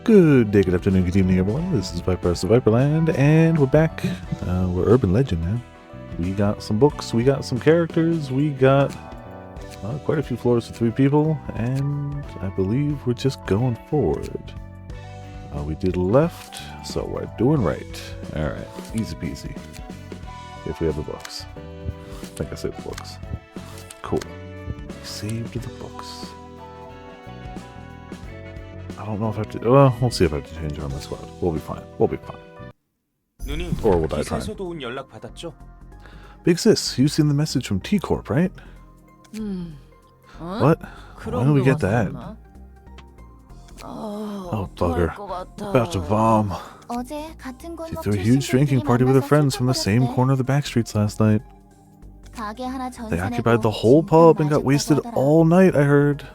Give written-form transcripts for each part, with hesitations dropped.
Good day, good afternoon, good evening, everyone. This is Viper of Viperland, and we're back. We're Urban Legend now. We got some books, we got some characters, we got quite a few floors for 3 people, and I believe we're just going forward. We did left, so we're doing right. Alright, easy peasy. If we have the books. I think I saved the books. Cool. Saved the books. I don't know if I have to. Well, we'll see if I have to change around my squad. We'll be fine. We'll be fine. Or we'll die trying. Big sis, you've seen the message from T Corp, right? What? When do we get that? Oh, bugger. About to bomb. She threw a huge drinking party with her friends from the same corner of the back streets last night. They occupied the whole pub and got wasted all night, I heard.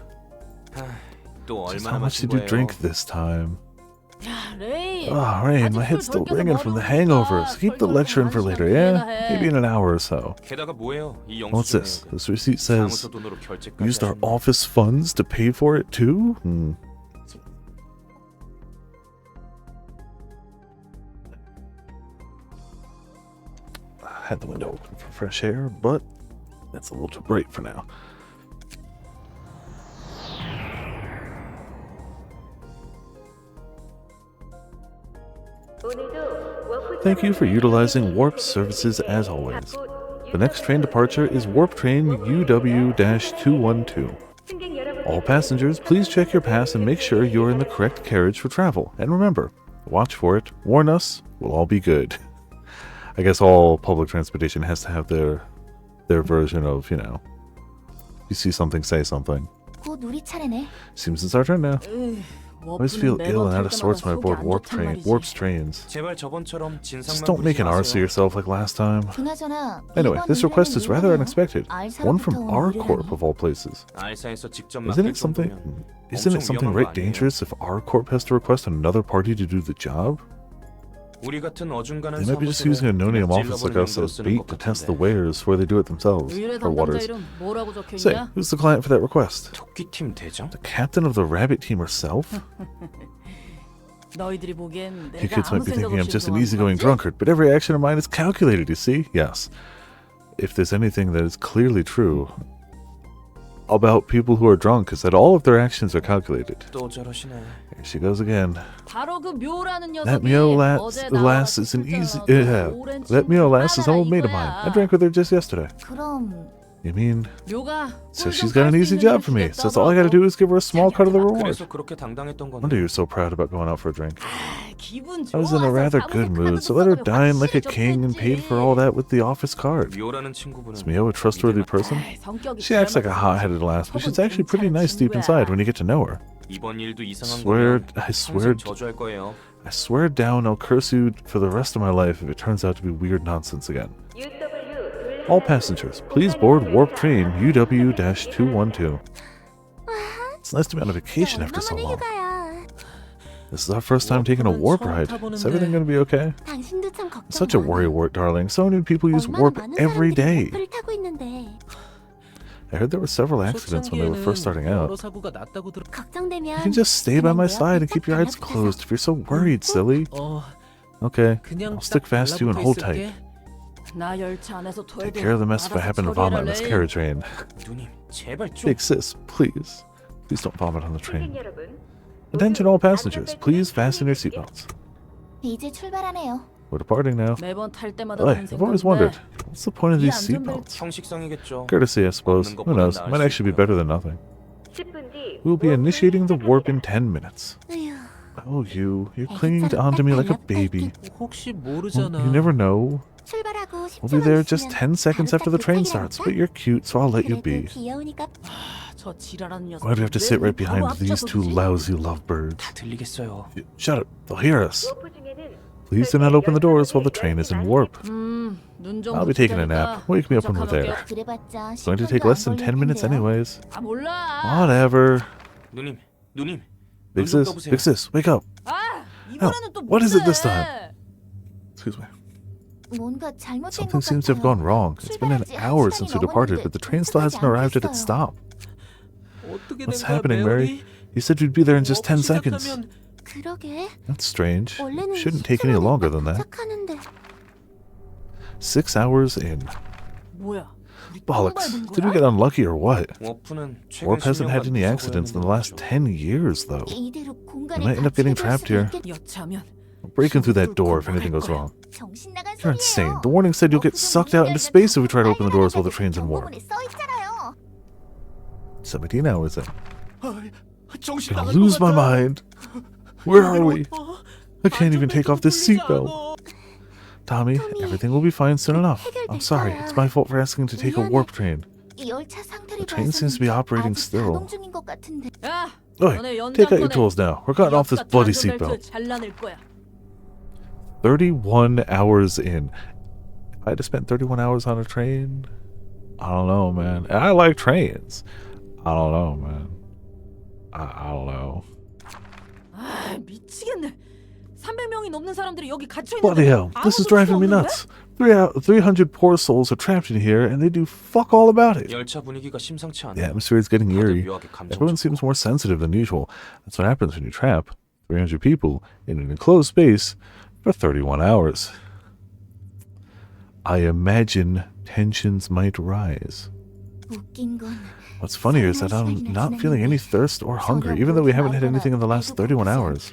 Just how much did you drink this time? Oh, Rain, my head's still ringing from the hangovers. Keep the lecture in for later, yeah? Maybe in an hour or so. What's this? This receipt says, used our office funds to pay for it too? I had the window open for fresh air, but that's a little too bright for now. Thank you for utilizing Warp services as always. The next train departure is Warp Train UW-212. All passengers, please check your pass and make sure you're in the correct carriage for travel. And remember, watch for it, warn us, we'll all be good. I guess all public transportation has to have their version of, you know, you see something, say something. Seems it's our turn now. I always feel ill and out of sorts when I board Warp's trains. Just don't make an arse of yourself like last time. Anyway, this request is rather unexpected. One from R Corp of all places. Isn't it something right dangerous if R Corp has to request another party to do the job? They might be just using a no-name office like us as bait to test the wares before they do it themselves, or waters. Say, who's the client for that request? The captain of the rabbit team herself? You kids might be thinking I'm just an easygoing drunkard, but every action of mine is calculated, you see? Yes. If there's anything that is clearly true about people who are drunk, is that all of their actions are calculated. Here she goes again. That Mio lass is an easy... that Mio lass is an old mate of mine. I drank with her just yesterday. You mean... So she's got an easy job for me, so that's all I gotta do is give her a small cut of the reward. Wonder you're so proud about going out for a drink. I was in a rather good mood, so let her dine like a king and paid for all that with the office card. Is Mio a trustworthy person? She acts like a hot-headed lass, but she's actually pretty nice deep inside when you get to know her. I swear down I'll curse you for the rest of my life if it turns out to be weird nonsense again. All passengers, please board Warp Train UW-212. It's nice to be on a vacation after so long. This is our first time taking a warp ride. Is everything going to be okay? I'm such a worrywart, darling. So many people use warp every day. I heard there were several accidents when they were first starting out. You can just stay by my side and keep your eyes closed if you're so worried, silly. Okay, I'll stick fast to you and hold tight. Take care of the mess if I happen to vomit on this carriage train. Big sis, please. Please don't vomit on the train. Attention all passengers, please fasten your seatbelts. We're departing now. I've always wondered, what's the point of these seatbelts? Courtesy, I suppose. Who knows, might actually be better than nothing. We'll be initiating the warp in 10 minutes. Oh, you're clinging onto me like a baby. Well, you never know. We'll be there just 10 seconds after the train starts, but you're cute, so I'll let you be. Why do we have to sit right behind these two lousy lovebirds? Shut up, they'll hear us. Please do not open the doors while the train is in warp. I'll be taking a nap. Wake me up when we're there. It's going to take less than 10 minutes anyways. Whatever. Big sis, wake up. Oh, what is it this time? Excuse me. Something seems to have gone wrong. It's been an hour since we departed, but the train still hasn't arrived at its stop. What's happening, Mary? You said you'd be there in just 10 seconds. 그러게. That's strange. 원래는 Shouldn't take any longer than that. 도착하는데. 6 hours in. 뭐야? Bollocks. Did we get unlucky or what? 워프는 최근 Warp hasn't had any 10년간 accidents in the last 10 years, though. 이대로 We 공간에 might end up getting 갇히게 될 trapped 수도 here. 있겠- 여차하면 Breaking through that door if anything goes wrong. 정신 나간 You're 소리예요. insane. The warning said you'll get sucked out into space if we try to open the doors while the train's in warp. 경고문에 써 있잖아요. 17 hours in. 정신 Gonna lose my mind. Where are we? I can't even take off this seatbelt. Tommy, everything will be fine soon enough. I'm sorry. It's my fault for asking to take a warp train. 이 열차 상태를 The train seems to be operating 아직 still. 작동 중인 것 같은데. 야, Oi, take out your tools now. We're cutting off this bloody seatbelt. 잘라낼 거야. 31 hours in. If I had to spend 31 hours on a train, I don't know, man. And I like trains. I don't know, man. I don't know. 아, 미치겠네. 300명이 넘는 사람들이 여기 갇혀 있는데. Bloody hell, this is driving me nuts. 300 poor souls are trapped in here, and they do fuck all about it. 열차 분위기가 심상치 않아. The atmosphere is getting eerie. 묘하게 감정적. Everyone seems more sensitive than usual. That's what happens when you trap 300 people in an enclosed space for 31 hours. I imagine tensions might rise. 웃긴 건 What's funnier is that I'm not feeling any thirst or hunger, even though we haven't had anything in the last 31 hours.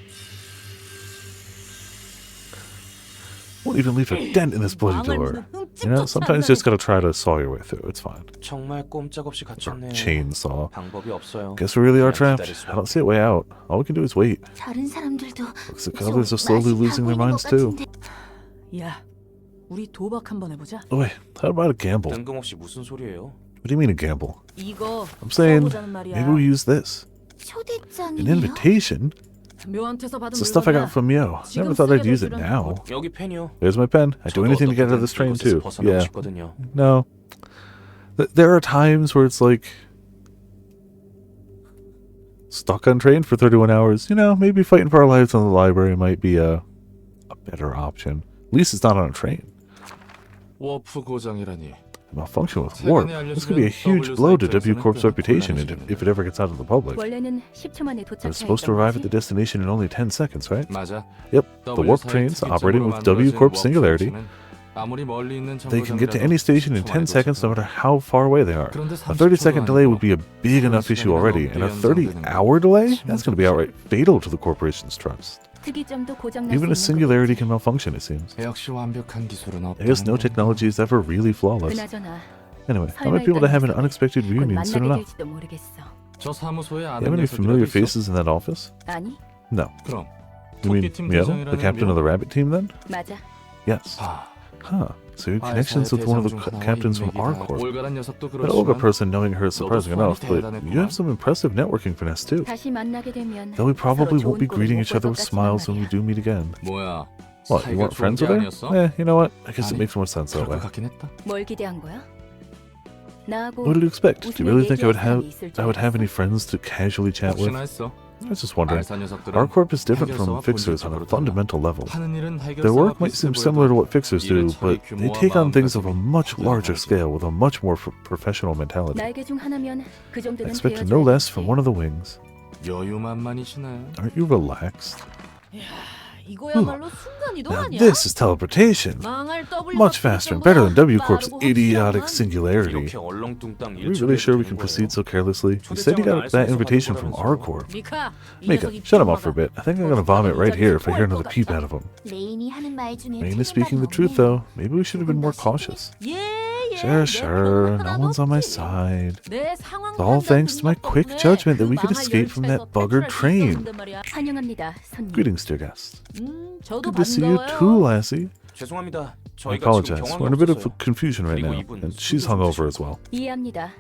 Won't even leave a dent in this bloody door. You know, sometimes you just gotta try to saw your way through. It's fine. 정말 꼼짝없이 Or 갇혔네요. chainsaw. 방법이 없어요. Guess we really are 그냥 trapped. 기다릴 수밖에. I don't see a way out. All we can do is wait. 다른 사람들도 Looks like others are slowly losing their minds too. 야, 우리 도박 한번 해보자. Wait, how about a gamble? What 뜬금없이 무슨 소리예요? do you mean a gamble? 이거 I'm saying, 써보자는 말이야. maybe we use this. An 초대장이에요. invitation? 묘한테서 받은 It's the stuff I got 물건이야. from Yo. Never thought I'd use it now. 여기 펜이요. There's my pen. I'd do 저도 anything to get out of 어떻게든 this train 이곳에서 too. 벗어나고 Yeah. 싶거든요. No. There are times where it's like stuck on train for 31 hours. You know, maybe fighting for our lives in the library might be a better option. At least it's not on a train. 워프 고장이라니. Malfunction with warp. This could be a huge blow to W Corp's reputation if it ever gets out of the public. 원래는 10초 만에 They're supposed to arrive at the destination in only 10 seconds, right? 맞아. Yep, the warp trains operating with W Corp Singularity. 아무리 멀리 있는 They can get to 정거장이라도 any station in 10 seconds no matter how far away they are. 그런데 A 30-second delay would be a big enough issue already, and a 30-hour delay? That's going to be outright fatal to the corporation's trust. 특이점도 고장 Even a singularity can malfunction, it seems. 역시 완벽한 기술은 I guess no 없다는 technology is ever really flawless. 그나저나 Anyway, I might be able to have an unexpected 곧 reunion soon 만나게 enough. 될지도 모르겠어. 저 사무소에 Do 아는 you have any 녀석이라도 familiar 있어? faces in that office? 아니, No. 그럼 You mean 토끼팀 Mio, the 대장이라는 captain of the rabbit team then? 맞아. Yes. 아, Huh. So you have connections with one of the captains from our corp. 올가란 녀석도 That Olga 그렇지만 person knowing her is surprising enough, but you have some impressive networking finesse too. 다시 만나게 되면 Though we probably 서로 won't be 좋은 greeting 꼴을 each other 못 with 볼 것 smiles 같지만 when we do meet again. 뭐야? What, you 사이가 weren't 좋은 friends 게 with her? 아니었어? You know what? I guess it 아니, makes more sense that 그럴 way. 것 같긴 했다. 뭘 기대한 거야? 나하고 What did you expect? Do you really think I would have 있을 줄 I would have 알았어? any friends to casually chat with? 혹시나 했어. I was just wondering. 알사 녀석들은 Our corp is different from 해결사와 Fixers on a 본질적으로 달라. fundamental level. 하는 일은 Their 해결사와 work might seem 비슷해 similar to 보여도 what Fixers do, 일의 but 처리 they 규모와 take on things of a 마음가짐이 much larger 확연하지. scale with a much more professional mentality. 날개 중 하나면 그 I 정도는 expected no less from one of the wings. 여유만만이시나요? Aren't you relaxed? 이거야말로 순간이동 Now 아니야? this is teleportation. 망할 W Much faster and better than W Corp's 빠르고 idiotic 확실한 singularity. 이렇게 얼렁뚱땅 Are we really sure we can proceed so carelessly? You said you got that invitation from our corp. 미카, 이 Mika, 녀석이 shut him up for a 삐져나가. bit. I think I'm gonna vomit right here if I hear another peep out of him. 레인이 하는 말 중에 Rain is 틀린 speaking the 말이 truth, 없네. though. Maybe we should have been more cautious. 예, 예. Sure, 내 sure. 편은 No 하나도 one's on my 없지. side. 내 상황 It's all 판단 thanks to my 능력 quick 덕분에 judgment that 그 we could 망할 escape from that 열차에서 buggered 탈출할 수 train. 있었는데 말이야. 환영합니다, 손님. Greetings, dear guest. 저도 Good to see you 반가워요. too, lassie. 죄송합니다. I 저희가 지금 apologize. 경황이 We're in a bit of 없어서요. confusion right now, 그리고 이분 and she's hungover as well. 이해합니다.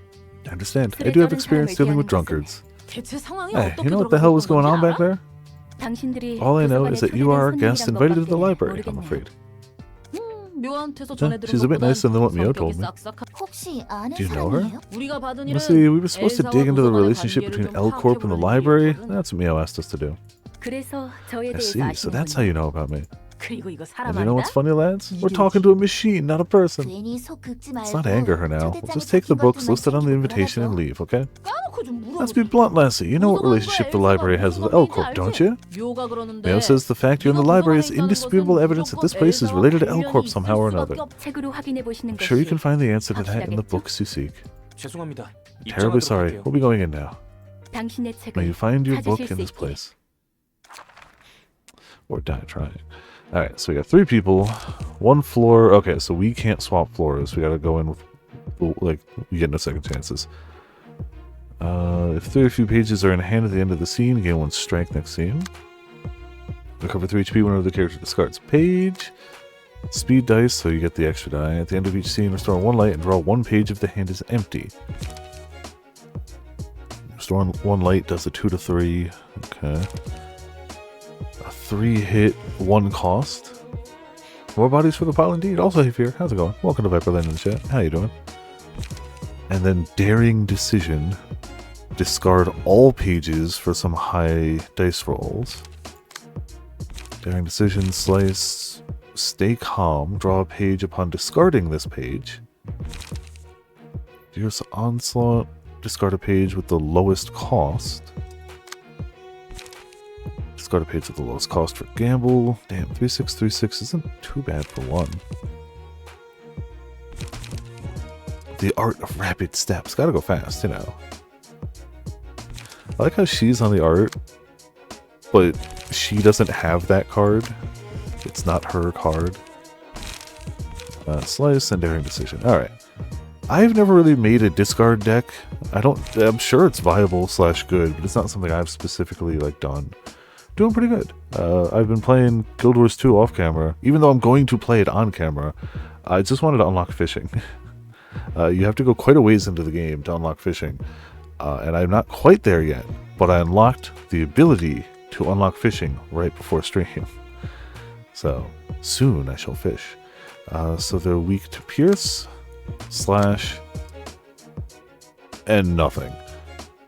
I understand. I do have experience dealing with drunkards. 대체 상황이 Hey, 어떻게 you know what the hell was going on back there? 당신들이 All I know is that you are our guest invited to the library, I'm 모르겠네요. afraid. 묘한테서 Yeah, 전해들은 she's a bit nicer than what Mio 성격이 told me. 싹싹한 혹시 아는 Do you know her? 사람이에요? 우리가 받은 일은 Let's see, we were supposed to 엘사와 dig into the 도서관의 relationship 관계를 between 좀 L Corp and the 파악해보려는 library. 일이거든. That's what Mio asked us to do. 그래서 저에 I 대해서 see, so that's how you know about me. 그리고 이거 사람 And you know 아니다? what's funny, lads? We're talking to a machine, not a person. 괜히 속 긁지 말고 Let's not anger her now. We'll 초대장에 just take the 적힌 books 것들만 listed on the 챙기고 invitation and 그러죠. leave, okay? 까놓고 그거 좀 Let's be 물어보자. blunt, Lassie. You know what relationship the library has with L Corp, don't you? 묘가 그러는데. Mayo says the fact you're in the library is indisputable evidence that this place is related to L Corp somehow or another. 책으로 확인해 보시는 I'm sure you 것이 can find the answer to that in the books you seek. 죄송합니다. Terribly 입장하도록 sorry. 할게요. We'll be going in now. 당신의 May you 책을 find your book 찾으실 in 수 this 있게. place. Or die trying. Alright, so we got 3 people. 1 floor. Okay, so we can't swap floors. We gotta go in with, like, we get no second chances. If 3 or few pages are in hand at the end of the scene, gain 1 strength next scene. Recover 3 HP whenever the character discards a page. Speed dice, so you get the extra die. At the end of each scene, restore 1 light and draw 1 page if the hand is empty. Restoring 1 light does a 2 to 3. Okay. A 3 hit, 1 cost. More bodies for the pile indeed. Also, hey Fear, how's it going? Welcome to Viperland in the chat. How you doing? And then Daring Decision. Discard all pages for some high dice rolls. Daring Decision, Slice, Stay Calm, draw a page upon discarding this page. Fierce Onslaught, discard a page with the lowest cost. Discard a page with the lowest cost for Gamble. Damn, 3636 isn't too bad for 1. The Art of Rapid Steps. Gotta go fast, you know. I like how she's on the art, but she doesn't have that card. It's not her card. Slice and Daring Decision. Alright. I've never really made a discard deck. I'm sure it's viable / good, but it's not something I've specifically like done. Doing pretty good. I've been playing Guild Wars 2 off camera, even though I'm going to play it on camera. I just wanted to unlock fishing. You have to go quite a ways into the game to unlock fishing. And I'm not quite there yet, but I unlocked the ability to unlock fishing right before stream. So, soon I shall fish. So they're weak to Pierce, Slash, and nothing.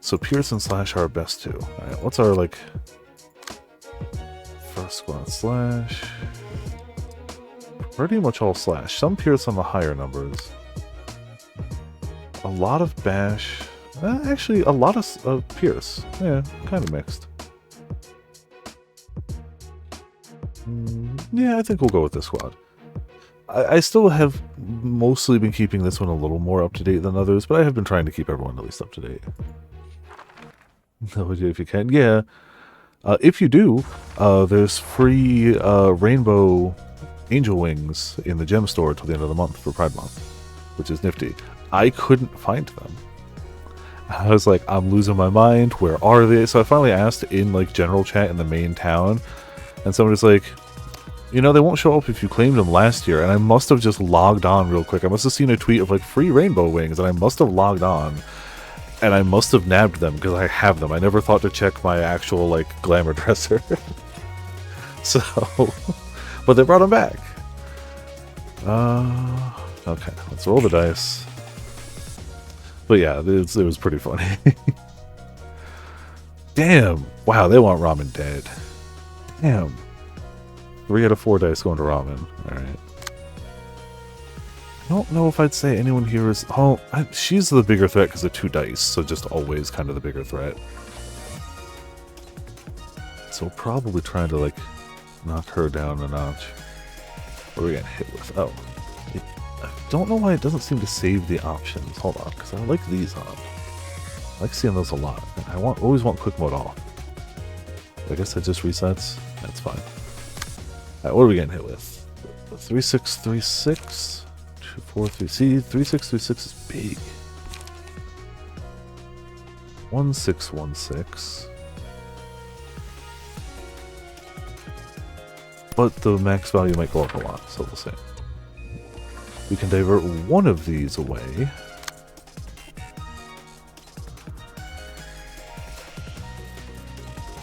So Pierce and Slash are our best 2. Alright, what's our, like, first squad? Slash. Pretty much all Slash. Some Pierce on the higher numbers. A lot of Bash. Actually, a lot of Pierce. Yeah, kind of mixed. Yeah, I think we'll go with this squad. I still have mostly been keeping this one a little more up to date than others, but I have been trying to keep everyone at least up to date. If you can, yeah. If you do, there's free rainbow angel wings in the gem store till the end of the month for Pride Month, which is nifty. I couldn't find them. I was like, I'm losing my mind. Where are they? So I finally asked in like general chat in the main town, and somebody's like, you know, they won't show up if you claimed them last year. And I must have just logged on real quick. I must have seen a tweet of like free rainbow wings, and I must have logged on, and I must have nabbed them because I have them. I never thought to check my actual like glamour dresser. So, but they brought them back. Okay, let's roll the dice. But yeah, it was pretty funny. Damn. Wow, they want ramen dead. Damn. 3 out of 4 dice going to ramen. Alright. I don't know if I'd say anyone here is... Oh, she's the bigger threat because of 2 dice, so just always kind of the bigger threat. So probably trying to, like, knock her down a notch. What are we getting hit with? Oh. I don't know why it doesn't seem to save the options. Hold on, because I like these on. I like seeing those a lot. I always want quick mode off. I guess that just resets. That's fine. Alright, what are we getting hit with? 3636, 243. See, 3636 is big. 1616. But the max value might go up a lot, so we'll see. We can divert one of these away.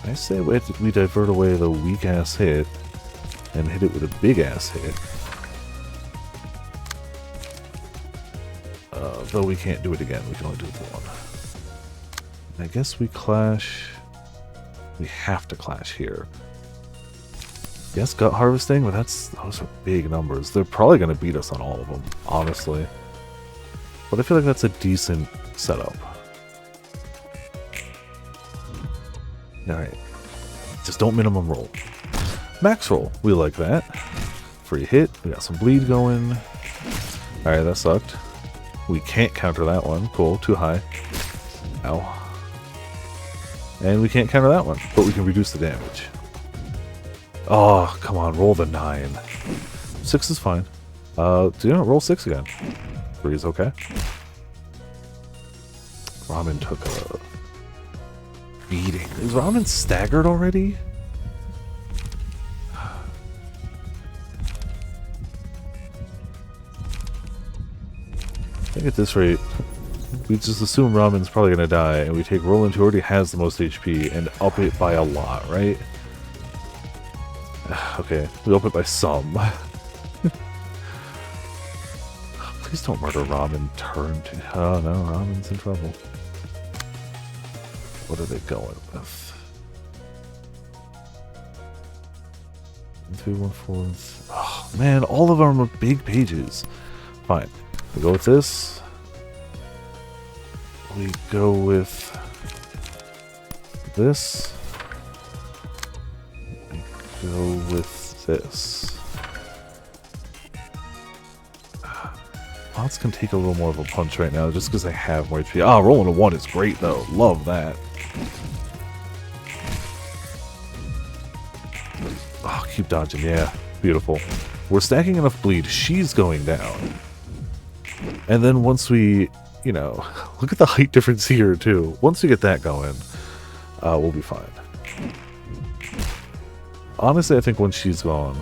I say we divert away the weak-ass hit and hit it with a big-ass hit. Though we can't do it again, we can only do it for one. I guess we clash... We have to clash here. Yes, gut harvesting, but those are big numbers. They're probably going to beat us on all of them, honestly. But I feel like that's a decent setup. Alright. Just don't minimum roll. Max roll. We like that. Free hit. We got some bleed going. Alright, that sucked. We can't counter that one. Cool. Too high. Ow. And we can't counter that one. But we can reduce the damage. Oh, come on. Roll the 9. 6 is fine. Roll 6 again. 3 is okay. Ramen took a beating. Is Ramen staggered already? I think at this rate, we just assume Ramen's probably going to die, and we take Roland, who already has the most HP, and up it by a lot, right? Okay, we up it by some. Please don't murder Ramen turn to... Oh no, Ramen's in trouble. What are they going with? 3, 1, 4. Oh man, all of them are big pages. Fine. We go with this. We go with this. We go with this. Bots can take a little more of a punch right now just because they have more HP. Ah, rolling a 1 is great though. Love that. Oh, keep dodging. Yeah, beautiful. We're stacking enough bleed. She's going down. And then once we, you know, look at the height difference here too. Once we get that going, we'll be fine. Honestly, I think once she's gone,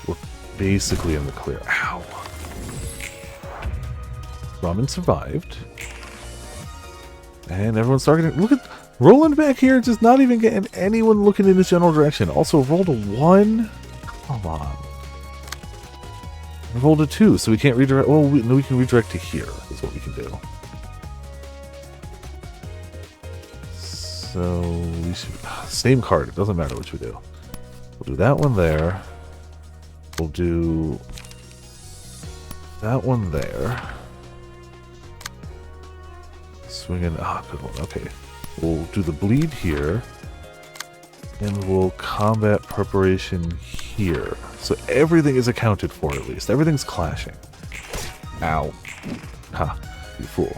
we're basically in the clear. Ow. Ramen survived. And everyone's targeting. Look at Roland back here, just not even getting anyone looking in his general direction. Also rolled a 1. Come on. I rolled a 2, so we can't redirect. Well, we can redirect to here, is what we can do. So we should. Same card, it doesn't matter which we do. We'll do that one there. We'll do that one there. Swinging. Ah, good one. Okay. We'll do the bleed here. And we'll combat preparation here. So everything is accounted for at least. Everything's clashing. Ow. Ha. You fool.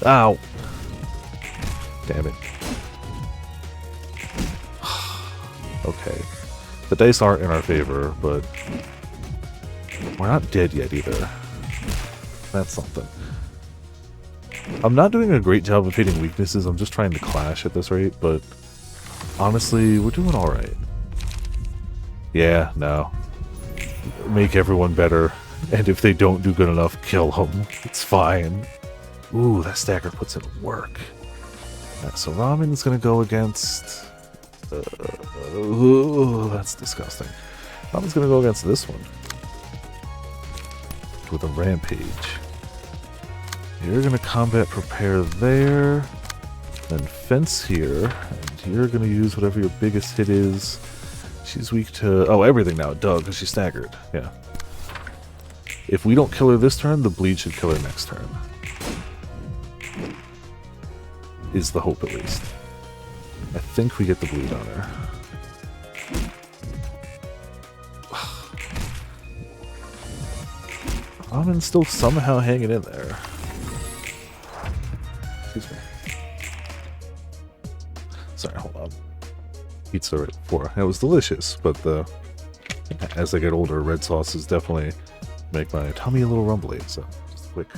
Ow. Damn it. Okay. The dice aren't in our favor, but we're not dead yet either. That's something. I'm not doing a great job of hitting weaknesses. I'm just trying to clash at this rate, but honestly, we're doing alright. Yeah, no. Make everyone better, and if they don't do good enough, kill them. It's fine. Ooh, that stagger puts in work. Right, so Ramen's gonna go against... ooh, that's disgusting. Ramen's gonna go against this one. With a rampage. You're gonna combat prepare there, then fence here, and you're gonna use whatever your biggest hit is. She's weak to everything now, duh, because she's staggered. Yeah. If we don't kill her this turn, the bleed should kill her next turn. Is the hope at least. I think we get the bleed on her. Ramen's still somehow hanging in there. Excuse me. Sorry, hold on. Pizza right before. It was delicious, but as I get older, red sauces definitely make my tummy a little rumbly. So, just a quick.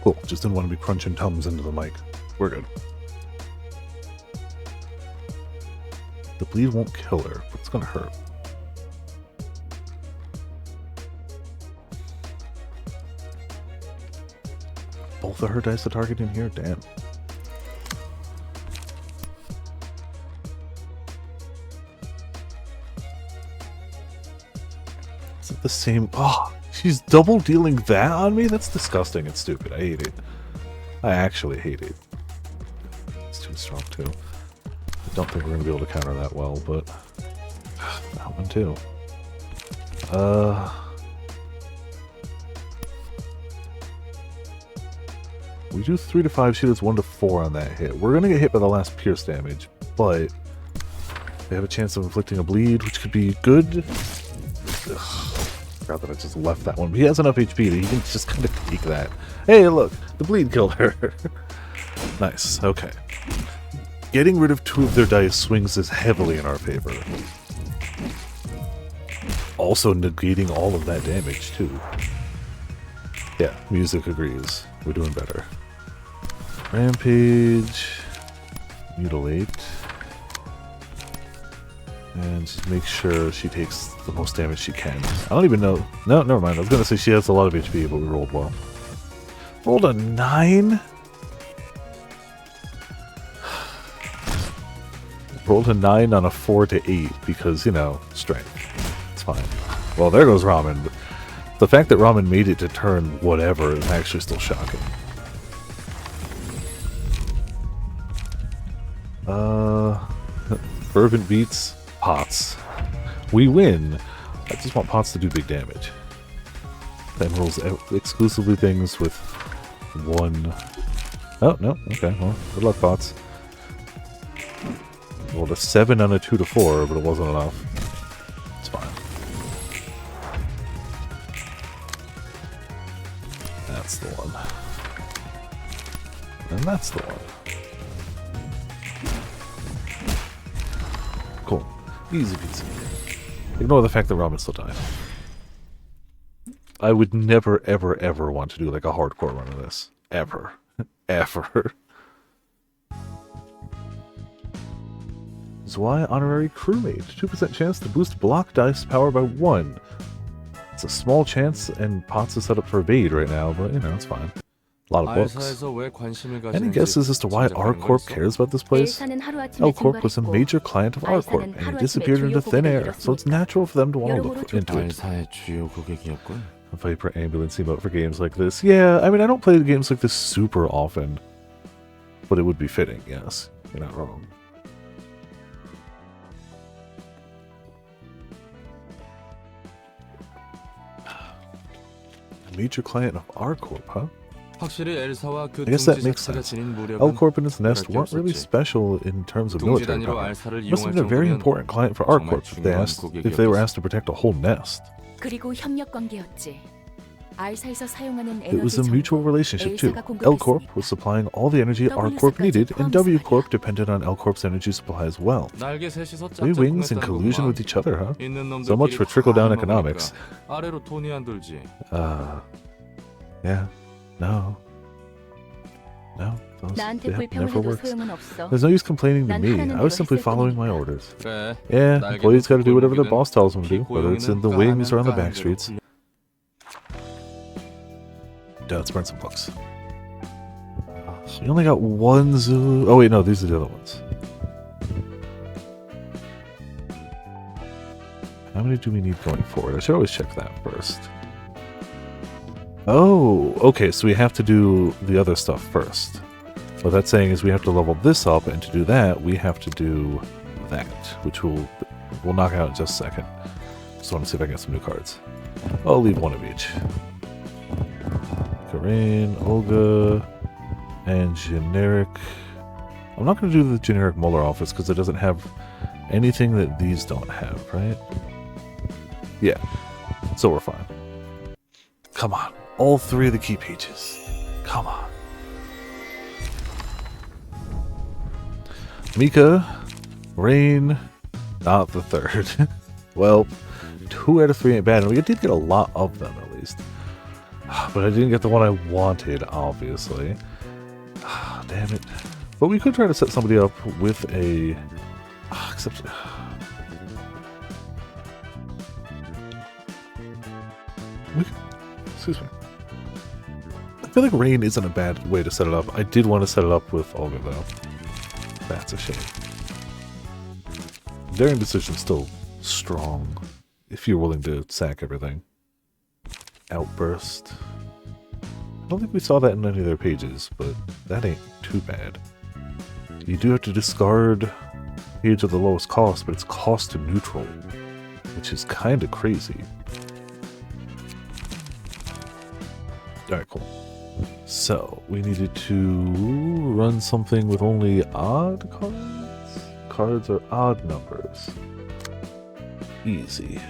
Cool, just didn't want to be crunching Tums into the mic. We're good. The bleed won't kill her, but it's gonna hurt. Both of her dice to target in here? Damn. Is it the same? Oh, She's double dealing that on me? That's disgusting and stupid. I hate it. I actually hate it. It's too strong too. I don't think we're going to be able to counter that well, but that one too. We do 3 to 5, she does 1 to 4 on that hit. We're going to get hit by the last pierce damage, but they have a chance of inflicting a bleed, which could be good. Ugh, forgot that I just left that one. But he has enough HP that he can just kind of take that. Hey, look, the bleed killed her. Nice, okay. Getting rid of 2 of their dice swings is heavily in our favor. Also negating all of that damage, too. Yeah, music agrees. We're doing better. Rampage. Mutilate. And just make sure she takes the most damage she can. I don't even know. No, never mind. I was going to say she has a lot of HP, but we rolled well. Rolled a 9? Rolled a 9 on a 4 to 8 because, you know, strength. It's fine. Well, there goes Ramen. But the fact that Ramen made it to turn whatever is actually still shocking. Fervent beats Pots. We win. I just want Pots to do big damage. Then rolls exclusively things with 1. Oh, no. Okay, well, good luck, Pots. Rolled a 7 on a 2 to 4, but it wasn't enough. It's fine. That's the one. And that's the one. Cool. Easy peasy. Ignore the fact that Robin still died. I would never, ever, ever want to do like a hardcore run of this. Ever. Ever. Zwei honorary crewmate. 2% chance to boost block dice power by 1. It's a small chance, and Potts is set up for evade right now, but you know, it's fine. A lot of books. Any guesses as to why R-Corp cares about this place? L-Corp was a major client of R-Corp, and it disappeared into thin air, so it's natural for them to want to look into it. A Viper ambulance emote for games like this. Yeah, I mean, I don't play games like this super often, but it would be fitting, yes. You're not wrong. A major client of R-Corp, huh? I guess that makes sense. L-Corp and its nest weren't really special in terms of military power. Must have been a very important client for R-Corp if they were asked to protect a whole nest. It was a mutual relationship too. L-Corp was supplying all the energy R-Corp needed, and W-Corp depended on L-Corp's energy supply as well. 3 wings in collusion with each other, huh? So much for trickle-down economics. Yeah. No. That never works. There's no use complaining to me. I was simply following my orders. Yeah, employees gotta do whatever their boss tells them to do, whether it's in the wings or on the back streets. Let's burn some books. We only got 1 Zulu. Oh wait, no, these are the other ones. How many do we need going forward? I should always check that first. Oh, okay, so we have to do the other stuff first. What that's saying is we have to level this up, and to do that, we have to do that, which we'll knock out in just a second. Just want to see if I can get some new cards. I'll leave 1 of each. Corinne, Olga, and generic. I'm not going to do the generic Muller office because it doesn't have anything that these don't have, right? Yeah, so we're fine. Come on. All 3 of the key pages. Come on. Mika, Rain, not the 3rd. Well, 2 out of 3 ain't bad, and we did get a lot of them at least. But I didn't get the one I wanted, obviously. Damn it. But we could try to set somebody up with a... Except... Excuse me. I feel like Rain isn't a bad way to set it up. I did want to set it up with Olga, though. That's a shame. Their indecision's still strong, if you're willing to sack everything. outburst. I don't think we saw that in any of their pages, but that ain't too bad. You do have to discard page of the lowest cost, but it's cost to neutral, which is kind of crazy. Alright, cool. So, we needed to run something with only odd cards? Cards are odd numbers. Easy.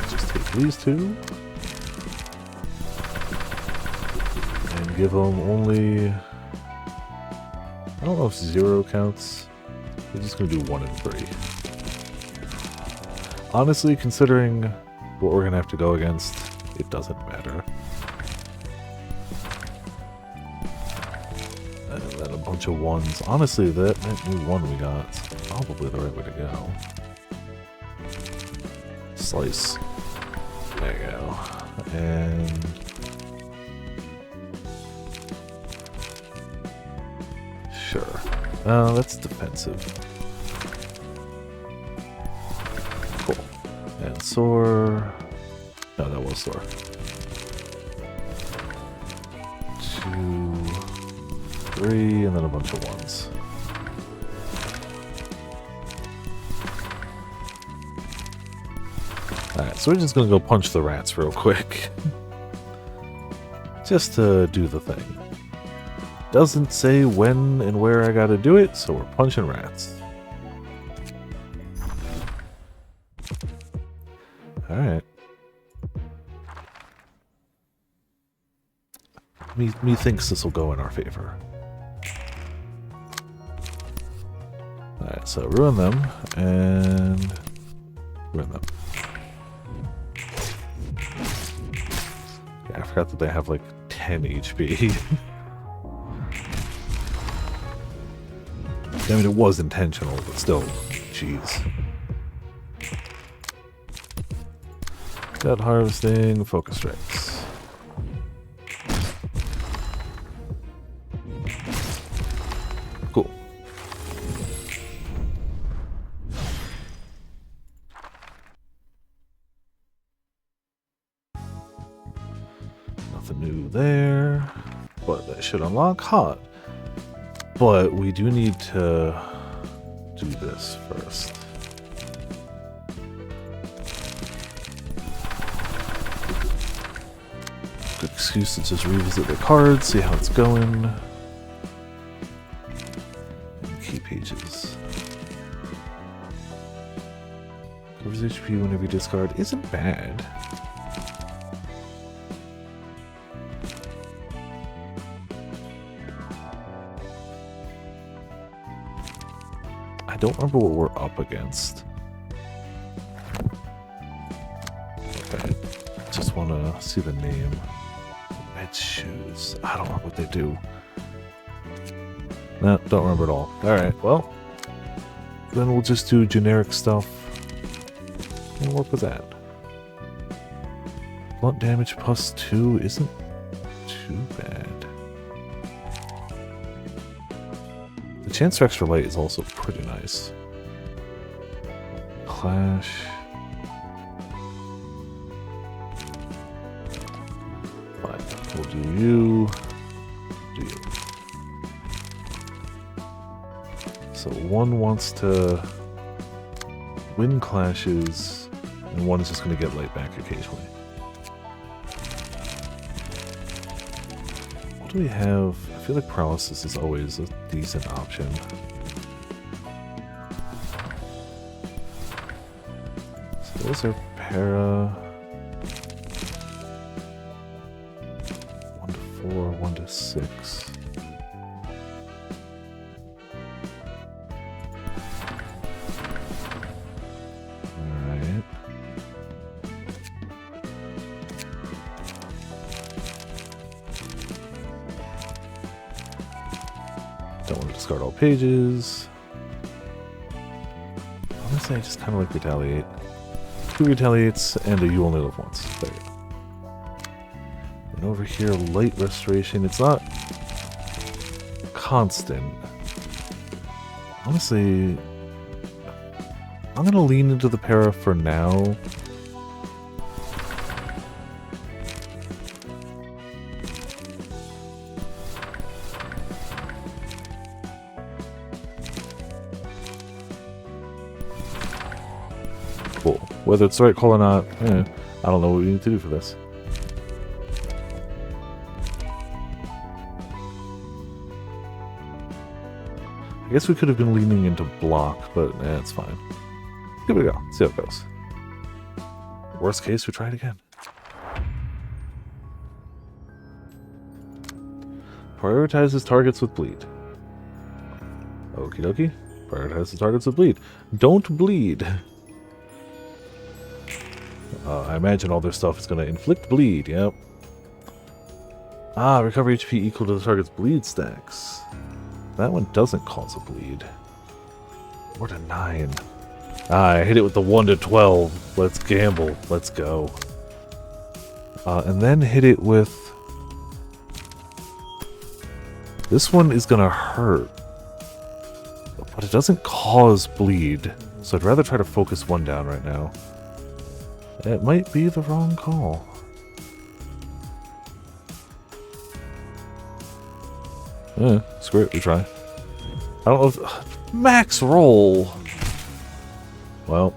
Just take these two. And give them only... I don't know if 0 counts. We're just going to do 1 and 3. Honestly, considering what we're going to have to go against, it doesn't matter. And then a bunch of 1s. Honestly, that new 1 we got is probably the right way to go. Slice. There you go. And... sure. That's defensive. Cool. And soar. No, that was soar. 2, 3, and then a bunch of 1s. Alright, so we're just gonna go punch the rats real quick. Just to do the thing. Doesn't say when and where I gotta do it, so we're punching rats. Alright. Me thinks this will go in our favor. Alright, so ruin them, and ruin them. Yeah, I forgot that they have like 10 HP. I mean, it was intentional, but still, jeez. Got harvesting, focus strikes. Cool. Nothing new there, but that should unlock hot. But we do need to do this first. Good excuse to just revisit the cards, see how it's going. And key pages. Covers HP whenever you discard isn't bad. I don't remember what we're up against. Okay, just want to see the name. Red shoes. I don't remember what they do. No, don't remember at all. Alright, well, then we'll just do generic stuff and work with that. Blunt damage plus 2 isn't too bad. The chance for extra light is also pretty nice. Clash. Fine. We'll do you. Do you. So one wants to win clashes, and one is just going to get light back occasionally. What do we have? I feel like paralysis is always a decent option. So those are para. 1 to 4, 1 to 6. Alright. Don't want to discard all pages. Honestly, I just kind of like retaliate. 2 retaliates and a you only live once. There you go. And over here, light restoration. It's not constant, Honestly, I'm gonna lean into the para for now. Cool. Whether it's the right call or not, I don't know what we need to do for this. I guess we could have been leaning into block, but it's fine. Here we go. See how it goes. Worst case, we try it again. Prioritizes targets with bleed. Okie dokie. Prioritizes targets with bleed. Don't bleed. I imagine all their stuff is going to inflict bleed, yep. Ah, recover HP equal to the target's bleed stacks. That one doesn't cause a bleed. 4 to 9. Ah, I hit it with the 1 to 12. Let's gamble. Let's go. And then hit it with... This one is going to hurt. But it doesn't cause bleed. So I'd rather try to focus one down right now. It might be the wrong call. Screw it, we try. I don't know if... Max roll! Well.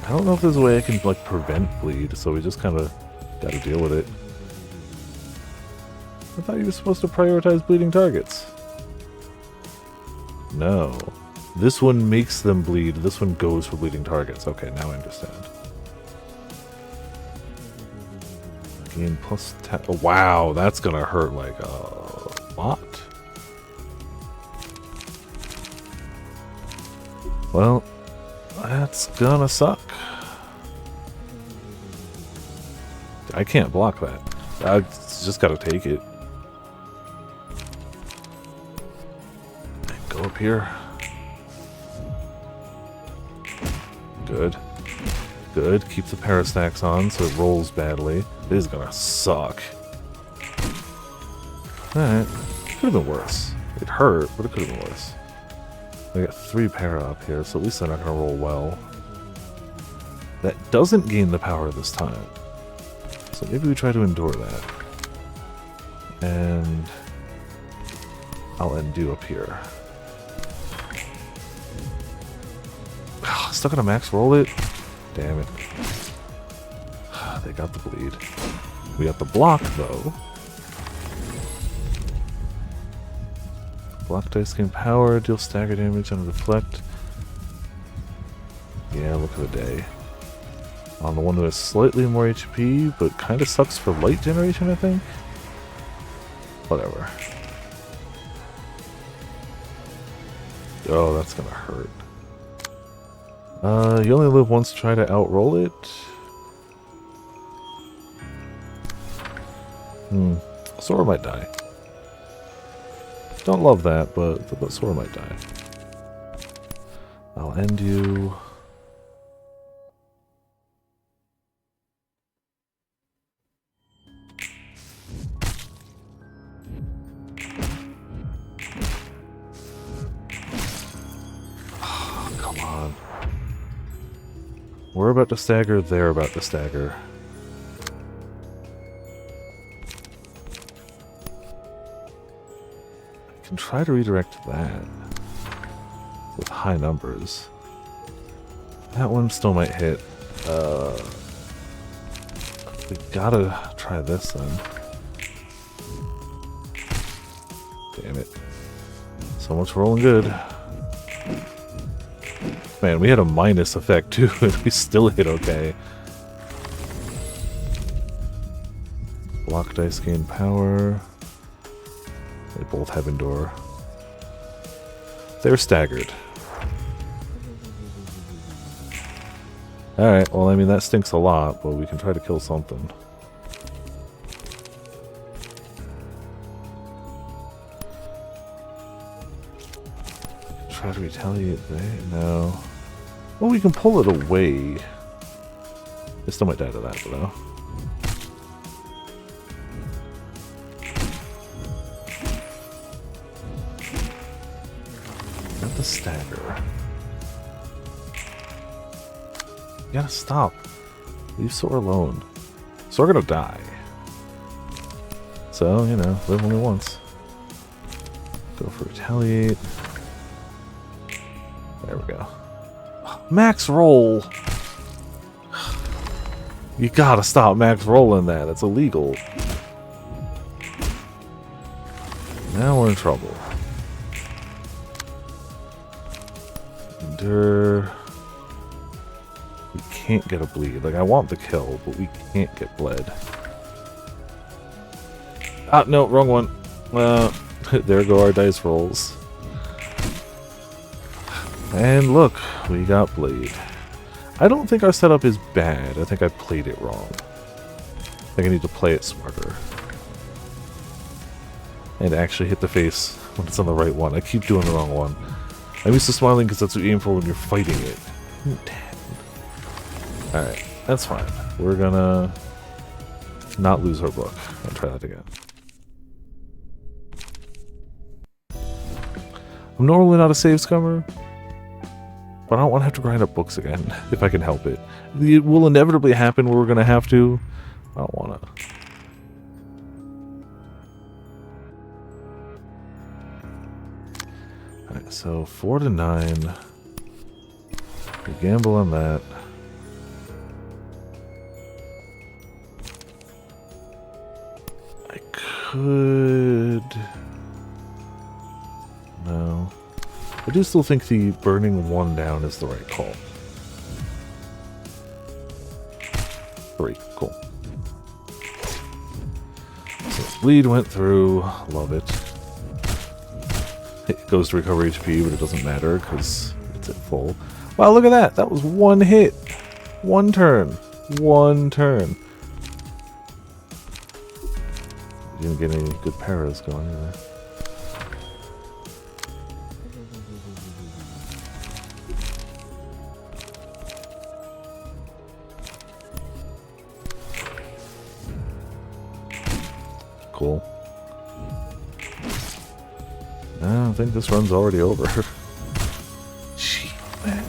I don't know if there's a way I can, like, prevent bleed, so we just kind of gotta deal with it. I thought you were supposed to prioritize bleeding targets. No. This one makes them bleed, this one goes for bleeding targets. Okay, now I understand. Gain plus oh, wow, that's gonna hurt like a lot. Well, that's gonna suck. I can't block that. I just gotta take it. Go up here. Good. Good. Keep the parastacks on so it rolls badly. This is gonna suck. Alright. Could have been worse. It hurt, but it could have been worse. I got 3 para up here, so at least they're not gonna roll well. That doesn't gain the power this time. So maybe we try to endure that. And I'll undo up here. Stuck on a max roll it? Damn it. They got the bleed. We got the block though. Block dice gain power, deal stagger damage on deflect. Yeah, look at the day. On the one that has slightly more HP, but kind of sucks for light generation, I think. Whatever. Oh, that's gonna hurt. You only live once, try to outroll it. Sora might die. Don't love that, but Sora might die. I'll end you. Oh, come on. We're about to stagger, they're about to stagger. I can try to redirect that with high numbers. That one still might hit. We gotta try this then. Damn it. So much for rolling good. Man, we had a minus effect too, and we still hit okay. Block dice gain power. They both have endure. They're staggered. Alright, well I mean that stinks a lot, but we can try to kill something. Try to retaliate there? No. Well, we can pull it away. I still might die to that, though. Got the stagger. You gotta stop. Leave Sora alone. Sora gonna die. So, you know, live only once. Go for retaliate. There we go. Max roll! You gotta stop max rolling that. That's illegal. Now we're in trouble. Endure. We can't get a bleed. Like, I want the kill, but we can't get bled. Ah, no, wrong one. There go our dice rolls. And look, we got blade. I don't think our setup is bad. I think I played it wrong. I think I need to play it smarter. And actually hit the face when it's on the right one. I keep doing the wrong one. I'm used to smiling because that's what you aim for when you're fighting it. Damn. Alright, that's fine. We're gonna not lose our book and try that again. I'm normally not a save scummer, but I don't want to have to grind up books again, if I can help it. It will inevitably happen where we're going to have to. I don't want to. Alright, so 4 to 9. We gamble on that. I could... No. I do still think the burning one down is the right call. 3. Cool. So bleed went through. Love it. It goes to recover HP, but it doesn't matter because it's at full. Wow, look at that. That was one hit. One turn. One turn. Didn't get any good paras going either. Cool. I don't think this run's already over. Jeez, man.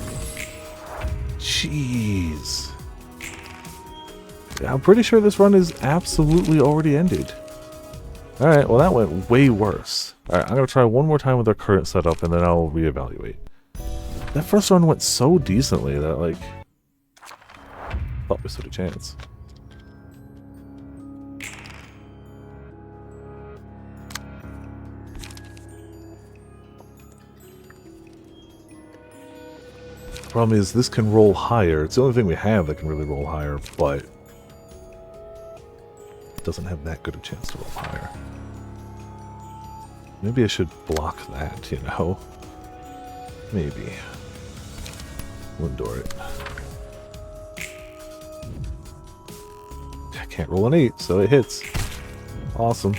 Jeez. Yeah, I'm pretty sure this run is absolutely already ended. Alright, well that went way worse. Alright, I'm gonna try one more time with our current setup and then I'll reevaluate. That first run went so decently that, like, thought we stood a chance. The problem is this can roll higher. It's the only thing we have that can really roll higher, but it doesn't have that good a chance to roll higher. Maybe I should block that, you know? Maybe. We'll endure it. I can't roll an 8, so it hits. Awesome.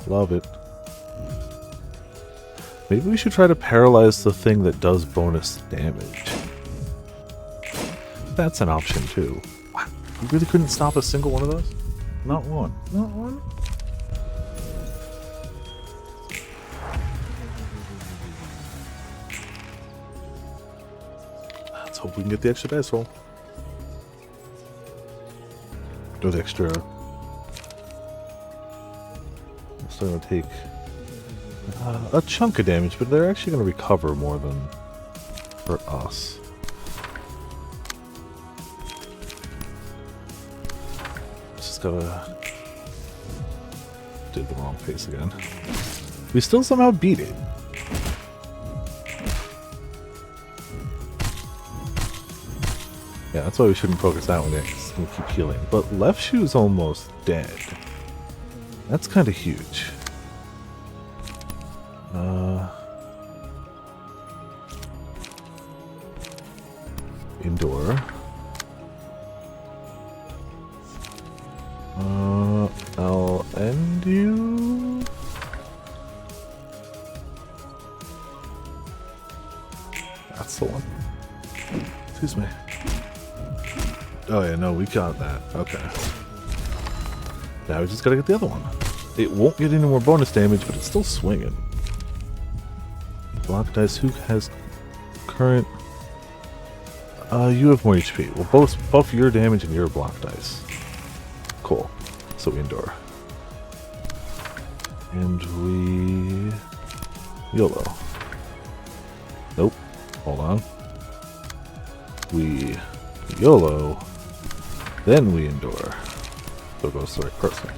Love it. Maybe we should try to paralyze the thing that does bonus damage. That's an option too. Wow. You really couldn't stop a single one of those? Not one. Not one? Let's hope we can get the extra dice roll. Or the extra... It's still going to take a chunk of damage, but they're actually going to recover more than for us. Gotta... Did the wrong face again. We still somehow beat it. Yeah, that's why we shouldn't focus that one yet, 'cause it's gonna keep healing. But left shoe's almost dead. That's kind of huge. Indoor. I'll end you. That's the one. Excuse me. Oh yeah, no, we got that. Okay. Now we just gotta get the other one. It won't get any more bonus damage, but it's still swinging. block dice. Who has current? You have more HP. Well, both your damage and your block dice. Cool. So we endure. And we YOLO. Nope. Hold on. We YOLO. Then we endure. So it goes to the right person.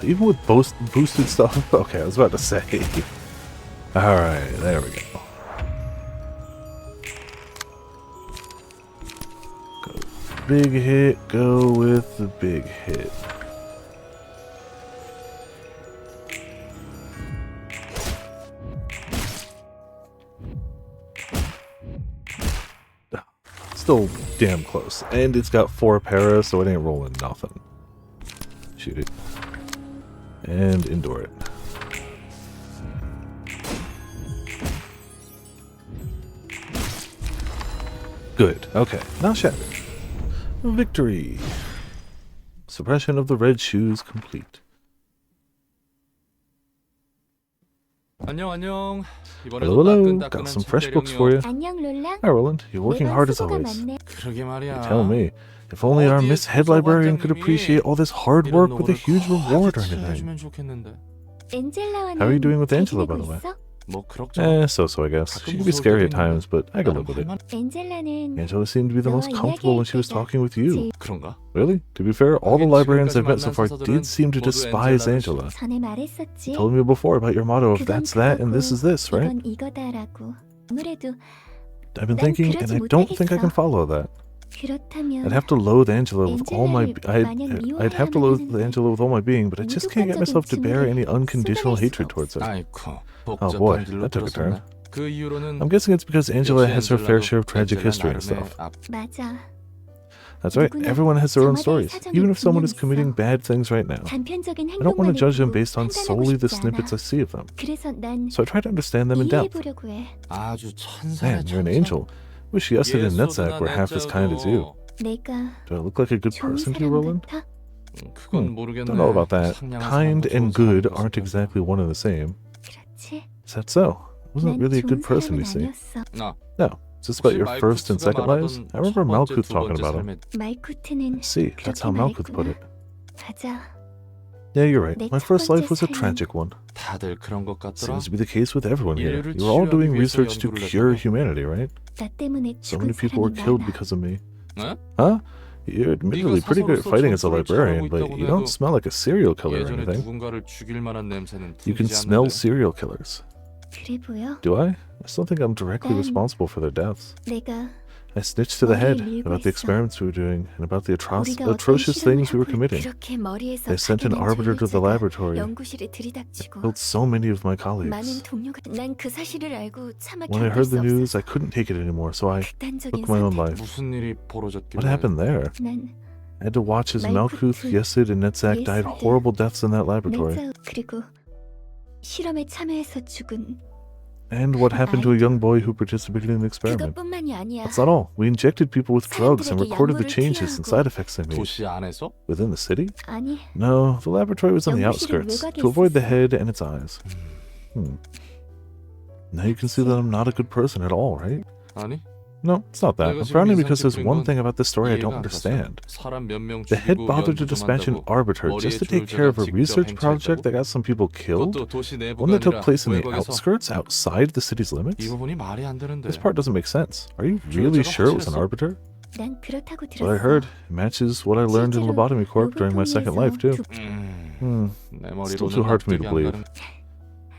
Even with boosted stuff? Okay, I was about to say. Alright, there we go. Go big hit, go with the big hit. Still damn close. And it's got 4 para, so it ain't rolling nothing. Shoot it. And endure it. Good. Okay. Now shattered. Victory. Suppression of the red shoes complete. 안녕 안녕. Hello, hello. Got some fresh books for you. 안녕 롤랑. Hi, Roland. You're working 매번 hard as 수고가 always. 많네. 그러게 말이야. Tell me, if only our Miss Head Librarian could appreciate all this hard work with a huge reward or anything. 해주면 좋겠는데. 엔젤라와는 How are you doing with 잘 Angela, by 지내고 the way? 있어? 뭐 그럭저럭. So I guess. She can be scary at times, but I can live with it. 엔젤라는 Angela seemed to be the most comfortable when she was talking with you. 그런가? Really? To be fair, all the librarians I've met so far did seem to despise Angela. 전에 말했었지. You told me before about your motto of that's that and this is this, right? 이건 이거다라고. 아무래도 I've been thinking, and I don't think I can follow that. 그렇다면 I'd have to loathe Angela with all my 엔젤라를 I'd have to loathe 마냥 Angela with all my being, but I just can't get myself to bear any unconditional hatred towards her. 아이쿠. Oh boy, that took a turn. 그 이유로는 I'm guessing it's because Angela has her fair share of tragic history and stuff. 맞아. That's right, everyone has their own stories, even if someone is committing bad things right now. 단편적인 I don't want to 행동만을 judge them 보고 based on 판단하고 solely the 싶지 않아. snippets I see of them. 그래서 난 So I try to understand them in depth. 이해해보려고 해. 아주 천사네. Man, you're an angel. Wish Yesod and Netzach were half as kind as you. 내가 Do I look like a good 좋은 person to you, 사람 Roland? 같아? 그건 모르겠네. Don't know about that. 상냥한 Kind 사람도 and 좋은 good 사람도 aren't 있을 exactly one and the same. 그렇지. Is that so? Wasn't 난 really a 좋은 good person, you 사람은 see. 아니었어. 나 No. Is this about your first and second lives? I remember Malkuth talking about him. 말쿠트는 See, that's how Malkuth put it. 맞아. Yeah, you're right. 내 My 첫 first 번째 life was a 삶은 tragic one. 다들 그런 것 같더라. Seems to be the case with everyone here. 인류를 You were all 치유하기 doing 위해서 research to 연구를 cure 했다고. humanity, right? 나 때문에 So 죽은 many people were 사람이 killed 많아. because of me. 응? Huh? You're admittedly pretty good at fighting as a librarian, but you don't smell like a serial killer or 예전에 anything. 누군가를 죽일 만한 냄새는 You can 풍기지 smell 않는데. serial killers. 그래 보여? Do I? I still think I'm directly 난- responsible for their deaths. 내가 I snitched to the head 머리를 밀고 about the 있어. experiments we were doing and about the 우리가 어떤 atrocious things we were 실험을 committing. 하고 그렇게 머리에서 They sent an 파견된 arbiter to the 조력자가 laboratory, 연구실에 들이닥치고 killed so many of my 많은 colleagues. 동료가 난 그 사실을 알고 차마 When I 견딜 heard 수 the news, 없어서 I couldn't take it anymore, so I 극단적인 took my own 선택. life. 무슨 일이 벌어졌길래? What happened there? 난 I had to watch as Malkuth, Malkuth, Yesod, and Netzach died Yesod, horrible deaths in that laboratory. 넷자 그리고 실험에 참여해서 죽은 And what happened to a young boy who participated in the experiment. 그것뿐만이 아니야. That's not all. We injected people with drugs and 사람들에게 recorded the 약물을 changes and 투여하고 side effects they made. 도시 안에서? Within the city? 아니 No, the laboratory was on the 연구실은 outskirts, 외곽에 to avoid the 있었어. head and its eyes. Now you can see that I'm not a good person at all, right? 아니? No, it's not that. 내가 I'm 지금 frowning because there's 인상 one 깊은 thing about this story I don't 이해가 안 understand. 갔어. 사람 몇 명 The head 죽이고 bothered to 연구 좀 dispatch an 한다고 arbiter just to take care of a research project that got some people killed? 그것도 도시 내부가 One that took 아니라 place in the 외곽에서. outskirts, outside the city's limits? 이 부분이 말이 안 되는데. This part doesn't make sense. Are you really sure it was an arbiter? 난 그렇다고 들었어. What I heard matches what I learned in 실제로 Lobotomy Corp during my second life, too. 내 Still 머리로는 too hard for me to 납득이 안 believe. 가는.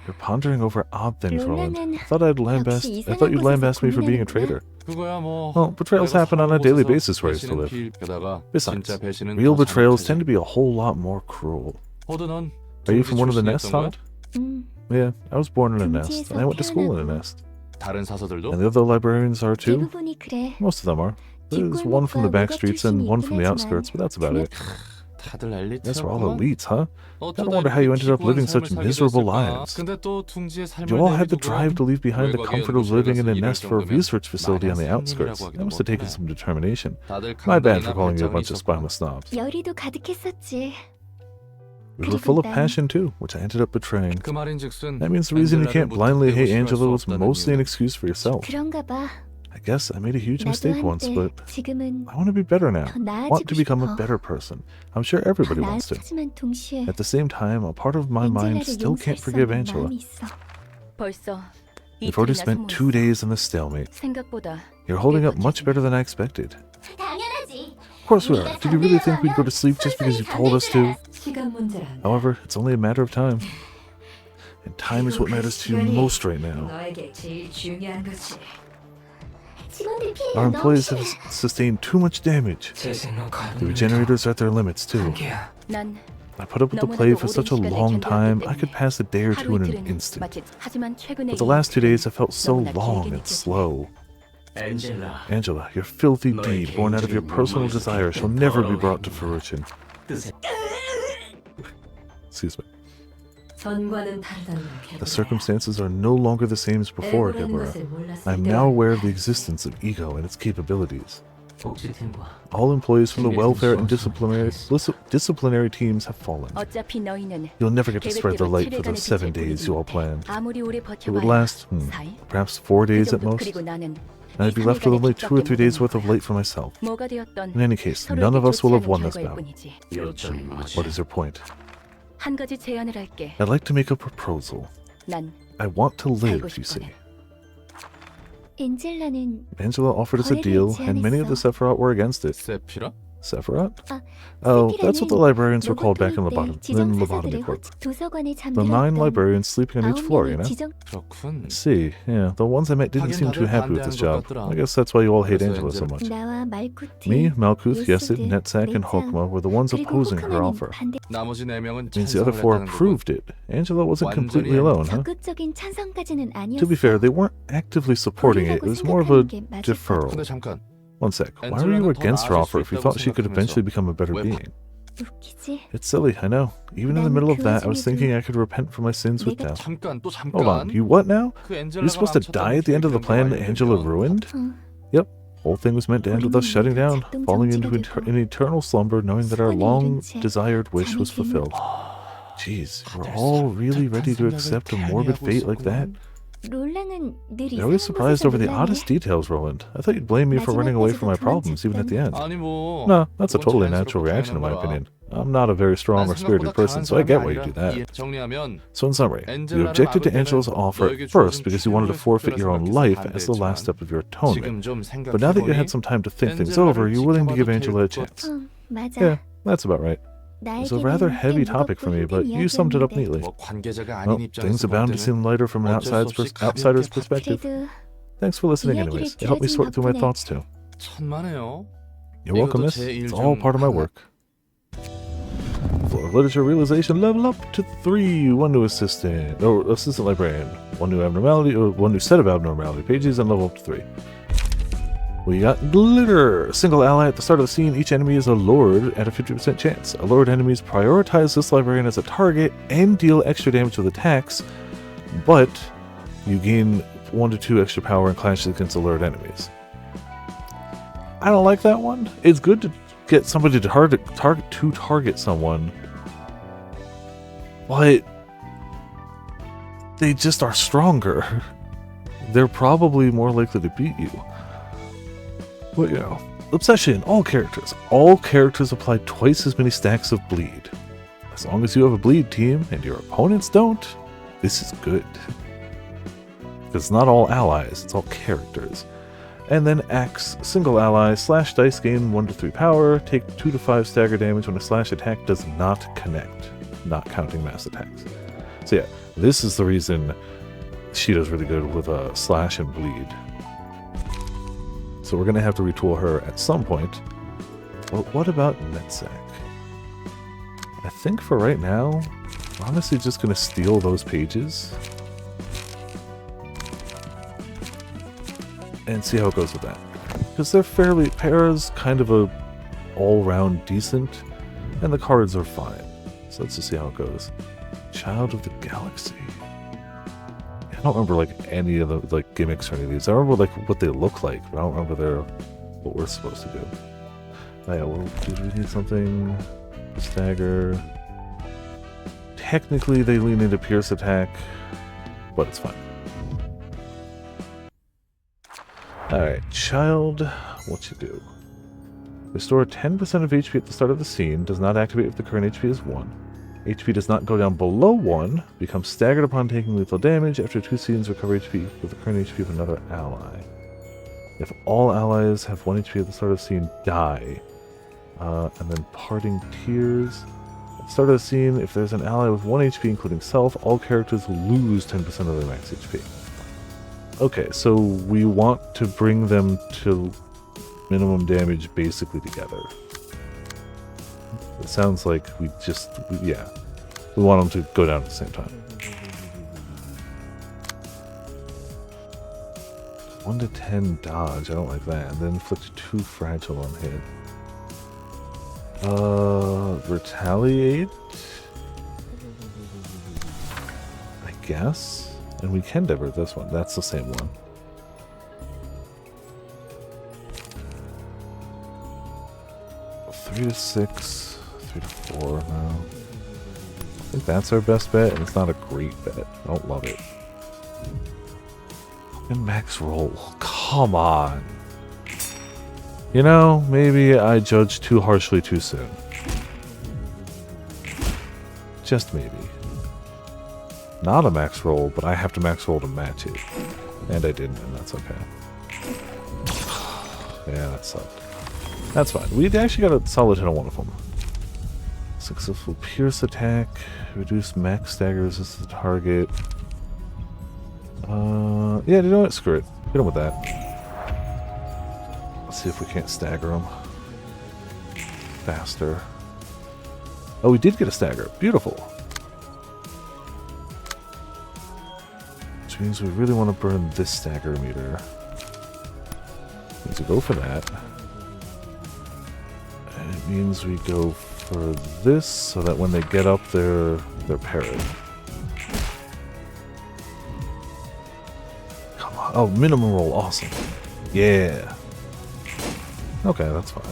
You're pondering over odd things, Roland. 롤라는 I thought you'd lambast me for being a traitor. 그거야 뭐. Well, betrayals happen on a daily basis where I used to live. Besides, real betrayals tend to be a whole lot more cruel. Are you from one of the nests, Todd? Yeah, I was born in a nest, and I went to school in a nest. 다른 사서들도? And the other librarians are too? 대부분이 그래. Most of them are. There's one from the back streets and one from the outskirts, but that's about it. 다들 엘리트. That's for all elites, huh? Gotta wonder how you ended up living such miserable lives. 근데 또 둥지의 삶을 You all had the 내비두고 drive to leave behind the comfort of living in a nest for a research facility on the 마냥 outskirts. 상님이라고 That must have taken 하기도 some determination. 다들 My bad for 감동이나 calling you a 발전이 bunch of 있었고. spineless snobs. 열의도 가득했었지. We were full of passion too, which I ended up betraying. 그 말인즉슨 That means the reason you can't blindly hate Angela was 싫어할 수 없다는 mostly an 이유는 excuse for yourself. 그런가 봐. I guess I made a huge 나도 mistake once, 한때 but 지금은 I want to be better now. 더 Want to 나아지고 become a 싶어. better person. I'm sure 더 everybody wants to. 나아지지만 동시에 At the same time, a part of my mind 엔젤라를 still can't 용서할 수 forgive 없는 Angela. 마음이 있어. 벌써 We've already 이틀이나 spent 2 소모했어. days in this stalemate. 생각보다 You're holding up much better than I expected. 당연하지. Of course we are. Did you really think we'd go to sleep just because you told us to? 시간 문제란 However, it's only a matter of time. And time is what matters to you most right now. 너에게 제일 중요한 거지. 직원들 피해가 Our 너무 employees have 심해. sustained too much damage. The regenerators are at their limits too. 난 I put up with the plague for such a long time, I could pass a day or two 하루 in an 이틀은 instant. 마치 하지만 최근에 But the last 2 days have felt so long and slow. Angela, your filthy deed born out of your personal desire shall never be brought to fruition. Excuse me. 전과는 다르다는 The circumstances are no longer the same as before, Deborah. I am now aware of the existence of ego and its capabilities. All employees from the welfare and disciplinary teams have fallen. 어차피 너희는 You'll never get to spread the light for those 7 days you all planned. 아무리 오래 It would 버텨봐야 last, 4일? perhaps 4 그 days at 정도. most. 그리고 나는 And I'd be left with only 2 or 3 days worth of light for myself. 뭐가 되었던 In any case, none of us will have won this bout. 뿐이지. What is your point? 한 가지 제안을 할게. I'd like to make a proposal. 난 I want to live, 살고 you see. 싶거든. 엔젤라는 Angela offered us a deal, and many of the Sephiroth were against it. 세피라? Sephiroth? 아, Oh, that's what the librarians were called back in 로보토일 때 Lobotomy 지정 Corp. 사서들을 도서관에 The 9 잠들었던 librarians sleeping on each floor, you know? 지정 그렇군. See, yeah, the ones I met didn't seem too happy with this job. I guess that's why you all hate Angela so much. 나와 말쿠트, Me, Malkuth, Yesid, 예스드, Netsak, and 렌짱, Hokma were the ones 그리고 opposing her 호크만은 offer. 반대. 나머지 4명은 Means the other 4 approved it. Angela wasn't completely alone, huh? 적극적인 찬성까지는 아니었어. To be fair, they weren't actively supporting it. It was more of a deferral. 근데 잠깐. One sec. Why were you against her offer if you thought she could eventually become a better being? 웃기지? It's silly, I know. Even in the middle of that, I was thinking I could repent for my sins with death. 잠깐 또 잠깐. Hold on, you what now? 그 You're supposed to die at the end of the plan that Angela ruined? 응. Yep. Whole thing was meant to end with us shutting down, falling into an eternal slumber, knowing that our long-desired wish was fulfilled. Jeez, we're all really ready to accept a morbid fate like that? 롤랑은 늘 You're always 이상한 surprised 곳에서 over the 놀라네. oddest details, Roland. I thought you'd blame me for running away from my problems, even at the end. 아니 뭐. No, that's a 그건 totally 자연스럽고 natural reaction in my 당연한 거야. opinion. I'm not a very strong or spirited person, so I get why you do that. 정리하면 So in summary, you objected to Angela's offer at first because you wanted to forfeit your own life as the last step of your atonement. 지금 좀 생각해 But now that you had some time to think things over, you're willing to give Angela a chance. 응, 맞아. Yeah, that's about right. It's a rather heavy topic for me, but you summed it up neatly. 뭐 관계자가 Well, 아닌 입장에서 things are 볼 bound to 때는 seem lighter from an 어쩔 수 없이 outsider's 가볍게 perspective. 그래도 Thanks for listening anyways. It helped me sort through my thoughts too. 천만에요. You're welcome, miss. It's all part of my work. For literature realization, level up to 3. 1 new assistant librarian. 1 new abnormality, or 1 new set of abnormality pages, and level up to 3. We got glitter. A single ally at the start of the scene. Each enemy is a lord at a 50% chance. Allured enemies prioritize this librarian as a target and deal extra damage with attacks, but you gain 1 to 2 extra power and clashes against allured enemies. I don't like that one. It's good to get somebody to target someone, but they just are stronger. They're probably more likely to beat you. But yeah, obsession, all characters. All characters apply twice as many stacks of bleed. As long as you have a bleed team and your opponents don't, this is good. It's not all allies, it's all characters. And then Axe, single ally, slash dice gain 1 to 3 power, take 2 to 5 stagger damage when a slash attack does not connect, not counting mass attacks. So yeah, this is the reason she does really good with a slash and bleed. So we're going to have to retool her at some point. But what about Netsak? I think for right now, we're honestly just going to steal those pages and see how it goes with that. Because they're Para's kind of a all-round decent, And the cards are fine. So let's just see how it goes. Child of the Galaxy. I don't remember like any of the like gimmicks or any of these. I remember like what they look like, but I don't remember what we're supposed to do. Oh, yeah, well, did we need something? Stagger. Technically, they lean into Pierce attack, but it's fine. Alright, Child, what you do? Restore 10% of HP at the start of the scene. Does not activate if the current HP is 1. HP does not go down below 1. Becomes staggered upon taking lethal damage. After 2 scenes, recover HP with the current HP of another ally. If all allies have 1 HP at the start of the scene, die. And then Parting Tears. At the start of the scene, if there's an ally with 1 HP, including self, all characters lose 10% of their max HP. Okay, so we want to bring them to minimum damage basically together. It sounds like we want them to go down at the same time. 1 to 10 dodge, I don't like that. And then inflict 2 fragile on hit. Retaliate? I guess? And we can divert this one. That's the same one. Three to 6, 3 to 4 now. I think that's our best bet, and it's not a great bet. I don't love it. And max roll. Come on. You know, maybe I judged too harshly too soon. Just maybe. Not a max roll, but I have to max roll to match it. And I didn't, and that's okay. Yeah, that sucked. That's fine. We actually got a solid hit on one of them. Successful Pierce attack. Reduce max stagger resistance to the target. Yeah, you know what? Screw it. Hit him with that. Let's see if we can't stagger him faster. Oh, we did get a stagger. Beautiful. Which means we really want to burn this stagger meter. Means we go for that. And it means we go for this so that when they get up, they're parried. Come on. Oh, minimum roll. Awesome. Yeah. Okay, that's fine.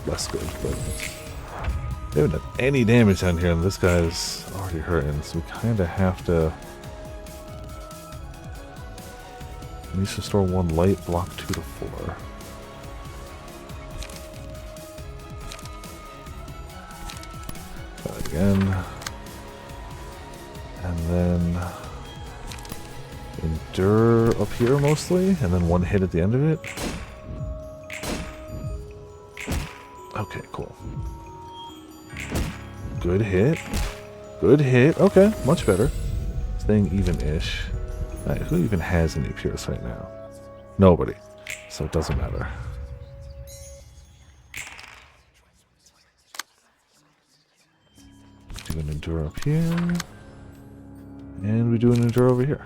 Less good, but they haven't done any damage down here, and this guy's already hurting, so we kind of have to. He needs to store 1 light, block 2 to 4. Try it again. And then endure up here mostly, and then 1 hit at the end of it. Okay, cool. Good hit. Good hit. Okay, much better. Staying even-ish. Alright, who even has any Pierce right now? Nobody. So it doesn't matter. Do an endure up here. And we do an endure over here.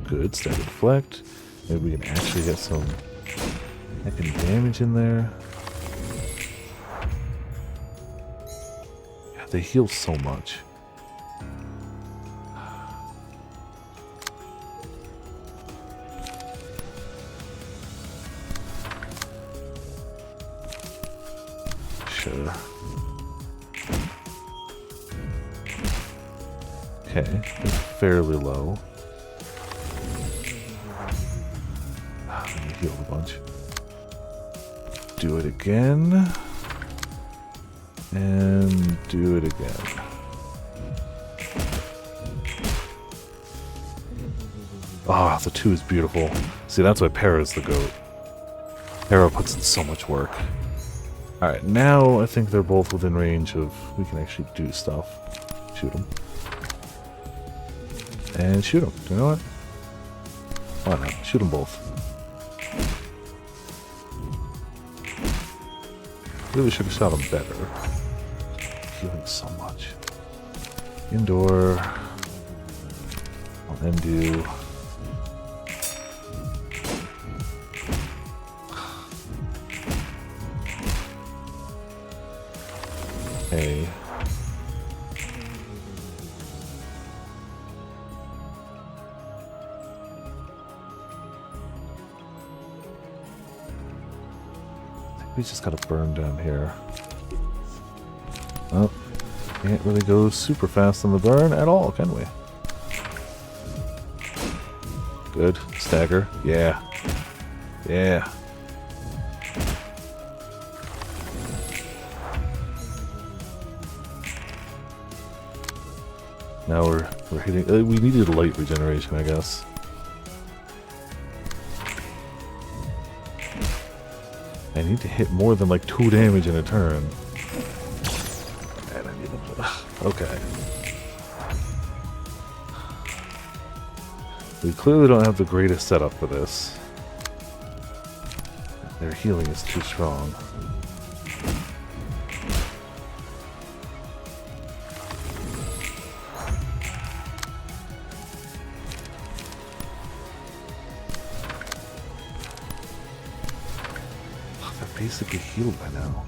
Good, start to deflect. Maybe we can actually get some heckin' damage in there. Yeah, they heal so much. Sure. Okay, it's fairly low. Healed a bunch. Do it again. And do it again. Ah, the 2 is beautiful. See, that's why Para's the GOAT. Para puts in so much work. Alright, now I think they're both within range of we can actually do stuff. Shoot them. And shoot them. Do you know what? Why not? Shoot them both. Really should have shot him better. Healing so much. Indoor. I'll then do. Okay. We just gotta burn down here. Oh, can't really go super fast on the burn at all, can we? Good. Stagger. Yeah. Yeah. Now we're hitting. We needed light regeneration, I guess. I need to hit more than like 2 damage in a turn. And I need to, okay. We clearly don't have the greatest setup for this. Their healing is too strong. Basically healed by now.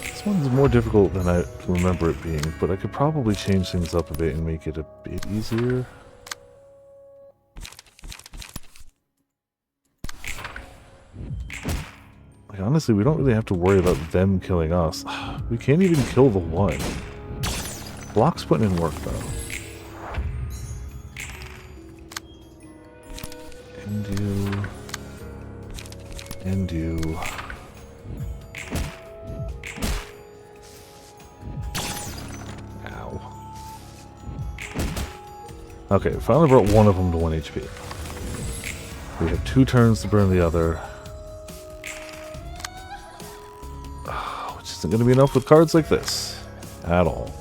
This one's more difficult than I remember it being, but I could probably change things up a bit and make it a bit easier. Like, honestly, we don't really have to worry about them killing us. We can't even kill the one. Block's putting in work, though. And you. And you. Ow. Okay, finally brought one of them to 1 HP. We have 2 turns to burn the other. Which isn't going to be enough with cards like this. At all.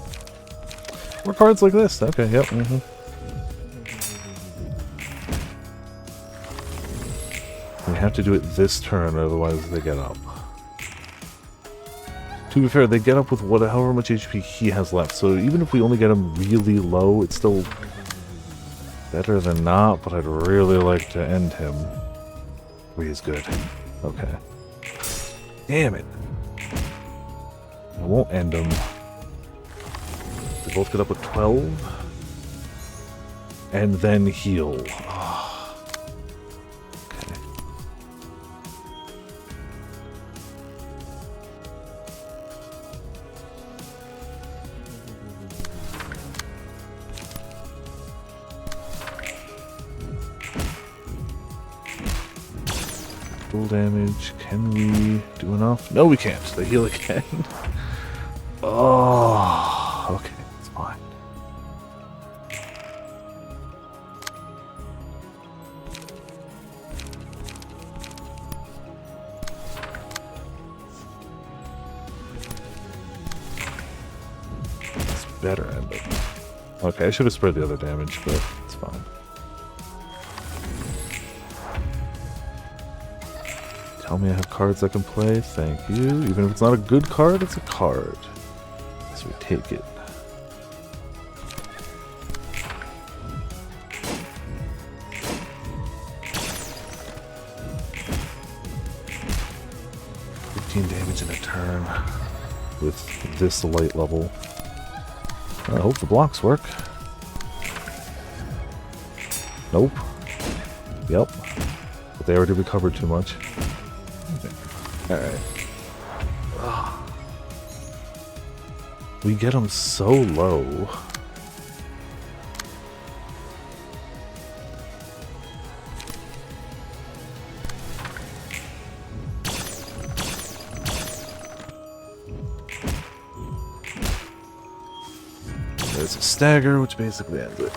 Or cards like this. Okay, yep. We have to do it this turn, otherwise they get up. To be fair, they get up with however much HP he has left, so even if we only get him really low, it's still better than not, but I'd really like to end him. He is good. Okay. Damn it. I won't end him. They both get up at 12. And then heal. Oh. Okay. Full damage. Can we do enough? No, we can't. They heal again. Oh. Okay. It's fine. Better end it. Okay, I should have spread the other damage, but it's fine. Tell me I have cards I can play. Thank you. Even if it's not a good card, it's a card. So we take it. Damage in a turn with this light level. I hope the blocks work. Nope. Yep. But they already recovered too much. Alright. We get them so low. There's a stagger, which basically ends it.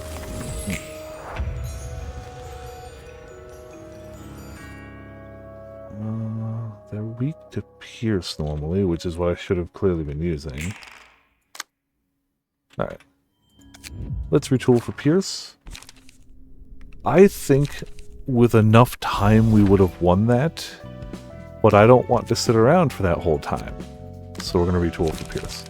They're weak to pierce normally, which is what I should have clearly been using. Alright. Let's retool for pierce. I think with enough time we would have won that, but I don't want to sit around for that whole time. So we're going to retool for pierce.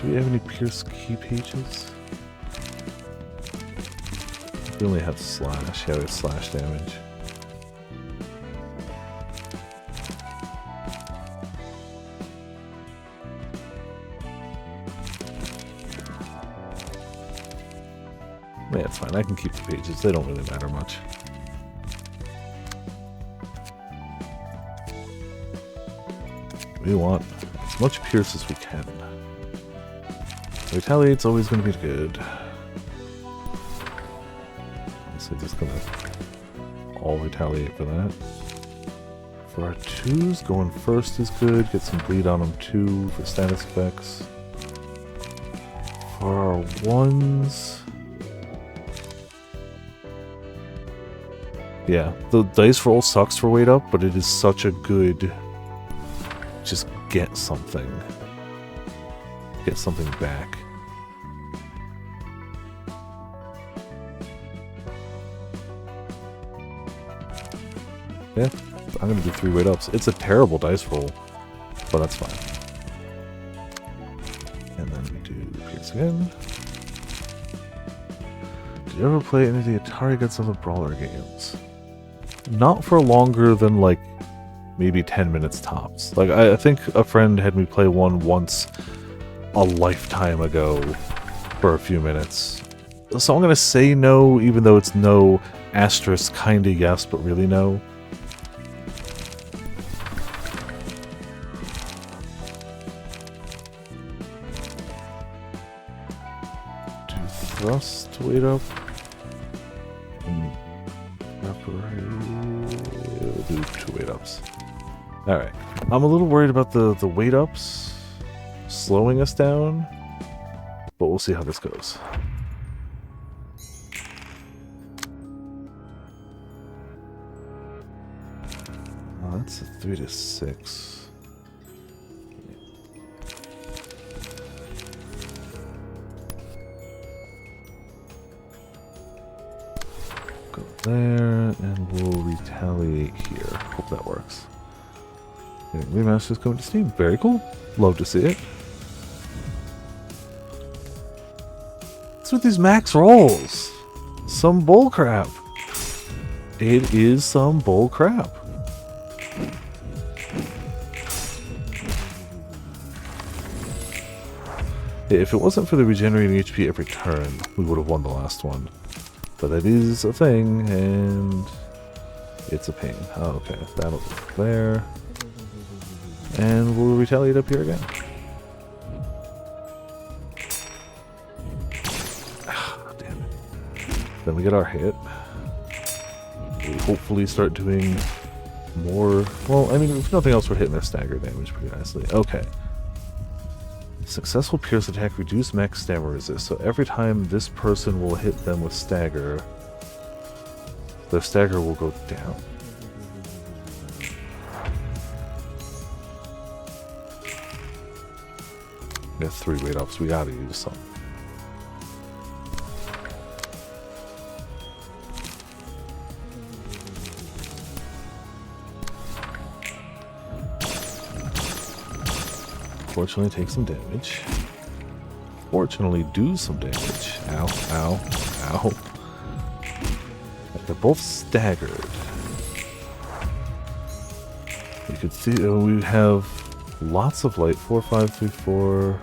Do we have any Pierce key pages? We only have slash. Yeah, we have slash damage. Yeah, it's fine. I can keep the pages. They don't really matter much. We want as much Pierce as we can. Retaliate's always going to be good. So just gonna all retaliate for that. For our 2s, going first is good. Get some bleed on them too for status effects. For our 1s, yeah, the dice roll sucks for weight up, but it is such a good. Just get something. Get something back. Yeah, I'm gonna do 3 weight ups. It's a terrible dice roll, but that's fine. And then we do Pierce again. Did you ever play any of the Atari Godzilla Brawler games? Not for longer than like maybe 10 minutes tops. Like I think a friend had me play one once a lifetime ago for a few minutes. So I'm gonna say no, even though it's no asterisk kinda yes, but really no. Thrust weight up. Do 2 weight ups. Alright. I'm a little worried about the weight ups slowing us down, but we'll see how this goes. Oh, that's a 3 to 6. Go there, and we'll retaliate here. Hope that works. Okay, Remaster's coming to Steam. Very cool. Love to see it. What's with these max rolls? Some bullcrap. It is some bullcrap. If it wasn't for the regenerating HP every turn, we would have won the last one. But that is a thing, and it's a pain. Oh, okay, that'll go there. And we'll retaliate up here again. Damn it. Then we get our hit. We hopefully start doing more. Well, I mean, if nothing else, we're hitting their stagger damage pretty nicely. Okay. Successful Pierce attack reduce max stamina resist. So every time this person will hit them with stagger, their stagger will go down. We have 3 weight ups. We gotta use some. Fortunately, take some damage. Fortunately, do some damage. Ow, ow, ow. They're both staggered. You can see we have lots of light. 4, 5, 3, 4.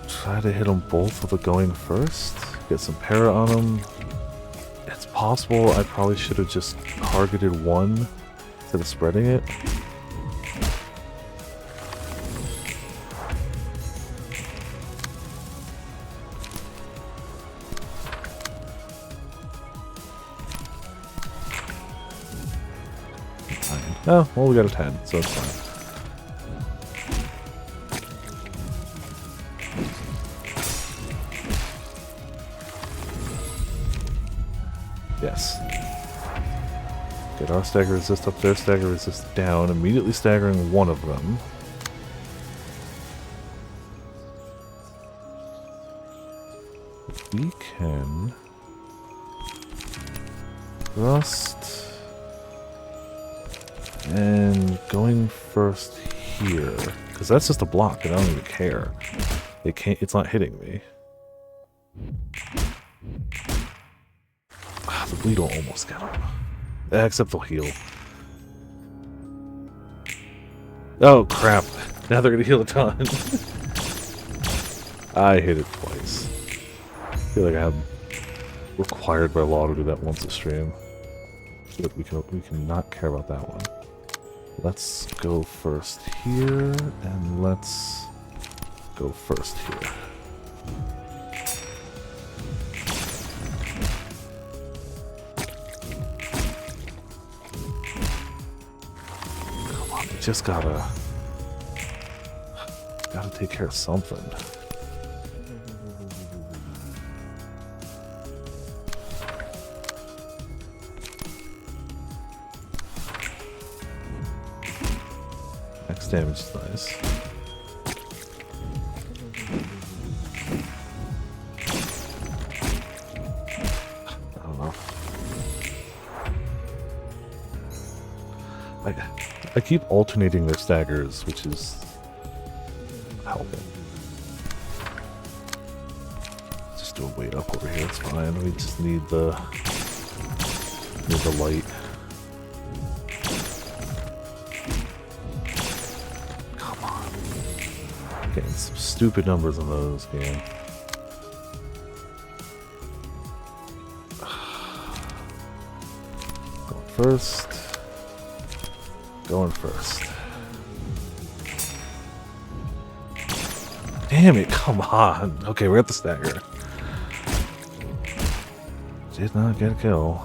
Try to hit them both with a going first. Get some para on them. It's possible I probably should have just targeted one instead of spreading it. Oh, well, we got a 10, so it's fine. Yes. Get our stagger resist up, their stagger resist down, immediately staggering one of them. We can thrust. And going first here, because that's just a block, and I don't even care. It can't. It's not hitting me. Ah, the bleed will almost get him. Except they'll heal. Oh crap! Now they're gonna heal a ton. I hit it twice. I feel like I'm required by law to do that once a stream. But we can not care about that one. Let's go first here, and let's go first here. Come on, we just gotta take care of something. Max damage is nice. I don't know. I keep alternating their staggers, which is helping. Just do a weight up over here, it's fine. We just need the light. Come on. Getting some stupid numbers on those, game. Going first. Going first. Damn it, come on. Okay, we're at the stagger. Did not get a kill.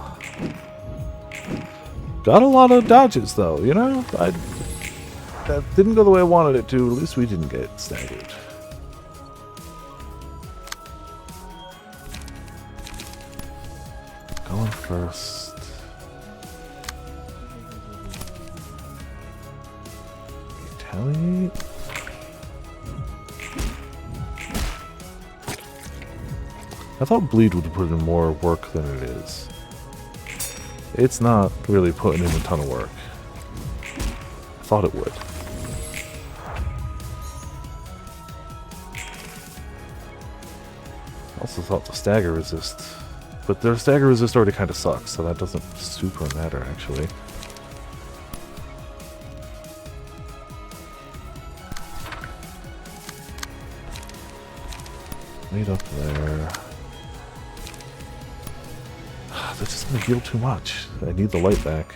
Got a lot of dodges though, you know? That didn't go the way I wanted it to. At least we didn't get staggered. Going first. Retaliate. I thought bleed would put in more work than it is. It's not really putting in a ton of work. I thought it would. Also thought the stagger resist, but their stagger resist already kind of sucks, so that doesn't super matter actually. Wait up there. That's just gonna heal too much. I need the light back.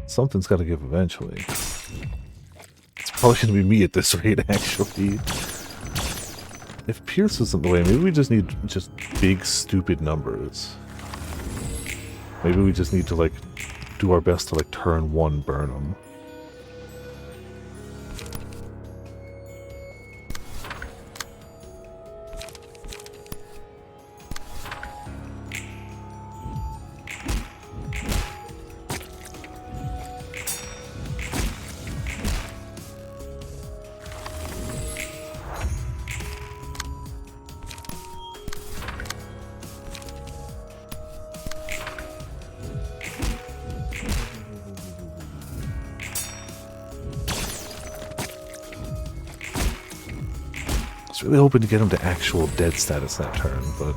Something's got to give eventually. It's probably going to be me at this rate, actually. If Pierce isn't the way, maybe we just need just big, stupid numbers. Maybe we just need to, like, do our best to, like, turn one, burn them. I was really hoping to get him to actual dead status that turn, but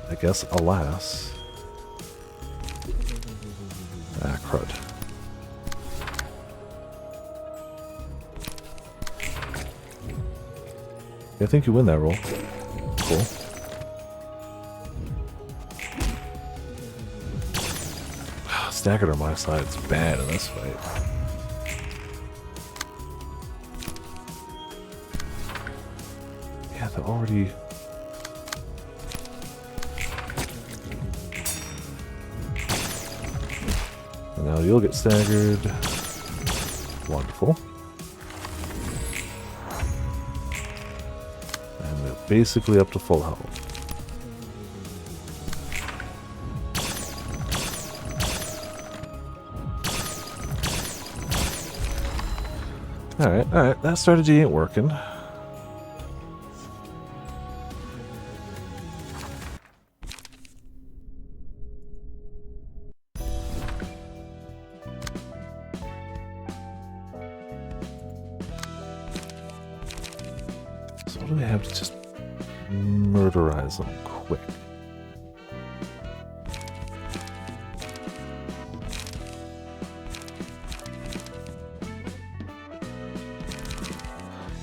I guess, alas. Ah, crud. I think you win that roll. Cool. Staggered on my side, it's bad in this fight. Yeah, they're already... And now you'll get staggered. Wonderful. And they're basically up to full health. Alright, that strategy ain't working. So what do we have to just murderize them quick?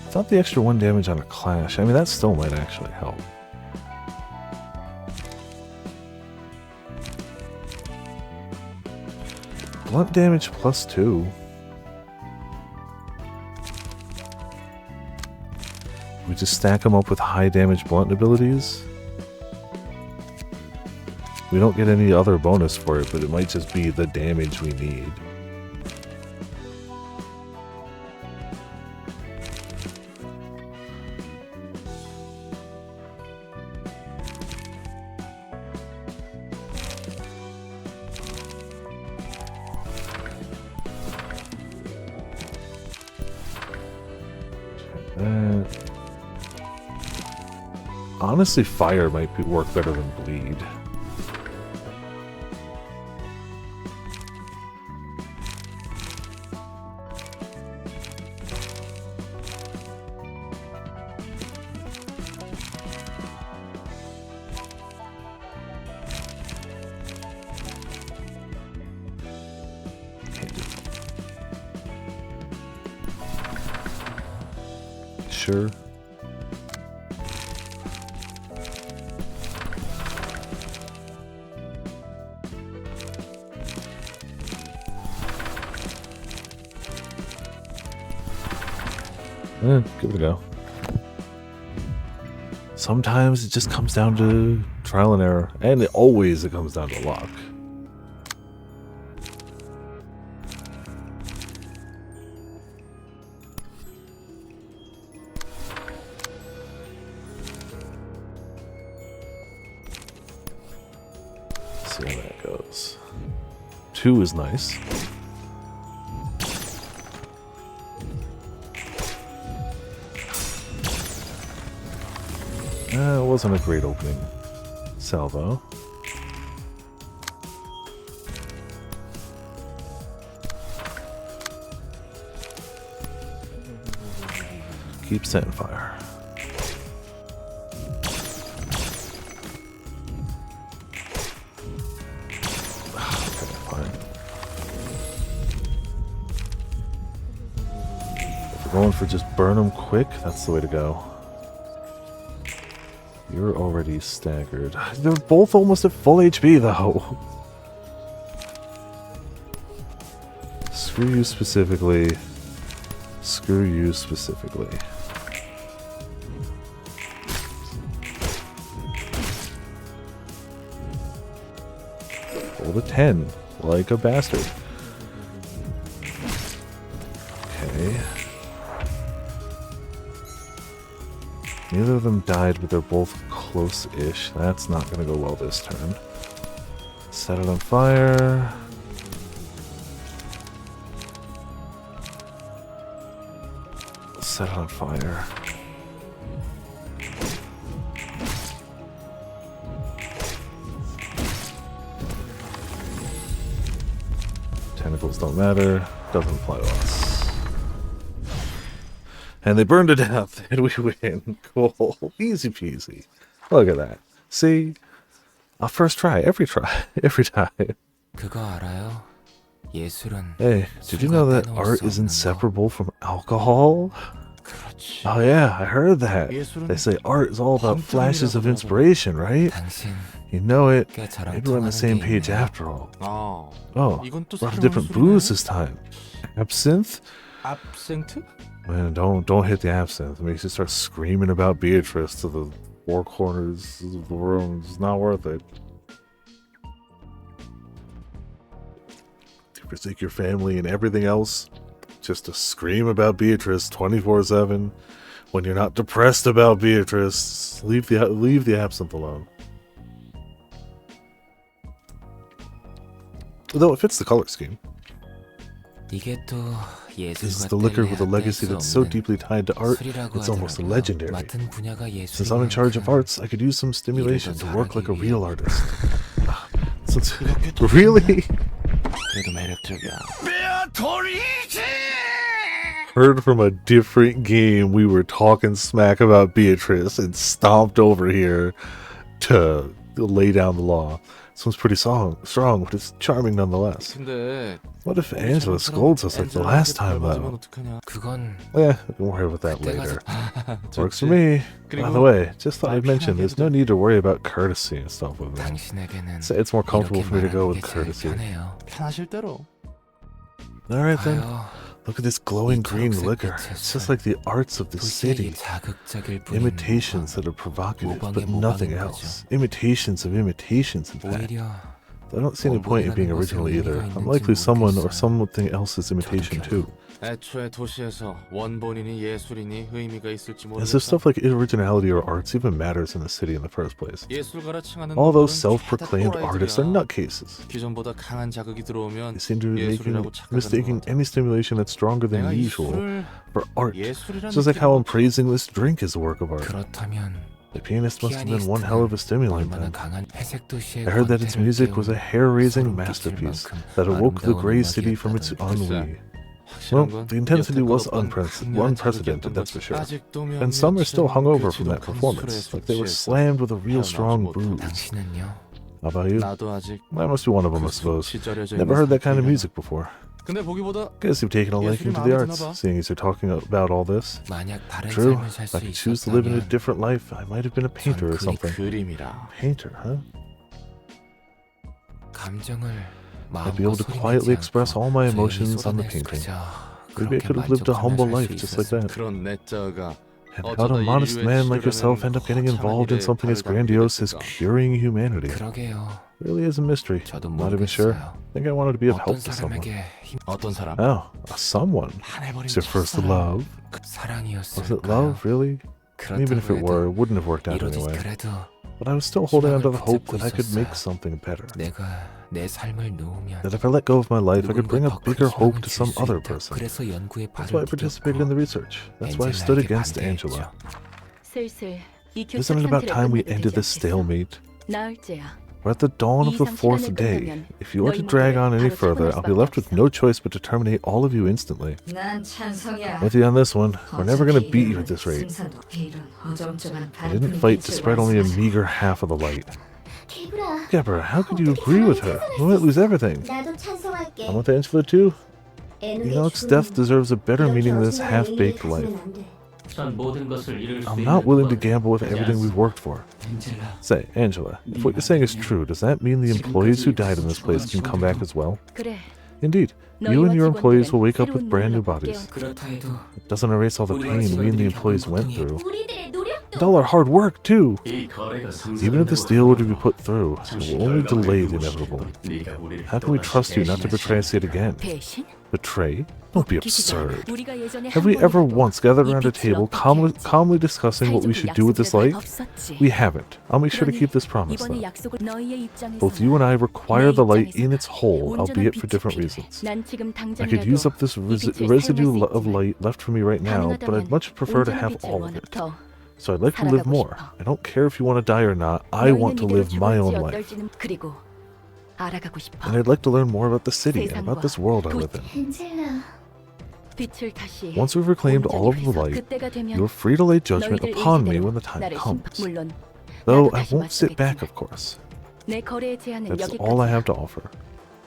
I thought the extra 1 damage on a clash, I mean that still might actually help. Blunt damage +2. We just stack them up with high damage blunt abilities. We don't get any other bonus for it, but it might just be the damage we need. Honestly, fire might work better than bleed. Sure. Give it a go. Sometimes it just comes down to trial and error, and it comes down to luck. Let's see how that goes. 2 is nice. It wasn't a great opening salvo. Keep setting fire. Okay, fine. If we're going for just burn them quick, that's the way to go. You're already staggered. They're both almost at full HP, though. Screw you specifically. Screw you specifically. Roll a 10, like a bastard. Okay. Neither of them died, but they're both close-ish. That's not going to go well this turn. Set it on fire. Set it on fire. Tentacles don't matter. Doesn't apply to us. And they burn to death, and we win. Cool. Easy peasy. Look at that. See? First try. Every time. 그거 알아요? 예술은 Hey, did you know that art is inseparable from alcohol? 그렇지. Oh yeah, I heard that. They say art is all about flashes of inspiration, right? 당신 You know it. 꽤 잘 Maybe we're on the 통하는 same 게 page 있네요. after all. 아, Oh, 이건 또 a lot of 새로운 different 술이네. booze this time. Absinthe? 압생트? Man, don't hit the absinthe. It makes you start screaming about Beatrice to the four corners of the room. It's not worth it. You forsake your family and everything else just to scream about Beatrice 24/7 when you're not depressed about Beatrice. Leave the absinthe alone. Though it fits the color scheme. 이게 또 This is 예술과 the liquor with a 뗄래야 legacy 뗄 that's 수 so 없는 deeply tied to art, 술이라고 it's almost 하더라고요. legendary. 맡은 분야가 Since I'm in charge of 예술이니까 arts, I could use some stimulation to work like a 잘하기 real 위해. artist. Since, really? 그래도 매력적이야. Heard from a different game we were talking smack about Beatrice and stomped over here to lay down the law. This one's pretty strong, but it's charming nonetheless. 근데 What if Angela scolds us like the last time, though? 어떡하냐? 그건 Yeah, we'll worry about that 그때 later. 가서 Works for me. By the way, just thought I'd 말 mention there's no need to worry about courtesy and stuff with me. 당신에게는 It's more comfortable 이렇게 for me to go 말하는 with 게 제일 courtesy. 편해요. 편하실 대로. Alright then, 봐요. look at this glowing 이 green 초록색 liquor. 빛의 It's just 술. like the arts of the city. 도시락이 자극적일 뿐인 Imitations that are provocative, but 모방의 nothing 모방인 else. Imitations of imitations, in fact. 오히려 I don't see any point in being original either. I'm likely someone or something else's imitation too. 애초에 도시에서 원본인이 예술인이 의미가 있을지 As if 모르겠다. stuff like originality or arts even matters in the city in the first place. 예술가라 칭하는 All those 놈들은 self-proclaimed 다 artists are 또라이들이야. nutcases. 기존보다 강한 자극이 들어오면 They seem to be 예술이라고 착각하는 mistaking 것 같아. any stimulation that's stronger than 내가 이 usual 술을 for art. 예술이라는 Just like how I'm 느낌으로 praising this drink as a work of art. 그렇다면 The pianist must have been one hell of a stimulant 얼마나 then. 강한 회색 도시의 I heard that its 권태를 music was a 깨우는 hair-raising 소름 끼칠 masterpiece 만큼 that awoke the 아름다운 gray city from its 음악이었다던데. ennui. 확실한 Well, 건 the intensity was 여태껏 어떤 강렬한 unprecedented, 자극이었던 that's for 것이 sure. 아직도 And some are still 몇몇은 hungover 그 from that 지독한 performance, 술에 like they were 숙취해서 slammed with a real 헤어나오지 strong 못하고. booze. 당신은요? How about you? 나도 아직 I must be one of them, I 그 suppose. 숯이 절여져 Never 있는 heard that kind of 상태이라. music before. 근데 보기보다 Guess you've taken a liking to the arts, seeing as you're talking about all this. 만약 다른 True, 삶을 살 if I 수 could choose to live in a 있었다면 different life, I might have been a painter or 전 something. 그림이라. Painter, huh? 감정을 I'd be able to quietly express all my emotions on the painting. Maybe I could have lived a humble life just like that. 그런 내자가 And how did a modest man like yourself end up getting involved in something as grandiose as curing humanity? 그러게요. Really is a mystery. 저도 Not even sure. 모르겠어요. I think I wanted to be of 어떤 help to someone. 사람에게 힘 어떤 사람? Oh, a someone. 반해버린 It's your first 첫사랑. love? 사랑이었을까요? Was it love, really? Even if it were, it wouldn't have worked out 이루어지 anyway. 그래도 But I was still holding on to the 희망을 hope 붙잡고 that I could make 있었어요. something better. 내가 내 삶을 놓으면 That if I let go of my life, I could bring a 누군가 더 bigger 큰 hope 희망을 to 줄 some 수 other 있다. person. 그래서 연구에 That's why I 발을 participated in the 디뎠고 research. That's why I stood 엔젤라에게 against Angela. 반대했죠. 슬슬 이 교착 Isn't it about 상태를 time we 끝내도 ended 되지 this 않겠어? stalemate? 나흘째야. We're at the dawn of the 이 fourth 시간을 day. 끝내면 If you were to 너희 drag on any 모두를 바로 further, 처분할 I'll be 수밖에 left with 없어. no choice but to terminate all of you instantly. 난 찬성이야. With you on this one, we're never gonna beat you at this rate. I didn't fight to spread only a meager half of the light. 개구라. Gabra, how could you agree with her? We might lose everything. 나도 찬성할게. I'm with Angela too. Enoch's death deserves a better meaning than this half-baked life. I'm not willing to gamble with everything we've worked for. Say, Angela, if what you're saying is true, does that mean the employees who died in this place can come back as well? 그래. Indeed, you and your employees will wake up with brand new bodies. 그렇다 해도 It doesn't erase all the pain we and the employees went through. 우리들의 노력도 And all our hard work, too! Even if this deal were to be put through, it will only delay the inevitable. How can we trust you not to betray us yet again? 배신? Betray? Don't be absurd. 우리가 예전에 Have we 한 ever 번이라도 once gathered 이 around a 빛을 table 어떻게 calmly discussing what we should do with this light? 없었지. We haven't. I'll make sure to 그러니 keep this promise, 이번에 though. 약속을 너희의 입장에서 Both you and I require the light in its whole, albeit for different reasons. 난 지금 I could use up this residue of light left for me right now, but I'd much prefer to have all of it. So I'd like to live more. I don't care if you want to die or not, I want to live my own life. 그리고 알아가고 싶어. And I'd like to learn more about the city and about this world I live in. 엔젤라. 빛을 다시 Once we've reclaimed all of the light, you're free to lay judgment upon me when the time comes. 물론 Though 나도 I 다시 won't sit back, 말씀드리지만 of course. 내 거래의 제안은 That's all I 여기까지야. have to offer.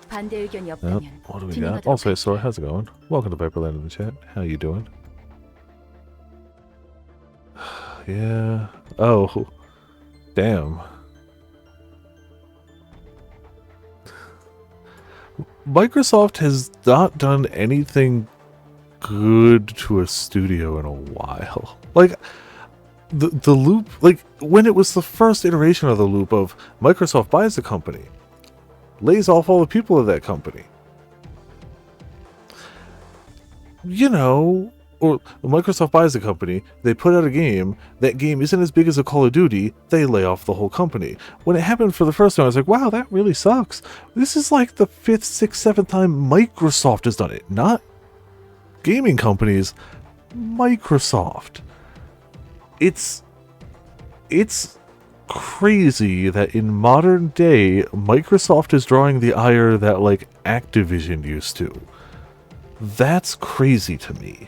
반대 의견이 Yep. 없다면 What do we got? 진행하도록 Also, 할게. Sora, how's it going? Welcome to Viperland in the chat. How you doing? Yeah. Oh. Damn. Microsoft has not done anything good to a studio in a while. Like, the loop, like, when it was the first iteration of the loop of Microsoft buys the company, lays off all the people of that company. You know, or Microsoft buys a company, they put out a game, that game isn't as big as a Call of Duty, they lay off the whole company. When it happened for the first time, I was like, wow, that really sucks. This is like the 5th, 6th, 7th time Microsoft has done it, not gaming companies, Microsoft. It's crazy that in modern day, Microsoft is drawing the ire that like Activision used to. That's crazy to me.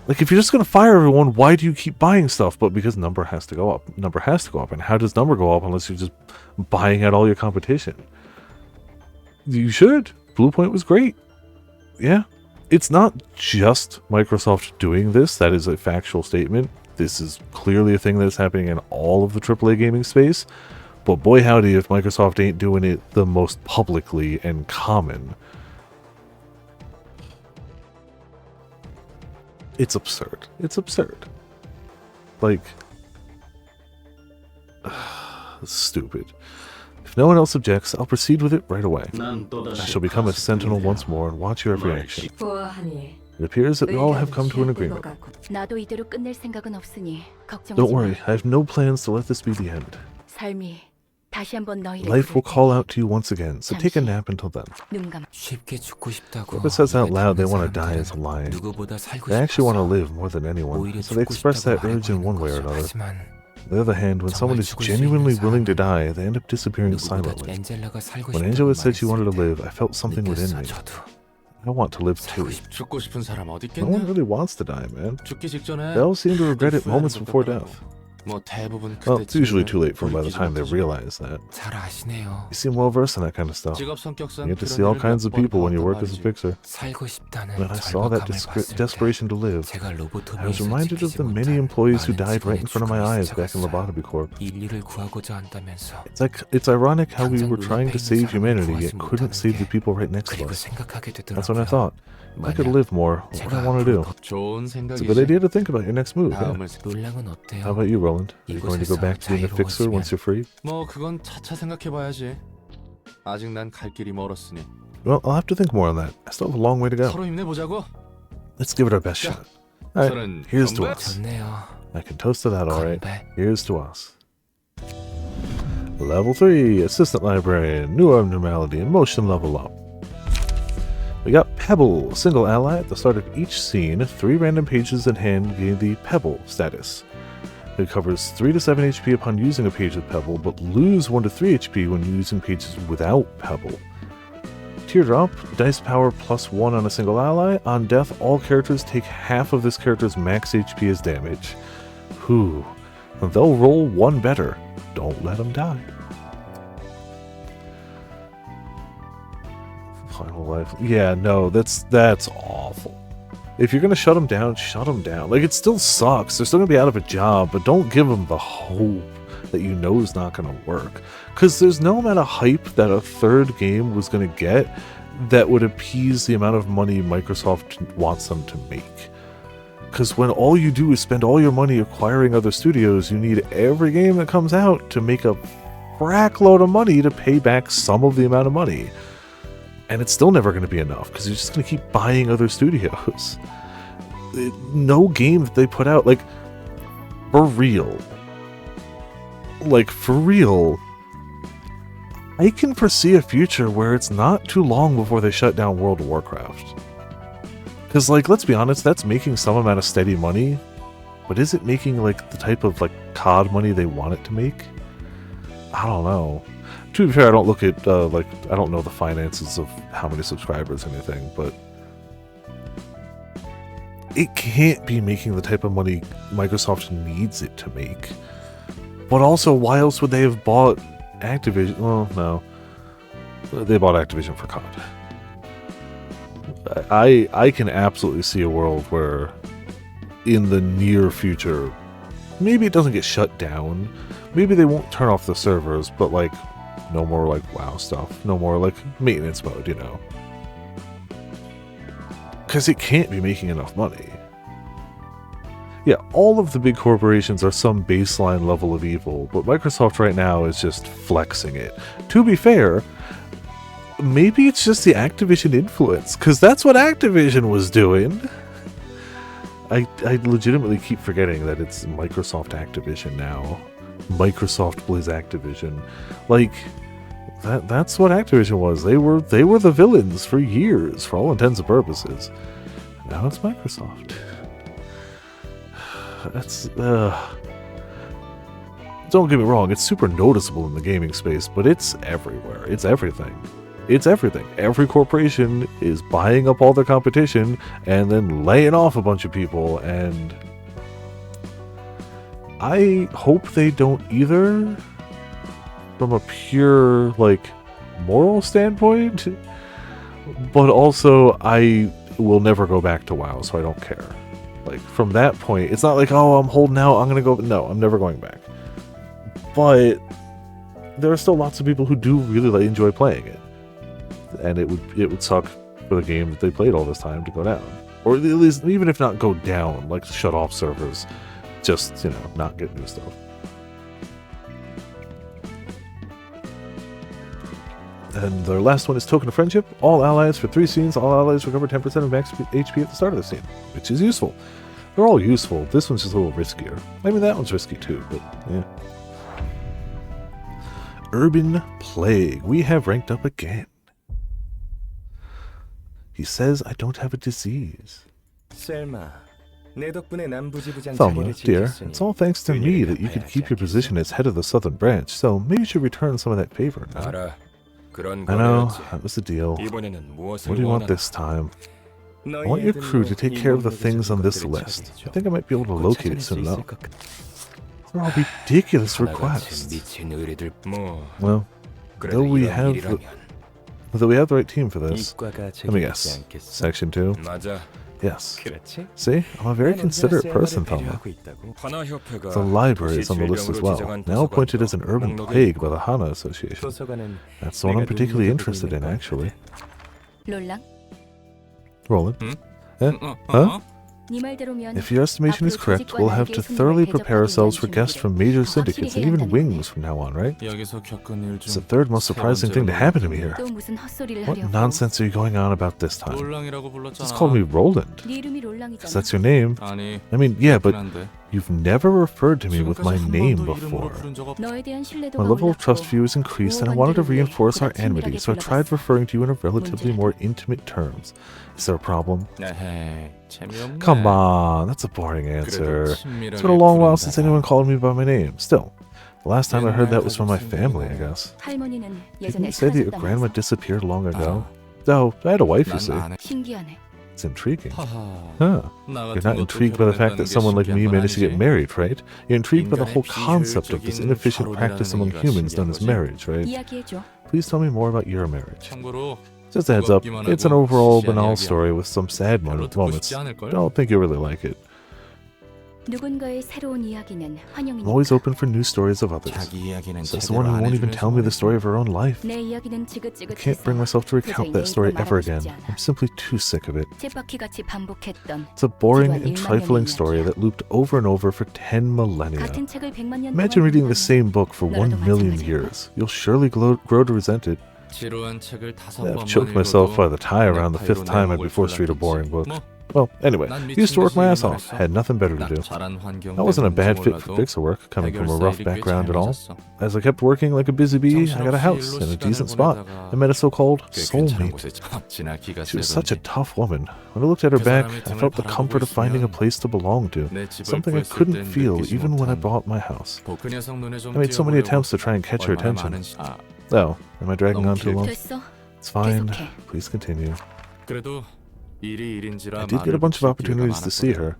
Like, if you're just going to fire everyone, why do you keep buying stuff? But because number has to go up. Number has to go up. And how does number go up unless you're just buying out all your competition? You should. Bluepoint was great. Yeah. It's not just Microsoft doing this. That is a factual statement. This is clearly a thing that is happening in all of the AAA gaming space. But boy howdy if Microsoft ain't doing it the most publicly and common. It's absurd. It's absurd. Like, stupid. If no one else objects, I'll proceed with it right away. I shall become a sentinel once more and watch your every action. It appears that we all have come to an agreement. 나도 이대로 끝낼 생각은 없으니 걱정하지 Don't 마. worry, I have no plans to let this be the end. 삶이 다시 한번 너희를 Life will 부를 call out to you once again, so take a nap until then. 눈 감아. 쉽게 죽고 싶다고. Whoever says out loud they 입에 want to 담는 die is 사람들은 lying. 누구보다 살고 They actually want to 싶어서 live more than anyone, 오히려 so they 죽고 express that 싶다고 urge in 알고 one way or 있는 another. 것이지만 On the other hand, when someone is 죽을 수 genuinely 있는 willing to 사람은 die, they end up disappearing 누구보다 silently. 엔젤라가 살고 When 싶다고 Angela said she wanted to 말했을 live, I felt something 때 within 느꼈어, me. 저도. I want to live too. 죽고 싶은 사람 어디 No one 있겠냐? really wants to die, man. 죽기 직전에 They all seem to regret it 후회하는 moments 것 before 같더라고. death. 뭐 대부분 Well, it's usually 그때쯤이면 too late for them by the 돌이키지 time they 못하지. realize that. 잘 아시네요. You seem well versed in that kind of stuff. 직업 성격상 You get to 그런 see all 일을 kinds of 몇 번 people when you work 겪었단 as a 말이지. fixer. 살고 싶다는 When I saw that 절박함을 봤을 때 desperation to live, 제가 I was 로보토미에서 reminded of 지키지 the many 못한 employees who 많은 died right in 직원의 front of my 죽음이 eyes back in 스쳐갔어요. Lobotomy Corp. 인류를 구하고자 한다면서 It's ironic how we 당장 were trying to 눈앞에 있는 save 사람을 humanity 구하지 yet couldn't save the 못하는 people right next to 그리고 us. 생각하게 That's what I 되더라고요. thought. If I could live more, what would I want to do? 좋은 It's a 생각이지. good idea to think about your next move. Yeah. 다음을 놀랑은 어때요? How about you, Roland? Are you going to go back to being a fixer once you're free? 뭐 그건 차차 생각해봐야지. 아직 난 갈 길이 멀었으니. Well, I'll have to think more on that. I still have a long way to go. 서로 힘내보자고. Let's give it our best shot. Alright, 저는 here's to 건배. us. 좋네요. I can toast to that, alright. 건배. Here's to us. Level 3, Assistant Librarian, New Abnormality, Emotion level up. We got Pebble, single ally at the start of each scene. 3 random pages in hand gain the Pebble status. It covers 3 to 7 HP upon using a page with Pebble, but lose 1 to 3 HP when using pages without Pebble. Teardrop, dice power +1 on a single ally. On death, all characters take half of this character's max HP as damage. Whew. They'll roll 1 better. Don't let them die. Final life. Yeah, no, that's awful. If you're gonna shut them down, shut them down. Like, it still sucks. They're still gonna be out of a job, but don't give them the hope that you know is not gonna work. Because there's no amount of hype that a third game was gonna get that would appease the amount of money Microsoft wants them to make. Because when all you do is spend all your money acquiring other studios, you need every game that comes out to make a frack load of money to pay back some of the amount of money. And it's still never going to be enough because you're just going to keep buying other studios. No game that they put out, like, for real, I can foresee a future where it's not too long before they shut down World of Warcraft. Because, like, let's be honest, that's making some amount of steady money, but is it making, like, the type of, like, COD money they want it to make? I don't know. To be fair, I don't look at, I don't know the finances of how many subscribers or anything, but it can't be making the type of money Microsoft needs it to make. But also, why else would they have bought Activision? Well, no. They bought Activision for COD. I can absolutely see a world where, in the near future, maybe it doesn't get shut down. Maybe they won't turn off the servers, but, like, no more, like, WoW stuff. No more, like, maintenance mode, you know. Because it can't be making enough money. Yeah, all of the big corporations are some baseline level of evil, but Microsoft right now is just flexing it. To be fair, maybe it's just the Activision influence, because that's what Activision was doing. I legitimately keep forgetting that it's Microsoft Activision now. Microsoft Blizz Activision. Like, that's what Activision was. They were the villains for years, for all intents and purposes. Now it's Microsoft. That's don't get me wrong, it's super noticeable in the gaming space, but it's everywhere. It's everything. It's everything. Every corporation is buying up all their competition and then laying off a bunch of people, and I hope they don't either, from a pure, like, moral standpoint, but also I will never go back to WoW, so I don't care. Like, from that point, it's not like, oh, I'm holding out, I'm gonna go, no, I'm never going back. But there are still lots of people who do really enjoy playing it. And it would suck for the game that they played all this time to go down. Or at least, even if not go down, like shut off servers, just, you know, not get new stuff. And their last one is Token of Friendship. All allies for 3 scenes, all allies recover 10% of max HP at the start of the scene, which is useful. They're all useful. This one's just a little riskier. I mean, that one's risky too, but yeah. Urban Plague. We have ranked up again. He says I don't have a disease. Thelma, dear, it's all thanks to me that you could keep your position as head of the Southern Branch, so maybe you should return some of that favor now. I know, that was the deal. What do you want this time? I want your crew to take care of the things on this list. I think I might be able to locate it soon enough. They're all ridiculous requests. Well, though we have the right team for this. Let me guess. Section 2? Yes. See? I'm a very considerate person, Thelma. The library is on the list as well, now appointed as an urban plague by the Hana Association. That's the one I'm particularly interested in, actually. 롤랑, Roland? Huh? 네 말대로면 If your estimation is correct, we'll have to thoroughly prepare ourselves for guests from major syndicates and even wings from now on, right? 여기서 겪은 일 It's the 중 third most surprising thing to happen to me here. 또 무슨 헛소리를 What 하려고? nonsense are you going on about this time? 롤랑이라고 불렀잖아. Just call me Roland. 네 이름이 Because 롤랑이잖아. that's your name. 아니, I mean, yeah, but 그렇긴 한데. you've never referred to me with my 지금까지 한 name 번도 이름으로 before. 부른 적 없- 너에 대한 신뢰도가 My level of trust for 올랐고 you has increased, and I wanted to reinforce our enmity, so I tried referring to you in a relatively more intimate terms. Is there a problem? 에헤이, 재미없네. Come on, that's a boring 그래도 answer. 친밀하게 It's been a long while 부른다. since anyone called me by my name. Still, the last time I heard that was from my family, I guess. 할머니는 Didn't 예전에 you say that your grandma 사라졌다면서. disappeared long ago? Oh, I had a wife, you 난 see. 안 해. 신기하네. It's intriguing. 하하. Huh. 나 You're 같은 not 것도 intrigued by the fact 결혼했다는 that 게 someone like me 신기한 건 managed to get 아니지? married, right? You're intrigued by the 인간의 whole concept of this 비효율적인 inefficient practice among 발언이라는 humans known as 얘기가 marriage, right? 이야기해줘. Please tell me more about your marriage. 참고로 Just a heads up, it's an overall banal story with some sad 별로 듣고 moments. 싶지 않을걸? Don't think you'll really like it. 누군가의 새로운 이야기는 환영이니까. I'm always open for new stories of others. 자기 이야기는 Says the 제대로 one who 안 won't even 해주는 tell me the 사람이 story of her own life. 내 이야기는 I 지긋지긋해서 can't bring myself to recount that story ever again. I'm simply too sick of it. 쳇바퀴같이 반복했던 It's a boring 지루한 and 일만 trifling 년의 story 이야기야. that looped over and over for 10 millennia. 같은 책을 100만 년 Imagine 동안 reading the 읽는다면 same book for 1 너라도 million 마찬가지일 years. You'll surely grow to resent it. 지루한 책을 5번만 I've choked myself by 읽어도 the tie around the 넥타이로 5th time I'd 내 be forced to read a 목을 boring book. 뭐, Well, anyway, 난 used to work my ass 미친 off. 듯이 Had nothing better to do. 잘한 환경 I wasn't a bad 때문인지 fit for 몰라도 fixer work, coming from a rough 해결사일이 꽤 background at all. 잘해졌어. As I kept working like a busy bee, I got a house in a decent spot. I met a so-called 꽤 괜찮은 soulmate. 곳에 지나 기가 She was such a 세던데 tough woman. When I looked at her 그 back, 사람의 I 등을 felt the comfort of finding a 바라보고 place to belong to. 내 집을 Something I 구했을 couldn't 땐 feel 느끼지 even when I 못한 bought my house. 그 녀석 눈에 좀 I made so many 띄어보려고 attempts to try and catch her 얼마나 attention. 많은 아, Oh, am I dragging on too long? 됐어. It's fine. 계속해. Please continue. 그래도 일이 일인지라 I did get a 말을 bunch of 붙일 기회가 opportunities to see 많았거든. her,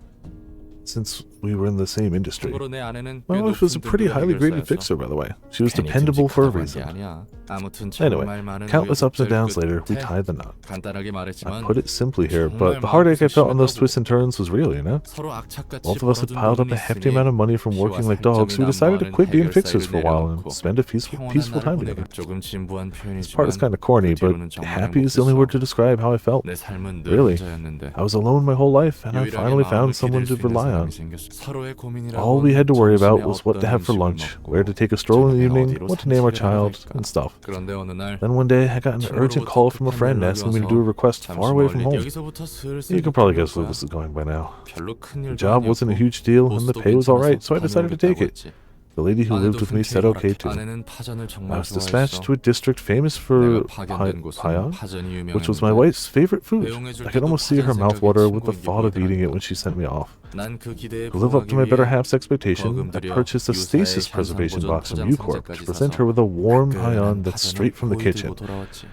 since we were in the same industry. 참고로 내 아내는 My 꽤 wife was a 높은 pretty 등급의 highly graded 해결사였어. fixer, by the way. She was 괜히 dependable for a 듬직하다고 한 게 reason. 아니야. 아무튼 Anyway, 정말 많은 countless ups and downs 우여곡절 later, we 끝에 tied the knot. 간단하게 I 말했지만 put it simply here, 정말 but the heartache I felt on those 마음이 twists and turns was real, you know? 서로 악착같이 Both of us had 벌어둔 piled up a 돈이 hefty 있으니 amount of money from working like dogs, so we decided to quit being fixers for a while and spend a peaceful time together. 조금 진부한 This part is 표현이지만 kind of corny, but 뒤로는 정말 happy is the only word to describe how I felt. 내 삶은 늘 Really, 혼자였는데 I was alone my whole life, and I 유일하게 finally 마음을 found someone 기댈 to 수 있는 rely on. town. 서로의 고민이라곤 All we had to worry about 점심에 was what to 어떤 have for 음식을 lunch, 먹고 where to take a stroll in the 저녁에는 evening, 어디로 what to name our 산책을 child, 할까. and stuff. 그런데 어느 날 Then one day, I got an urgent call from a friend asking me to do a request far away from home. 여기서부터 슬슬 You can probably guess 느껴볼 where this is going by now. 별로 큰 The 일도 job wasn't a 아니었고 huge deal, and the 보스도 pay was 괜찮아서 alright, so I decided to take it. 다녀오겠다고 했지. The lady who lived 아내도 with me said 흔쾌히 okay 허락해. too. 아내는 파전을 I 정말 was dispatched 좋아했어. to a district famous for 내가 파견된 곳은 payan, 파전이 which was my 유명했는데 wife's favorite food. 배웅해줄 I could 때도 almost see her 파전 mouth water with the 생각에 thought of eating it 친구인 when she sent me off. 난 그 기대에 To live up to my 부응하기 better 위해 half's expectation, I 거금들여 purchased a 유사의 stasis preservation 현상 box 보존 from U-Corp 포장 to present her with a warm payan that's straight from the kitchen. 돌아왔지.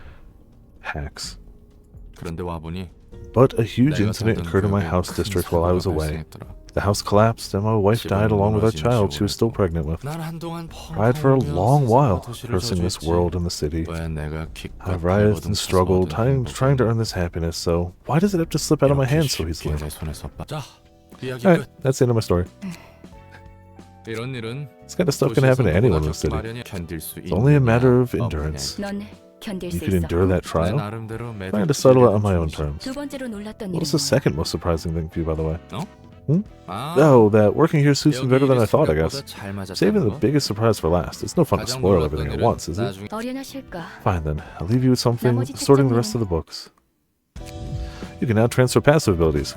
Hacks. 그런데 와보니 But a huge 내가 incident 살던 occurred in my 구역에 house 큰 district while I was 사고가 away. 발생했더라. The house collapsed and my wife died along with our child she was still pregnant with. 난 한동안 Cried for a long while, 도시를 cursing this 저주했지. world and the city. 왜 내가 기껏 I've writhed 벌거든 and struggled, 사서든 trying to earn this happiness, so why does it have to slip out of my hands so 이렇게 easily? 쉽게 내 손에서 자, 이야기 Alright, 끝. that's the end of my story. 이런 일은 This kind of stuff can happen to 도시에서 anyone in 누구나 the city. 겪기 마련이야. 견딜 수 It's only a matter of 있느냐, endurance. 넌 견딜 You 수 could 있어. endure that 내 trial. 나름대로 매듭 Trying to settle it on 지르는 my own 중이지. terms. 두 번째로 놀랐던 What was 일은 the second most surprising thing for you, by the way? 아, Oh, that working here suits me 여기 better than 일이 I thought, I 생각보다 guess. 잘 맞았다는 Saving the 거? biggest surprise for last. It's no fun to 가장 spoil 놀랐던 everything at 일은 once, is it? 나중에 어련하실까? Fine then. I'll leave you with something, 나머지 sorting the rest of the books. You can now transfer passive abilities.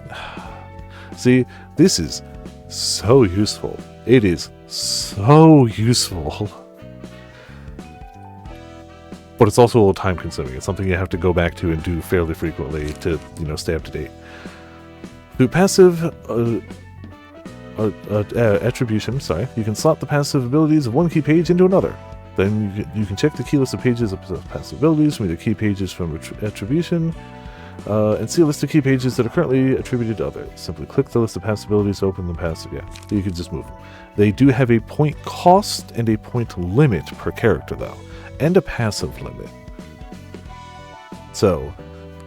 See, this is so useful. It is so useful. But it's also a little time consuming. It's something you have to go back to and do fairly frequently to, stay up to date. Through passive attribution, you can slot the passive abilities of one key page into another. Then you can check the key list of pages of passive abilities from either key pages from attribution, and see a list of key pages that are currently attributed to others. Simply click the list of passive abilities to open the passive. Yeah, you can just move them. They do have a point cost and a point limit per character, though, and a passive limit. So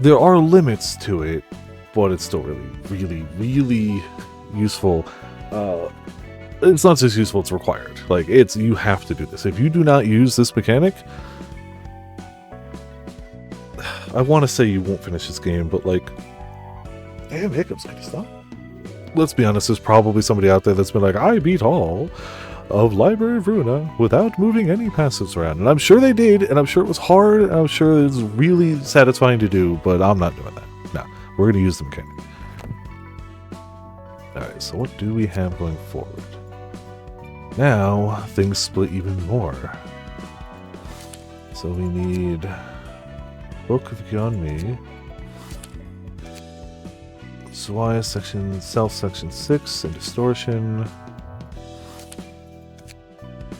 there are limits to it, but it's still really useful. It's not just useful, it's required. You have to do this. If you do not use this mechanic, I want to say you won't finish this game, but damn hiccups, could you stop? Let's be honest, there's probably somebody out there that's been like, I beat all of Library of Ruina without moving any passives around. And I'm sure they did, and I'm sure it was hard, and I'm sure it's really satisfying to do, but I'm not doing that. No, we're going to use the mechanic. Alright, so what do we have going forward? Now, things split even more. So we need Book of Gyeonmi, Suaya section, Self section 6, and Distortion,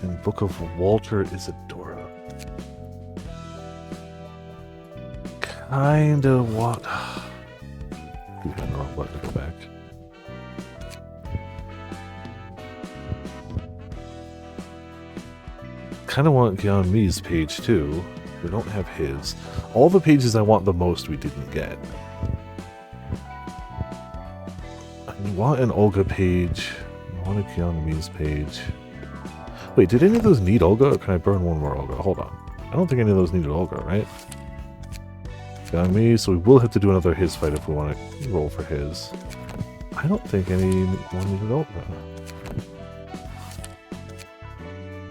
and Book of Walter Isadora. Kinda what? We had the wrong button to go back. Kind of want Gyeonmi's page too. We don't have his. All the pages I want the most we didn't get. I want an Olga page. I want a Gyeonmi's page. Wait, did any of those need Olga, or can I burn one more Olga? Hold on. I don't think any of those needed Olga, right? Gyeonmi, so we will have to do another his fight if we want to roll for his. I don't think anyone needed Olga.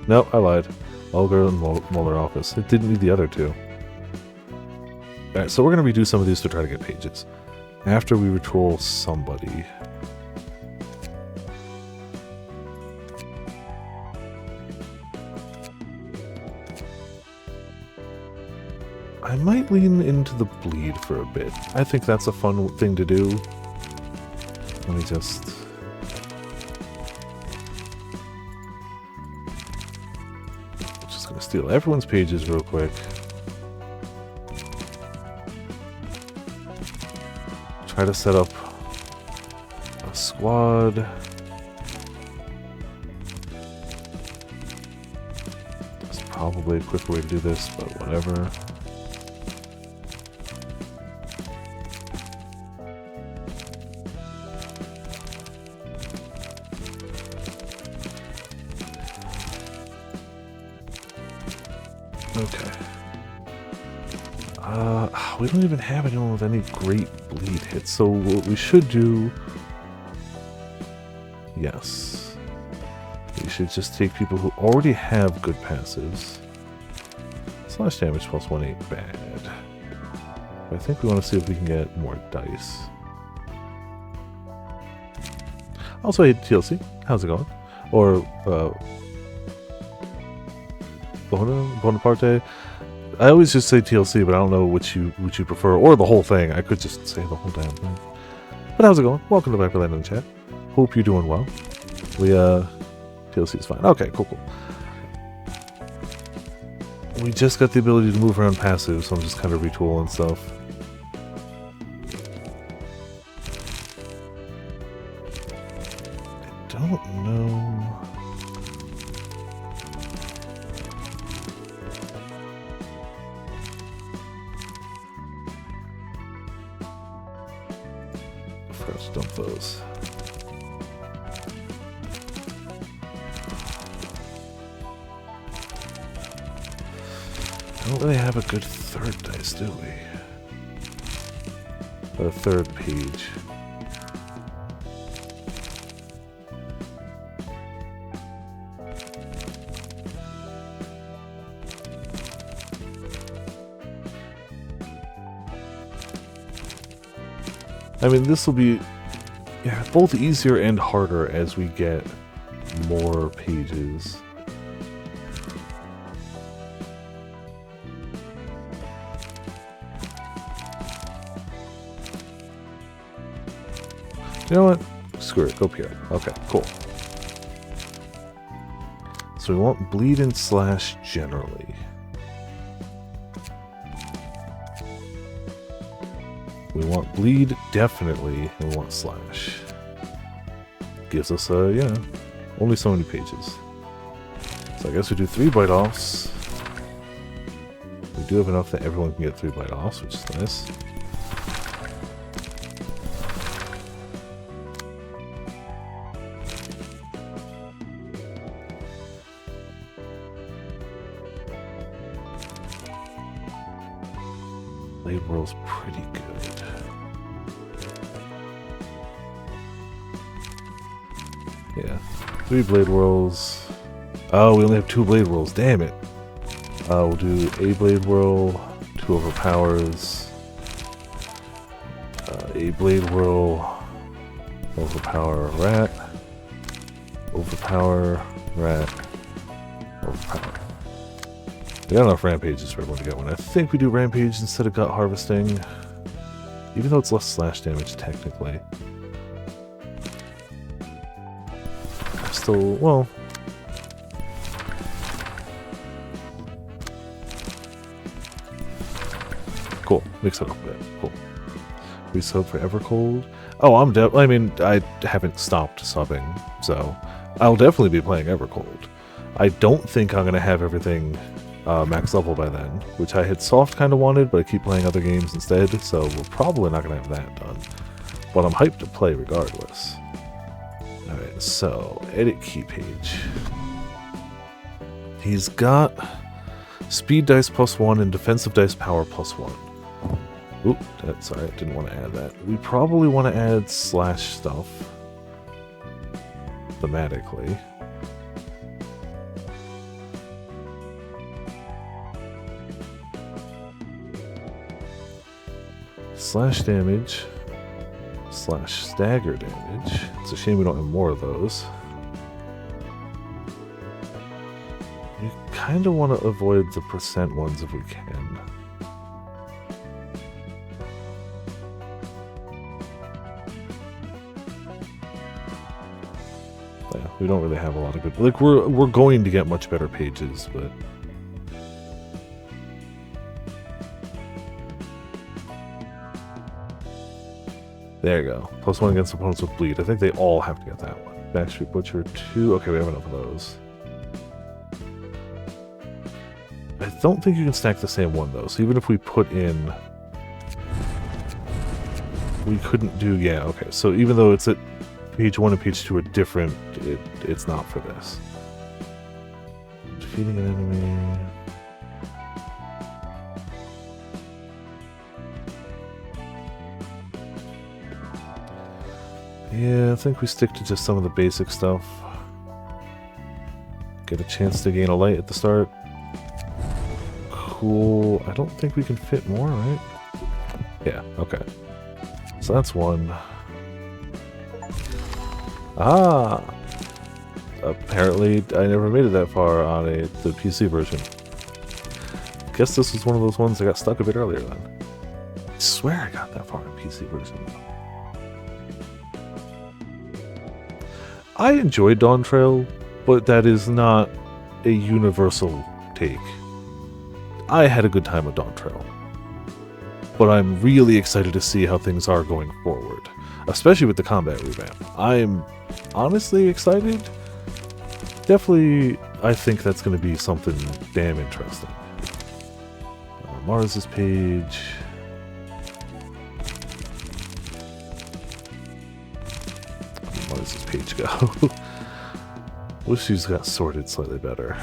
No, I lied. Olga and Molar Office. It didn't need the other two. Alright, so we're going to redo some of these to try to get pages. After we retroll somebody. I might lean into the bleed for a bit. I think that's a fun thing to do. Let me just... Just gonna steal everyone's pages real quick. Try to set up a squad. That's probably a quicker way to do this, but whatever. Okay. We don't even have anyone with any great bleed hits, so what we should do Yes. We should just take people who already have good passives. Slash damage plus 1 ain't bad. But I think we want to see if we can get more dice. Also, hey TLC, how's it going? Or Bonaparte. I always just say TLC, but I don't know which you prefer, or the whole thing. I could just say the whole damn thing. But how's it going? Welcome to Viperland in the chat. Hope you're doing well. TLC is fine. Okay, cool. We just got the ability to move around passive, so I'm just kind of retooling stuff. I don't know. First, dump those. I don't really have a good third dice, do we? Or a third page. I mean, this will be both easier and harder as we get more pages. You know what? Screw it. Go pure. Okay, cool. So we want bleed and slash generally. We want bleed definitely, and we want slash. Gives us only so many pages. So I guess we do 3 bite-offs. We do have enough that everyone can get 3 bite-offs, which is nice. Blade Whirl's pretty good. Yeah. 3 Blade Whirls. Oh, we only have 2 Blade Whirls. Damn it. We'll do a Blade Whirl, 2 overpowers. A Blade Whirl, overpower rat. Overpower rat. Overpower. We got enough rampages for everyone to get one. I think we do rampage instead of gut harvesting. Even though it's less slash damage technically. Still, well. Cool. Mix it up a bit. Cool. We sub for Evercold. Oh, I mean, I haven't stopped subbing, so I'll definitely be playing Evercold. I don't think I'm going to have everything max level by then, which I had soft kind of wanted, but I keep playing other games instead, so we're probably not going to have that done. But I'm hyped to play regardless. Alright, so edit key page. He's got speed dice +1 and defensive dice power +1. Oop, sorry, I didn't want to add that. We probably want to add slash stuff thematically. Slash damage, slash stagger damage. It's a shame we don't have more of those. You kind of want to avoid the percent ones if we can. Yeah, we don't really have a lot of good. Like we're going to get much better pages, but. There you go. +1 against opponents with bleed. I think they all have to get that one. Backstreet Butcher 2. Okay, we have enough of those. I don't think you can stack the same one, though. So even if we put in... We couldn't do... Yeah, okay. So even though it's at page 1 and page 2 are different, it's not for this. Defeating an enemy... Yeah, I think we stick to just some of the basic stuff. Get a chance to gain a light at the start. Cool. I don't think we can fit more, right? Yeah, okay. So that's one. Ah! Apparently, I never made it that far on the PC version. Guess this was one of those ones that got stuck a bit earlier then. I swear I got that far on PC version. I enjoyed Dawn Trail, but that is not a universal take. I had a good time with Dawn Trail. But I'm really excited to see how things are going forward, especially with the combat revamp. I'm honestly excited. Definitely, I think that's going to be something damn interesting. Mars's page. Where does this page go? Wish she's got sorted slightly better.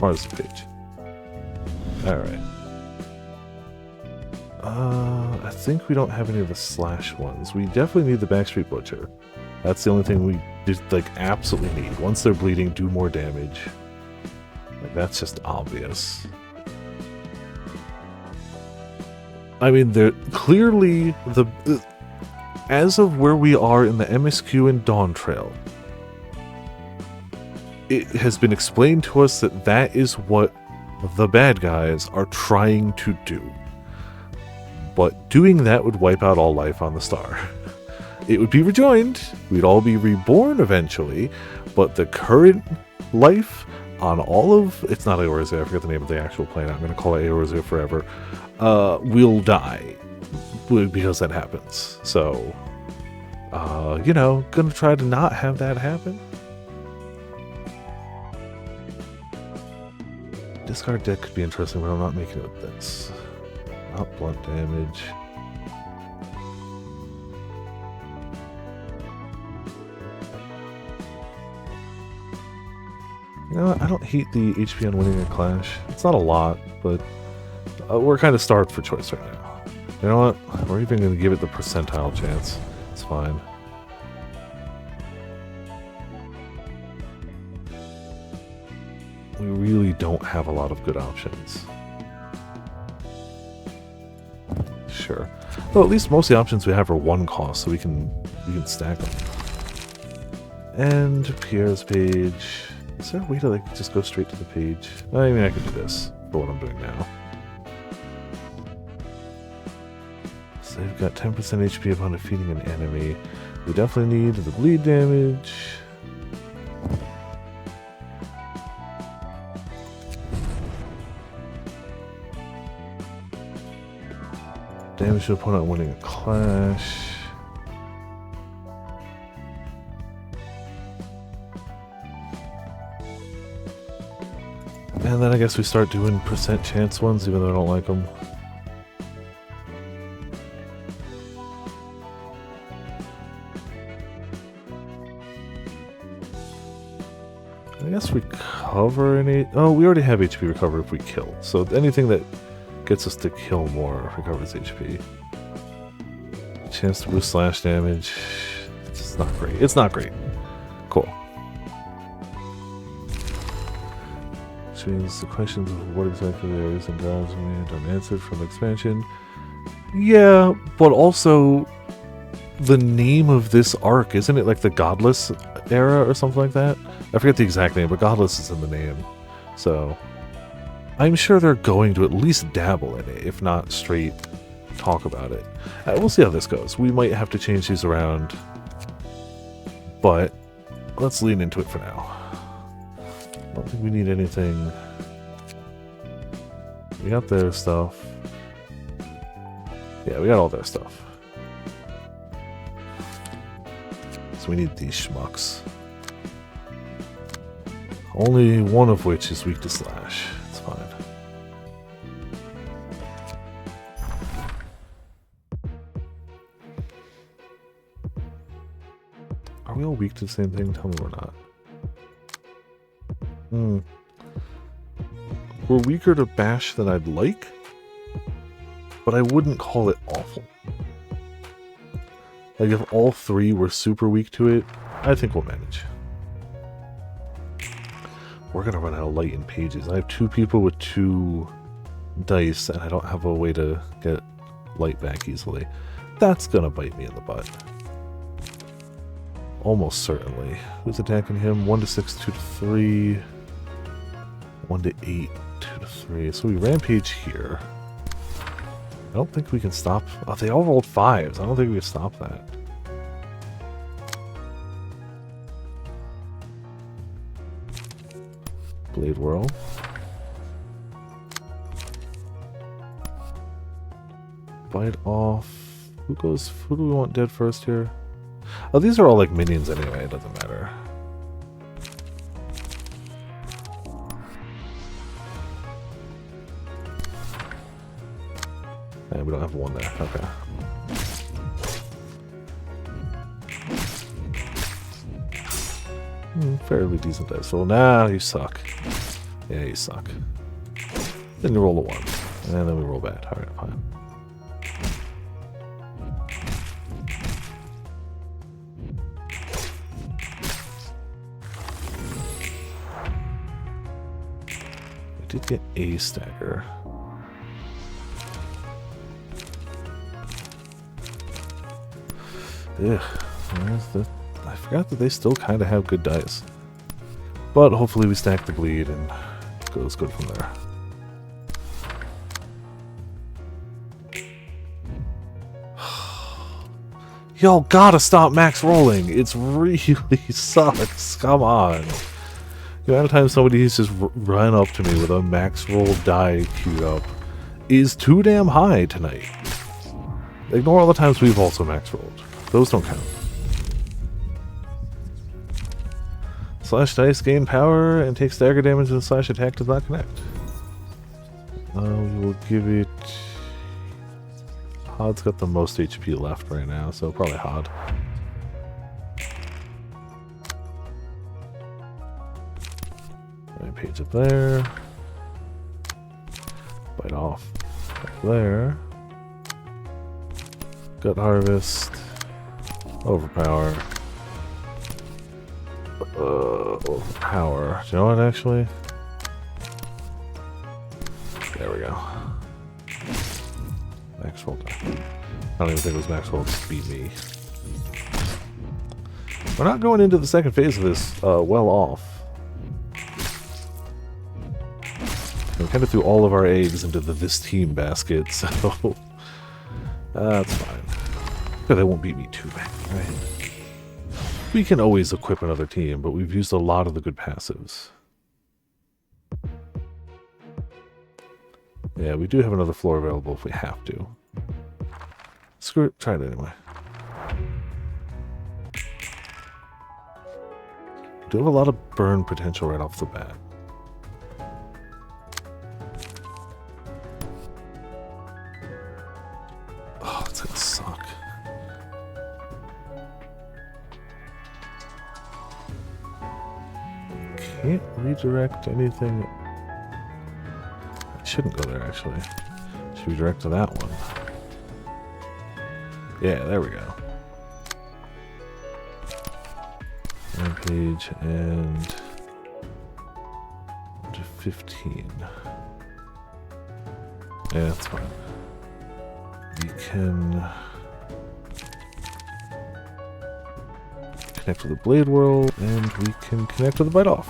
Mars's page. Alright. I think we don't have any of the slash ones. We definitely need the Backstreet Butcher. That's the only thing we just, like, absolutely need. Once they're bleeding, do more damage. Like, that's just obvious. I mean, they're clearly as of where we are in the MSQ and Dawn Trail, it has been explained to us that that is what the bad guys are trying to do. But doing that would wipe out all life on the star. It would be rejoined, we'd all be reborn eventually, but the current life on all of... It's not Eorzea, I forget the name of the actual planet, I'm going to call it Eorzea forever, will die. Because that happens. So, you know, gonna try to not have that happen. Discard deck could be interesting, but I'm not making it with this. Not blunt damage. You know what? I don't hate the HP on winning a clash. It's not a lot, but we're kind of starved for choice right now. You know what? We're even going to give it the percentile chance. It's fine. We really don't have a lot of good options. Sure. Well, at least most of the options we have are one cost, so we can stack them. And Pierre's page. Is there a way to like just go straight to the page? I mean, I could do this for what I'm doing now. So they've got 10% HP upon defeating an enemy. We definitely need the bleed damage. Damage to opponent winning a clash. And then I guess we start doing percent chance ones, even though I don't like them. I guess recover any... Oh, we already have HP recover if we kill. So anything that gets us to kill more recovers HP. Chance to boost slash damage. It's not great. It's not great. Cool. Which means the questions of what exactly there is in gods remain unanswered from the expansion. Yeah, but also the name of this arc, isn't it like the Godless era or something like that? I forget the exact name, but Godless is in the name. So I'm sure they're going to at least dabble in it, if not straight talk about it. We'll see how this goes. We might have to change these around, but let's lean into it for now. I don't think we need anything. We got their stuff. Yeah, we got all their stuff. So we need these schmucks. Only one of which is weak to slash. It's fine. Are we all weak to the same thing? Tell me we're not. We're weaker to bash than I'd like, but I wouldn't call it awful. Like, if all three were super weak to it, I think we'll manage. We're gonna run out of light in pages. I have 2 people with 2 dice, and I don't have a way to get light back easily. That's gonna bite me in the butt. Almost certainly. Who's attacking him? 1 to 6, 2 to 3. 1 to 8, 2 to 3. So we rampage here. I don't think we can stop. Oh, they all rolled 5s. I don't think we can stop that. Blade Whirl. Bite off. Who do we want dead first here? Oh, these are all like minions anyway, it doesn't matter. Yeah, we don't have 1 there, okay. Fairly decent dice. So now you suck. Yeah, you suck. Then you roll a 1. And then we roll bad. Alright, fine. We did get a stagger. Ugh. Where's the... I forgot that they still kind of have good dice. But hopefully we stack the bleed and it goes good from there. Y'all gotta stop max rolling. It's really sucks. Come on. The amount of time somebody's just run up to me with a max roll die queued up is too damn high tonight. Ignore all the times we've also max rolled. Those don't count. Slash dice gain power and take stagger damage and slash attack does not connect. We will give it... Hod's got the most HP left right now, so probably Hod. Rampage up there. Bite off up there. Gut Harvest. Overpower. Overpower. Do you know what, actually? There we go. Max roll die. I don't even think it was max roll, just beat me. We're not going into the second phase of this well off. We kind of threw all of our eggs into this team basket, so that's fine. But they won't beat me too bad, right? We can always equip another team, but we've used a lot of the good passives. Yeah, we do have another floor available if we have to. Screw it, try it anyway. We do have a lot of burn potential right off the bat. Oh, it's gonna suck. Can't redirect anything. I shouldn't go there, actually. Should redirect to that one. Yeah, there we go. Rampage and to 15. Yeah, that's fine. We can connect to the Blade Whirl, and we can connect to the Bite Off.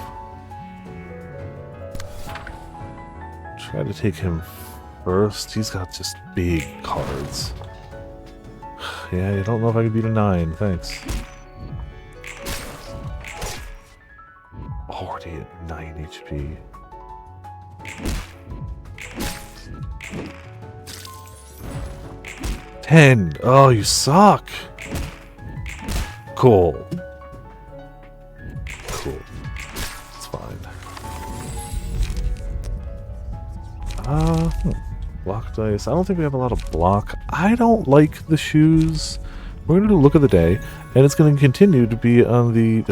Try to take him first. He's got just big cards. Yeah, I don't know if I could beat a 9. Thanks. Already at 9 HP. $10. Oh, you suck. Cool. Cool. It's fine. Block dice. I don't think we have a lot of block. I don't like the shoes. We're going to do look of the day, and it's going to continue to be on the...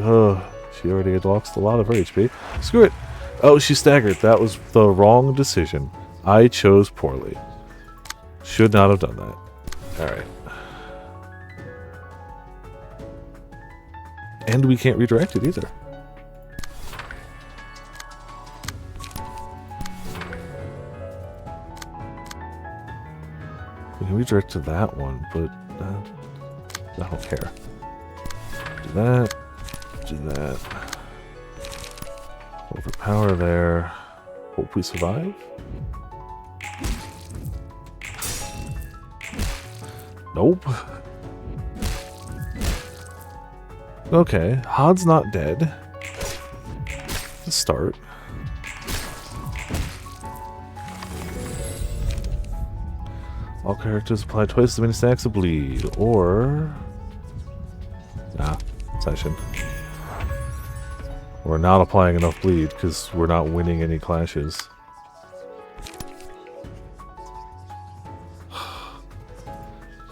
she already had lost a lot of her HP. Screw it. Oh, she staggered. That was the wrong decision. I chose poorly. Should not have done that. Alright. And we can't redirect it either. We can redirect to that one, but I don't care. Do that. Do that. Overpower there. Hope we survive. Nope. Okay, Hod's not dead. Let's start. All characters apply twice as many stacks of bleed, or... Nah, session. We're not applying enough bleed because we're not winning any clashes.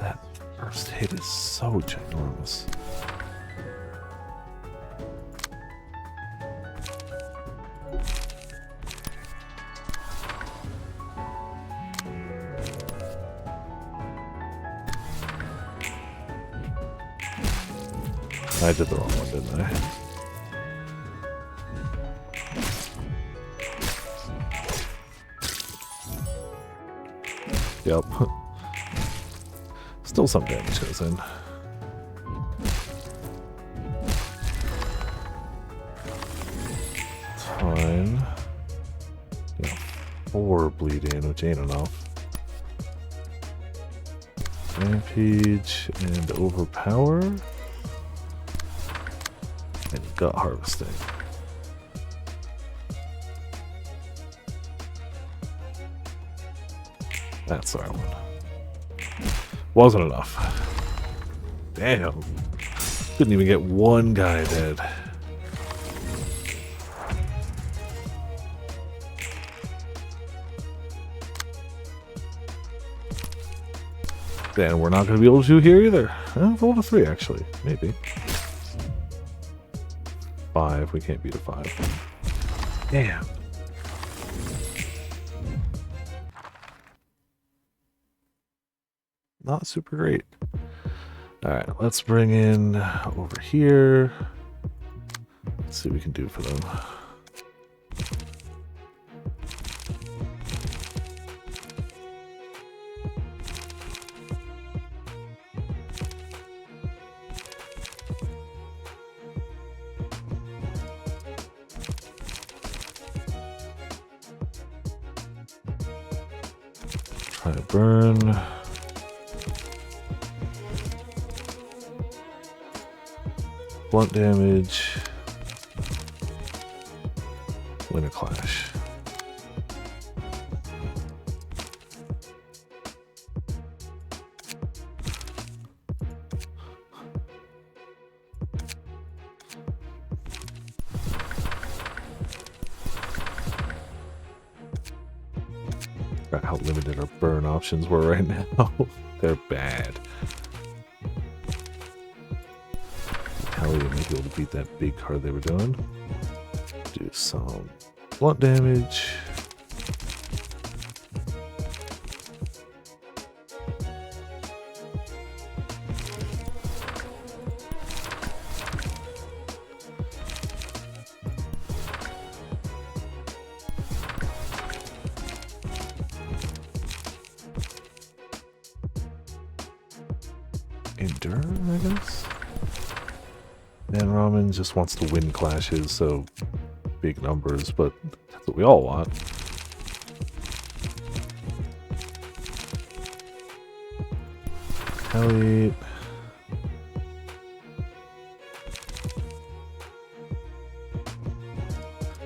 That first hit is so ginormous. I did the wrong one, didn't I? Yep. Still some damage goes in. It's fine. Yeah, 4 bleed in, which ain't enough. Rampage and overpower. And gut harvesting. That's our one. Wasn't enough. Damn. Couldn't even get one guy dead. Then we're not going to be able to here either. Roll to 3 actually. Maybe. 5. We can't beat a 5. Damn. Not super great. Alright, let's bring in over here. Let's see what we can do for them. Try to burn. Blunt damage. Win a clash. Forgot how limited our burn options were right now. They're bad. We might be able to beat that big card they were doing. Do some blunt damage. Endure, I guess. And Ramen just wants to win clashes, so big numbers, but that's what we all want. Elliot.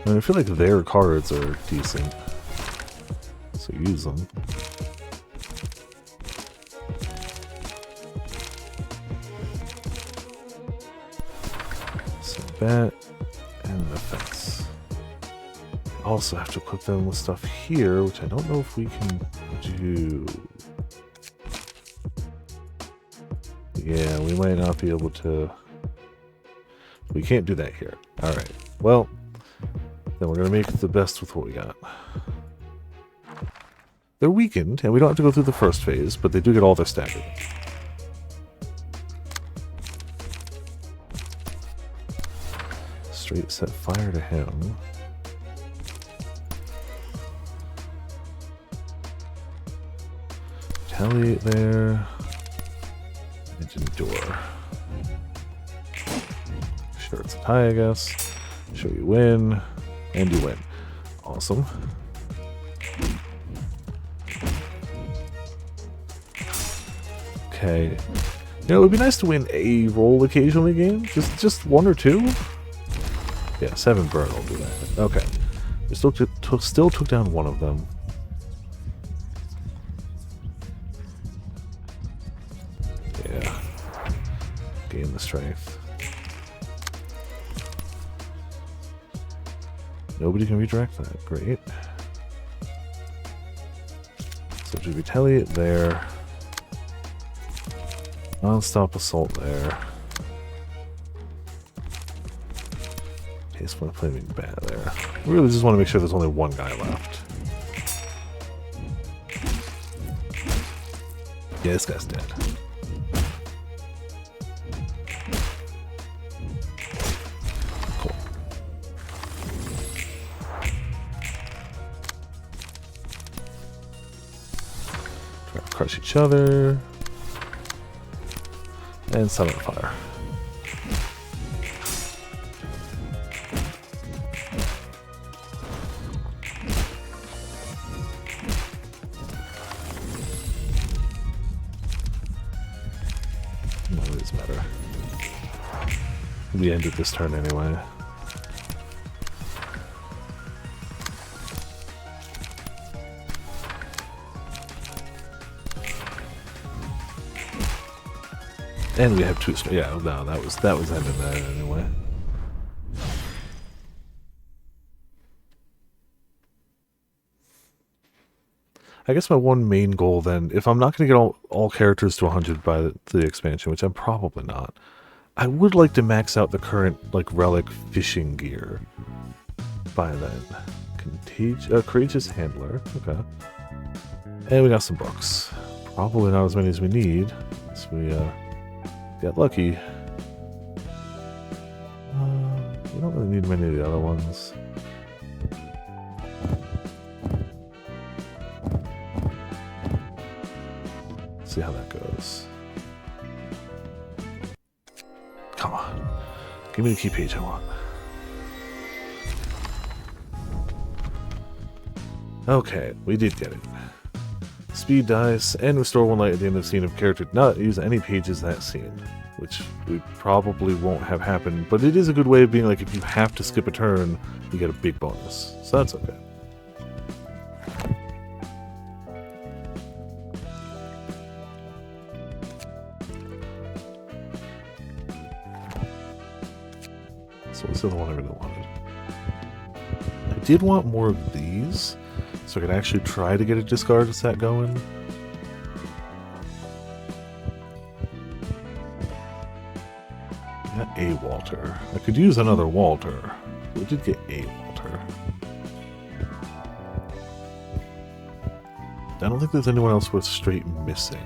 I mean, I feel like their cards are decent, so use them. That and the fence. Also have to equip them with stuff here, which I don't know if we can do. Yeah, we might not be able to. We can't do that here. Alright. Well, then we're going to make the best with what we got. They're weakened, and we don't have to go through the first phase, but they do get all their staggered. straight set fire to him. Retaliate there. Engine door. Sure, it's a tie, I guess. Show you win. And you win. Awesome. Okay. You know, it would be nice to win a roll occasionally game. Just one or two. Yeah, 7 burn will do that. Okay. We still took down one of them. Yeah. Gain the strength. Nobody can redirect that. Great. So to retaliate there. Non-stop assault there. Case one flaming bat there. We really just want to make sure there's only one guy left. Yeah, this guy's dead. Cool. Try to crush each other. And set on fire. No, it doesn't matter. We ended this turn anyway. And we have 2 stars. Yeah, no, that was ending that anyway. I guess my one main goal then, if I'm not going to get all characters to 100 by the expansion, which I'm probably not, I would like to max out the current like relic fishing gear by then. Courageous handler. Okay. And we got some books. Probably not as many as we need. So we got lucky. We don't really need many of the other ones. See how that goes. Come on. Give me the key page I want. Okay, we did get it. Speed dice and restore 1 light at the end of the scene if character did not use any pages that scene, which we probably won't have happen, but it is a good way of being like if you have to skip a turn, you get a big bonus, so that's okay. So this is the one I really wanted. I did want more of these, so I could actually try to get a discard set going. Got a Walter. I could use another Walter. We did get a Walter. I don't think there's anyone else worth straight missing.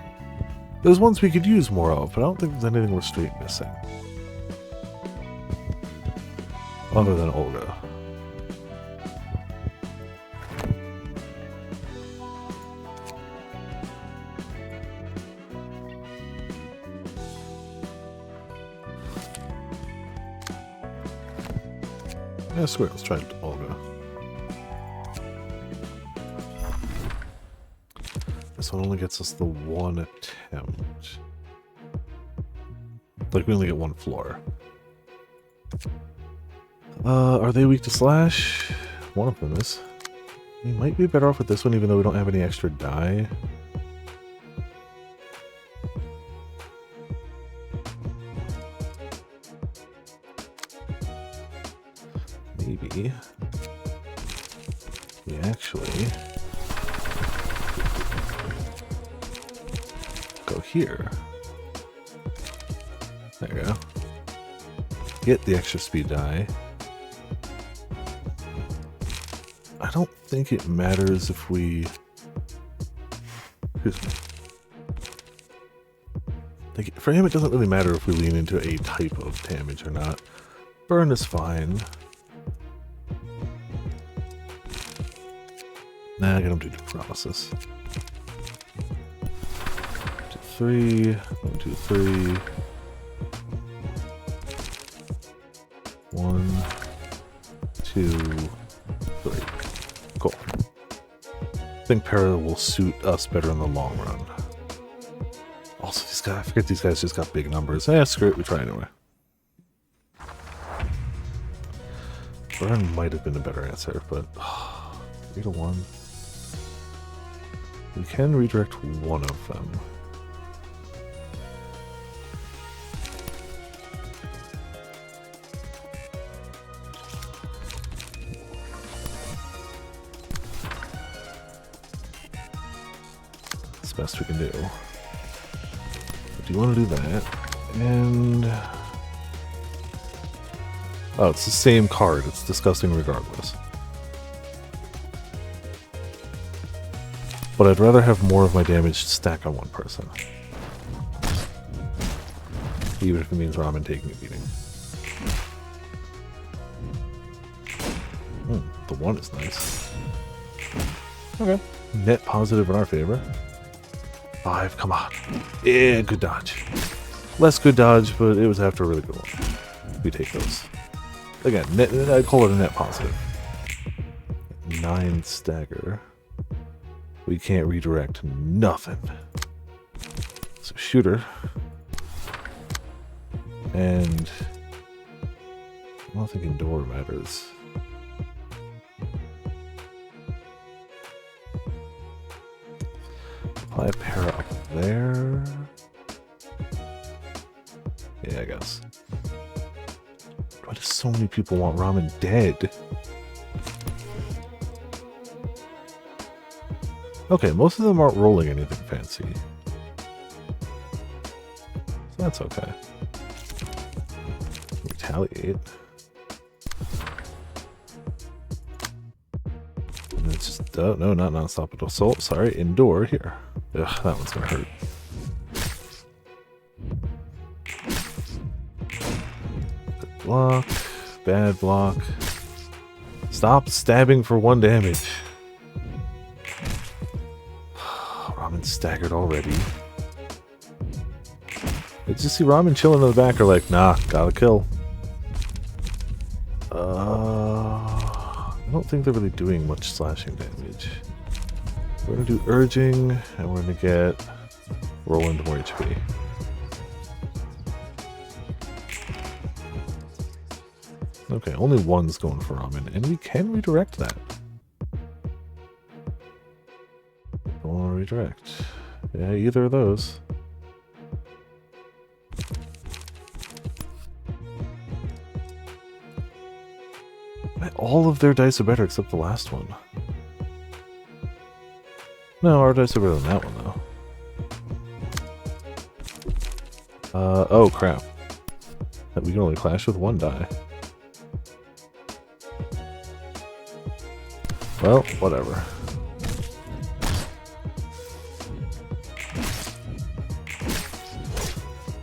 There's ones we could use more of, but I don't think there's anything worth straight missing. Other than Olga. Yeah, screw it, let's try Olga. This one only gets us the 1 attempt. Like, we only get 1 floor. Are they weak to slash? One of them is. We might be better off with this one even though we don't have any extra die. Maybe we actually go here. There you go. Get the extra speed die. I don't think it matters if we... Excuse me. Like, for him, it doesn't really matter if we lean into a type of damage or not. Burn is fine. Nah, I get him to do paralysis. 2, 3. 1, 2, 3. 1, 2, 3. Cool. I think para will suit us better in the long run. Also, these guys, I forget these guys just got big numbers. Eh, screw it, we try anyway. Burn might have been a better answer, but 3 to 1. We can redirect one of them. That's the best we can do. Do you want to do that? And oh, it's the same card. It's disgusting regardless. But I'd rather have more of my damage stack on one person. Even if it means Ramen taking a beating. The 1 is nice. Okay. Net positive in our favor. 5, come on. Yeah, good dodge. Less good dodge, but it was after a really good one. We take those. Again, net, I'd call it a net positive. 9 stagger. We can't redirect nothing. So shooter. And I don't think indoor matters. Apply a para up there. Yeah, I guess. Why do so many people want Ramen dead? Okay, most of them aren't rolling anything fancy. So that's okay. Retaliate. And it's just, no, not non-stop assault. Sorry, indoor here. Ugh, that one's gonna hurt. Good block. Bad block. Stop stabbing for 1 damage. Ramen staggered already. Did you see Ramen chilling in the back? Or like, nah, gotta kill. I don't think they're really doing much slashing damage. We're gonna do urging, and we're gonna get roll into more HP. Okay, only 1's going for Ramen, and we can redirect that. Don't want to redirect. Yeah, either of those. All of their dice are better except the last one. No, our dice are better than that one, though. Oh crap. We can only clash with 1 die. Well, whatever.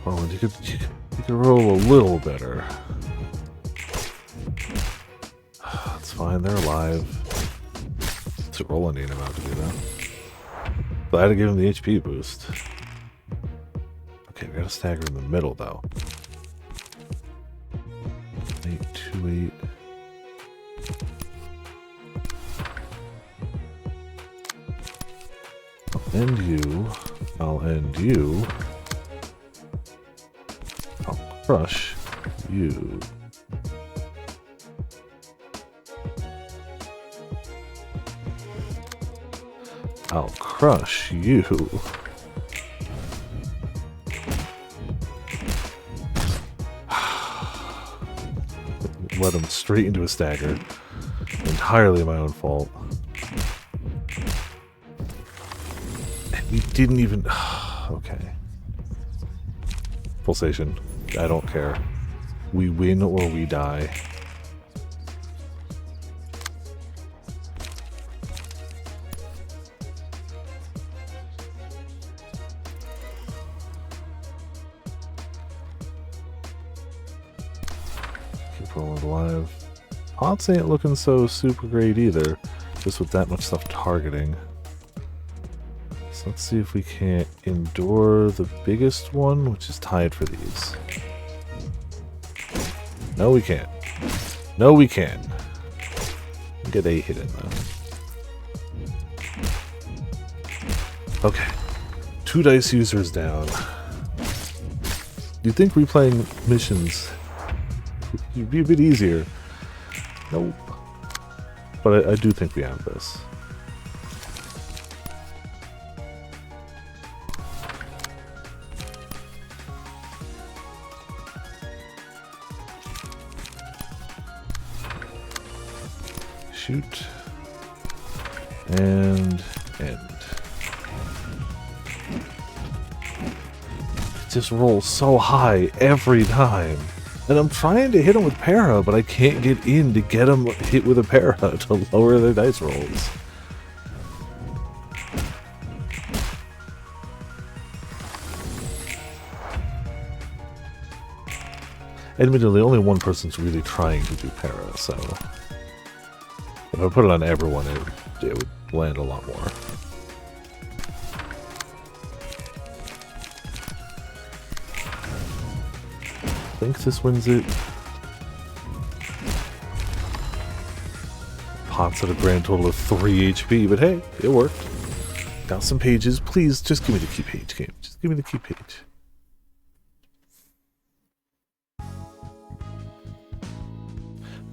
Oh, you could roll a little better. That's fine, they're alive. It's a roll I need him out to do that. Glad to give him the HP boost. Okay, we gotta stagger in the middle though. 8, 2, 8. I'll end you. I'll end you. I'll crush you. I'll crush you. Led him straight into a stagger. Entirely my own fault. And we didn't even... Okay. Pulsation. I don't care. We win or we die. for live. Pots ain't looking so super great either, just with that much stuff targeting. So let's see if we can't endure the biggest one, which is tied for these. No, we can't. No, we can. Get a hit in though. Okay. 2 dice users down. You'd think replaying missions would be a bit easier. Nope. But I do think we have this. Shoot. And end. It just rolls so high every time. And I'm trying to hit him with para, but I can't get in to get him hit with a para to lower their dice rolls. Admittedly, only one person's really trying to do para, so if I put it on everyone, it would land a lot more. I think this wins it. Pot's at a grand total of 3 HP, but hey, it worked. Got some pages. Please, just give me the key page game. Just give me the key page.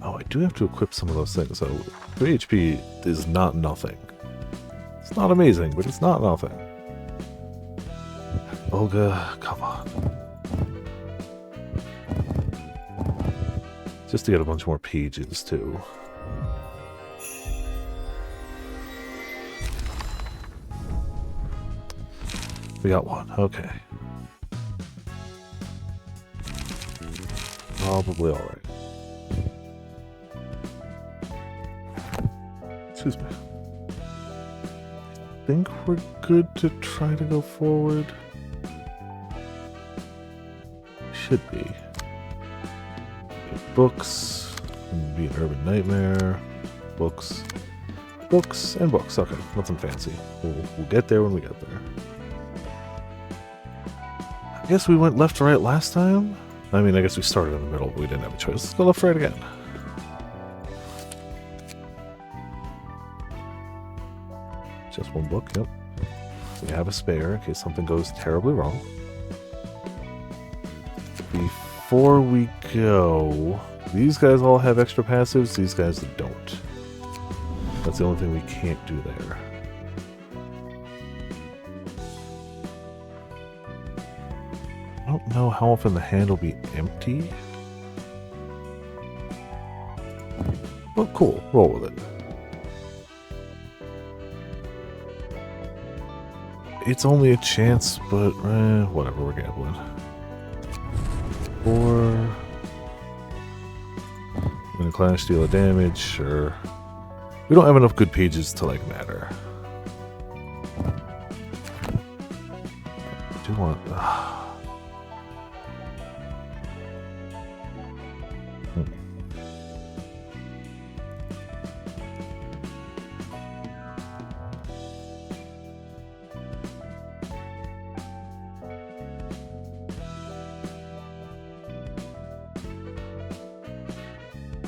Oh, I do have to equip some of those things. So 3 HP is not nothing. It's not amazing, but it's not nothing. Olga, come on. Just to get a bunch more pages, too. We got one. Okay. Probably alright. Excuse me. I think we're good to try to go forward. Should be. Books. Be an urban nightmare. Books. Books and books. Okay, nothing fancy. We'll get there when we get there. I guess we went left to right last time. I mean, I guess we started in the middle, but we didn't have a choice. Let's go left to right again. Just one book, yep. We have a spare in case something goes terribly wrong. Before we go, these guys all have extra passives, these guys don't. That's the only thing we can't do there. I don't know how often the hand will be empty. Well, cool. Roll with it. It's only a chance, but whatever, we're gambling. 4. Gonna clash, deal a damage, sure. We don't have enough good pages to, like, matter. I do want...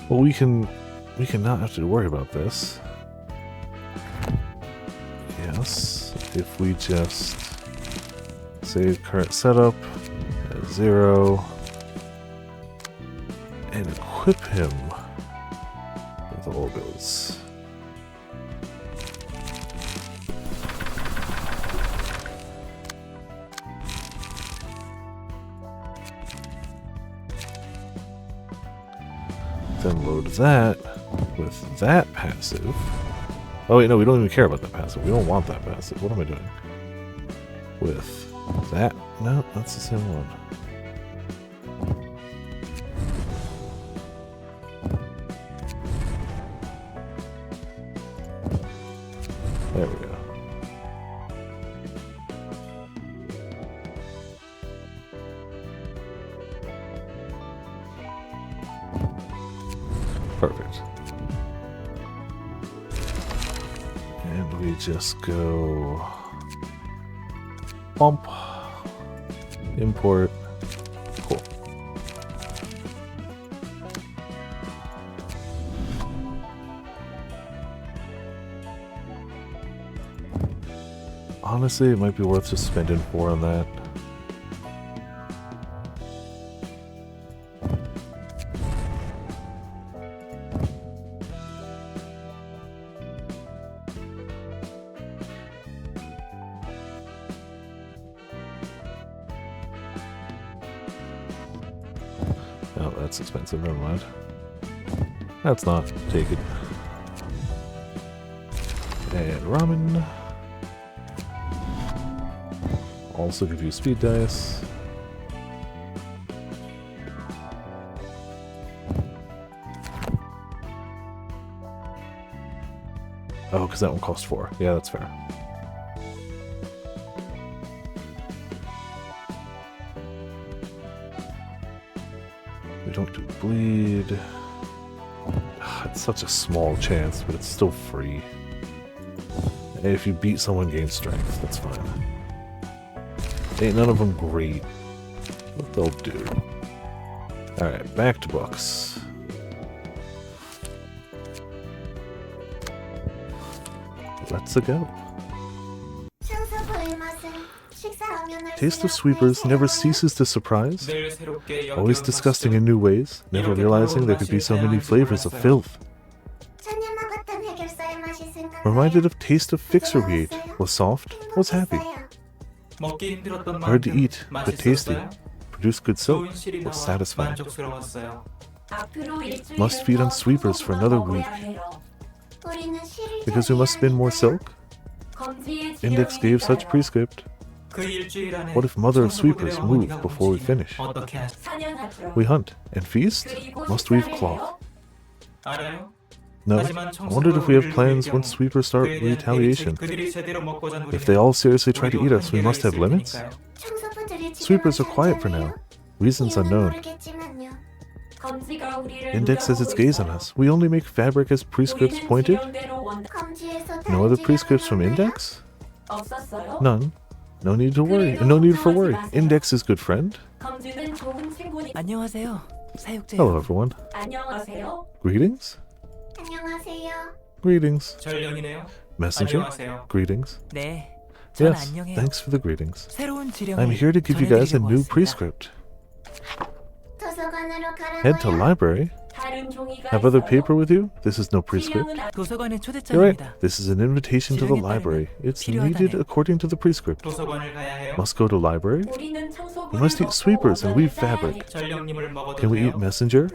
Well, we can not have to worry about this. Yes, if we just save current setup at 0 and equip him with Olga's. Then load that with that passive. Oh wait, no, we don't even care about that passive. We don't want that passive. What am I doing? With that? No, that's the same one. There we go. Perfect. And we just go pump, import. Cool. Honestly, it might be worth just spending 4 on that. Oh, that's expensive. Never mind. That's not. Take it. And ramen. Also give you speed dice. Oh, because that one costs 4. Yeah, that's fair. We don't do bleed. It's such a small chance, but it's still free. And if you beat someone, gain strength. That's fine. Ain't none of them great, but they'll do. Alright, back to books. Let's go. Taste of Sweepers never ceases to surprise, always disgusting in new ways, never realizing there could be so many flavors of filth. Reminded of Taste of Fixer we ate, was soft, was happy. Hard to eat, but tasty. Produced good soap, was satisfying. Must feed on Sweepers for another week. Because we must spin more silk? Index gave such prescript. What if Mother of Sweepers move before we finish? We hunt and feast? Must weave cloth? No. I wondered if we have plans once Sweepers start retaliation. If they all seriously try to eat us, we must have limits? Sweepers are quiet for now. Reasons unknown. Index has its gaze on us. We only make fabric as prescripts pointed? No other prescripts from Index? None. No need to worry. No need for worry. Index is good friend. 안녕하세요. 사육제. Hello everyone. 안녕하세요. Greetings? Greetings. 전령이네요. Messenger? 안녕하세요. Greetings. 네. 전 Yes, 안녕해요. thanks for the greetings. 새로운 지령을 I'm here to give you guys a 전해드리려고 new 왔습니다. prescript. Head to library. 다른 종이가 Have other 있어요. paper with you? This is no prescript. 지령은 도서관의 You're right. 초대장입니다. This is an invitation to the library. It's needed according to the prescript. 도서관을 가야 해요. Must go to library? 우리는 청소부를 We must eat 먹고 sweepers and weave 오전을 따야 fabric. 전령님을 먹어도 Can we 돼요? eat messenger?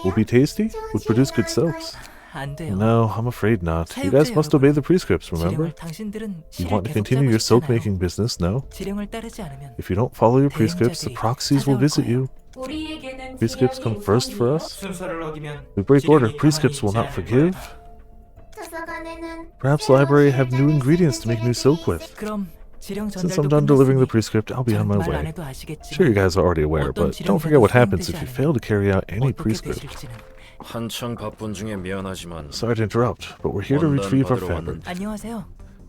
Will be tasty? Would produce good soaps? 안 돼요. No, I'm afraid not. You guys must obey the prescripts, remember? 지령을 당신들은 You 실을 want to 계속 continue 짜고 your soap 싶잖아요. making business, no? 지령을 따르지 않으면 If you don't follow your prescripts, the 대행자들이 proxies will 찾아올 visit 거예요. you. 우리에게는 Prescripts come 지령이 first for us? 순서를 어기면 We break order, 지령이 prescripts will 가만히 not 있지 forgive. Perhaps library have new ingredients to make new soap with. 그럼 지령 Since 전달도 I'm done delivering the 끝났으니 prescript, I'll be on my 말 안 way. 해도 아시겠지만 Sure, you guys are already aware, but don't forget what happens if you fail to carry out any 어떻게 prescript. 되실지는. 한창 바쁜 중에 미안하지만 Sorry to interrupt, but we're here to 원단 retrieve our 받으러 fabric. 안녕하세요.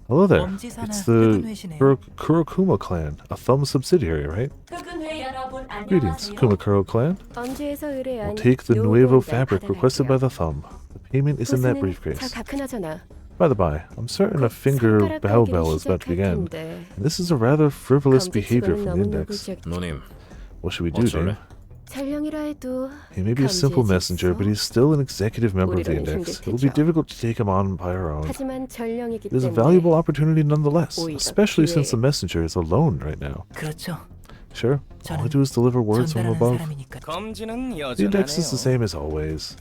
Hello there. 엄지사나 It's 흑은 the 회시네요. Kurokuma clan, a Thumb subsidiary, right? 흑은 회 여러분 Greetings, 안녕하세요. Kumakuro clan. 언제에서 의뢰한 We'll take the Nuevo 요금을 fabric requested by the Thumb. The payment is in that 보스는 briefcase. 다 그나저나 By the by, I'm certain a finger 손가락 bow 빨기를 bell is about to begin. 시작할 텐데 And this is a rather frivolous behavior 검지치고는 from 너무 Index. 노골적. 누님 What should we do, 어쩔래? Dave? 전령이라 해도 He may be a simple messenger, but he's still an executive member of the 우리로는 Index. It will be 힘들겠죠. difficult to take him on by our own. 하지만 전령이기 It is a 때문에 valuable opportunity nonetheless, 오히려 especially since the 기회. messenger is alone right now. 그렇죠. Sure, all I do is deliver words from 전달하는 above. 사람이니까. 검지는 The Index is the same as always.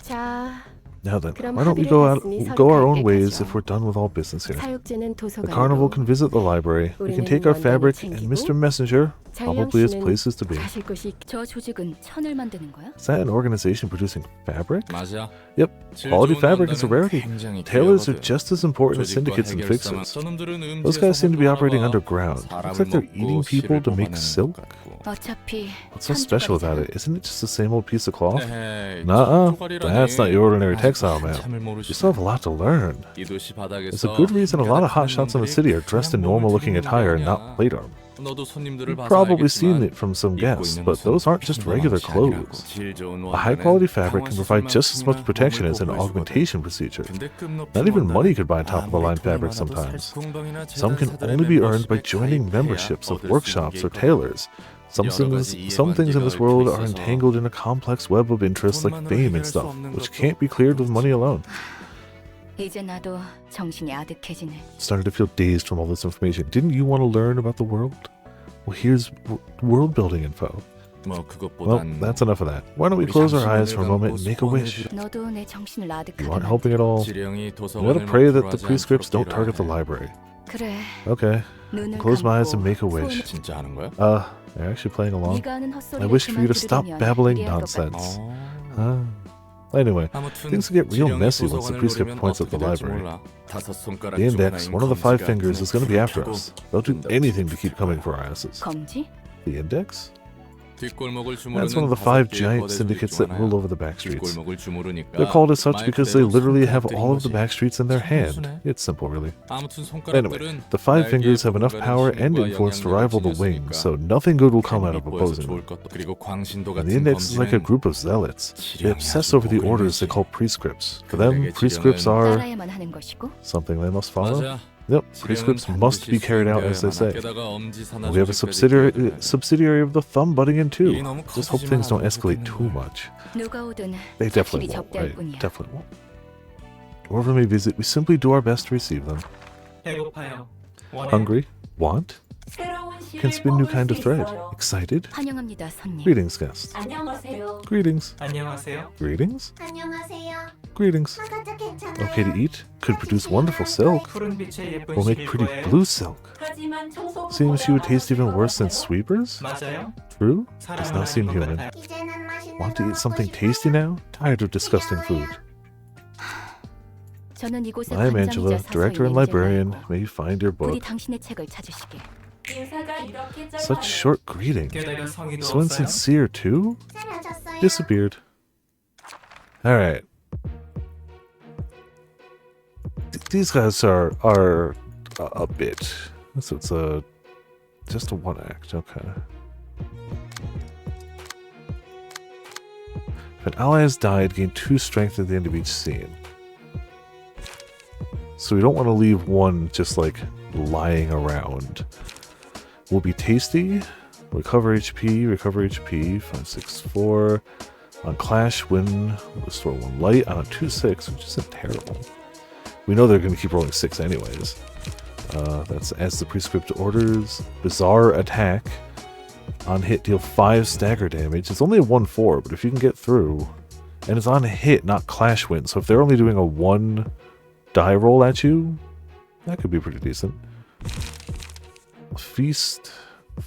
자, Now then, 그럼 why don't we 합의를 go our 했으니 own ways 서둘러야 if we're done with all business here? 사육제는 The 도서관으로 carnival can visit the library. We can take our fabric, and Mr. Messenger, 잘령 Probably has 씨는 places to be. 가실 곳이 저 조직은 천을 만드는 거야? Is that an organization producing fabric? 맞아. Yep. 질 Quality 좋은 fabric is a 원단은 rarity. 굉장히 Tailors are 귀하거든. just as important as 조직과 syndicates and 해결사만 fixers. 저놈들은 Those guys seem to be operating 음지에서 underground. Looks 사람을 like they're 먹고 eating people 씨를 to make 뽑아내는 silk. 것 같고. 어차피 What's so special about it? Isn't it just the same old piece of cloth? 에헤이, Nuh-uh. 쪼가리라니. That's not your ordinary 아이고, textile, man. 한참을 You 모르시네. still have a lot to learn. 이 도시 바닥에서 There's a good reason a lot of hotshots in the city are dressed in normal-looking attire and not plate armor. 너도 손님들을 You've 봐서 probably seen 알겠지만 it from some 입고 guests, 있는 but 옷은 those aren't just regular 평범한 옷이 아니라고. clothes. 질 좋은 A high-quality 원단은 fabric can provide just as much protection as an augmentation procedure. 근데 급 높은 Not even money 원단은 could buy top-of-the-line 아무리 fabric 돈이 많아도 sometimes. 살궁방이나 Some can 재단사들의 only be earned by 멤버십에 joining 가입해야 memberships of 얻을 수 있는 workshops 게 or 있거든. tailors. Some things in this world are entangled in a complex web of interests like fame and stuff, which can't be cleared with money alone. 이제 나도 정신이 아득해지네. Started to feel dazed from all this information. Didn't you want to learn about the world? Well, here's world building info. 뭐 Well, 그것보단 that's enough of that. Why don't we close our eyes for a moment and make a wish? 너도 내 정신을 You aren't 아득하게 helping at all. 지령이 We 도서관을 gotta pray that the 막으로 하지 prescripts don't 않도록 target the 빌어야 해. library. 그래. Okay. 눈을 Close my eyes and 감고 make a wish. 진짜 하는 거야? They're actually playing along. 네가 하는 헛소리를 I wish for you to 그만 stop 들으면 babbling 유리할 것 nonsense. 어. Anyway, 아무튼 things get real 지령이 messy once the 도서관을 prescript 노리면 points at the 어떻게 될지 library. 몰라. 다섯 손가락 The 중 index, 하나인 one of the five 검지가 fingers, is going to be after 눈을 us. They'll do 닫고 anything to keep coming for our asses. 검지? The index? 뒷골목을 That's one 주무르는 of the five 다섯 개의 giant 거대 조직 syndicates 중 that 하나야. rule over the back streets. 뒷골목을 주무르니까 They're called as such 말 because they 그대로 literally have 손가락들인 all of the 거지. back streets in their hand. 단순해. It's simple, really. 아무튼 Anyway, 손가락들은 the five 날개의 fingers have enough 부분과는 power and 힘과 influence to 영향력을 rival the 지녔으니까 wings, so nothing good will come out of 뽀뽀해서 opposing 좋을 them. 것도. 그리고 광신도 And 같은 the index is like a 검지는 group of zealots. They obsess over the orders they call prescripts. For them, 그들에게 prescripts 지령은 are 따라야만 하는 것이고 something they must follow. 맞아. Yep, 지령은 prescripts must be 반드시 carried out as they say. 수행되어야만 게다가 엄지사나 We have a 조직까지 subsidiary of the thumb butting in too. 일이 너무 Just hope 커지지만 things don't 않으면 escalate 좋겠는 too 거야. much. 누가 오든 They definitely 확실히 won't. 접대할 Right? 뿐이야. Definitely won't. Whoever may visit, we simply do our best to receive them. 배고파요. 원해요. Hungry? Want? Can spin new kind of thread. Excited? 환영합니다, 손님. Greetings, guests. 안녕하세요. Greetings. 안녕하세요. Greetings. 안녕하세요. Greetings. 아가도 괜찮아요. Okay to eat? Could produce wonderful silk. 푸른 빛의 예쁜 Will make 실일 pretty 거예요. blue silk. 하지만 청소부보다 Seems she would taste even worse than sweepers? 맞아요. True? Does 사람은 not seem 아닌 것 human. 같아요. 이제는 맛있는 Want to 거 eat something 먹고 tasty 싶어요. now? Tired of disgusting food. 저는 이곳의 I am 관장이자 Angela, 사서의 director and 맹세를 librarian. 알고 May you find your 부디 book. 당신의 책을 찾으시길. 인사가 이렇게 Such short greeting. 게다가 성의도 So 없어요. insincere too? 사라졌어요. Disappeared. Alright. These guys are a bit. So it's just a one act, okay. If an ally has died, gain 2 strength at the end of each scene. So we don't want to leave one just like lying around. Will be tasty. Recover HP, 5, 6, 4. On Clash, win, restore 1 light. On a 2-6, which isn't terrible. We know they're going to keep rolling 6 anyways. That's as the prescript orders. Bizarre attack. On hit, deal 5 stagger damage. It's only a 1-4, but if you can get through... And it's on hit, not Clash win. So if they're only doing a 1 die roll at you, that could be pretty decent. Feast,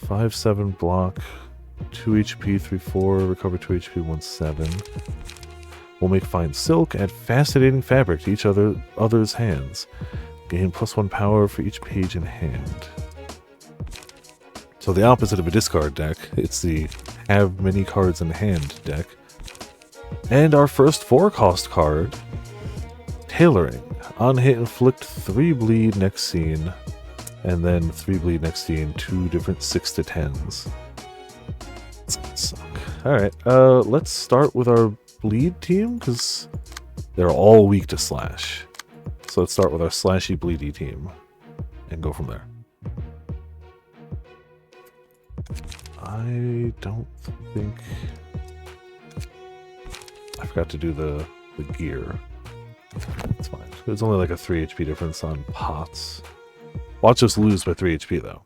5-7 block, 2 HP, 3-4, recover 2 HP, 1-7. We'll make fine silk, add fascinating fabric to each other's hands. Gain +1 power for each page in hand. So the opposite of a discard deck, it's the have many cards in hand deck. And our first 4-cost card, Tailoring. On hit, inflict 3 bleed next scene, and then 3 bleed next scene, 2 different 6-10s. It's gonna suck. Alright, let's start with our bleed team, because they're all weak to slash. So let's start with our slashy bleedy team, and go from there. I don't think... I forgot to do the gear. It's fine. There's only like a 3 HP difference on pots. Watch us lose by 3 HP though.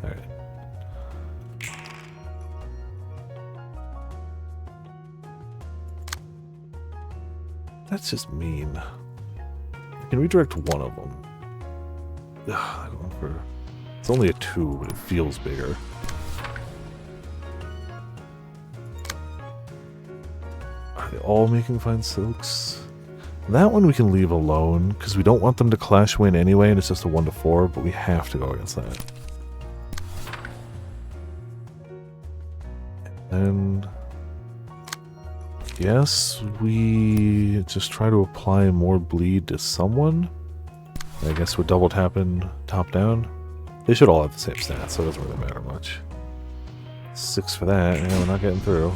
Alright. That's just mean. I can redirect one of them. Ugh, going for It's only a 2, but it feels bigger. Are they all making fine silks? That one we can leave alone, because we don't want them to clash win anyway, and it's just a 1 to 4, but we have to go against that. And yes, we just try to apply more bleed to someone. I guess we're double tapping top down. They should all have the same stats, so it doesn't really matter much. 6 for that. Yeah, we're not getting through.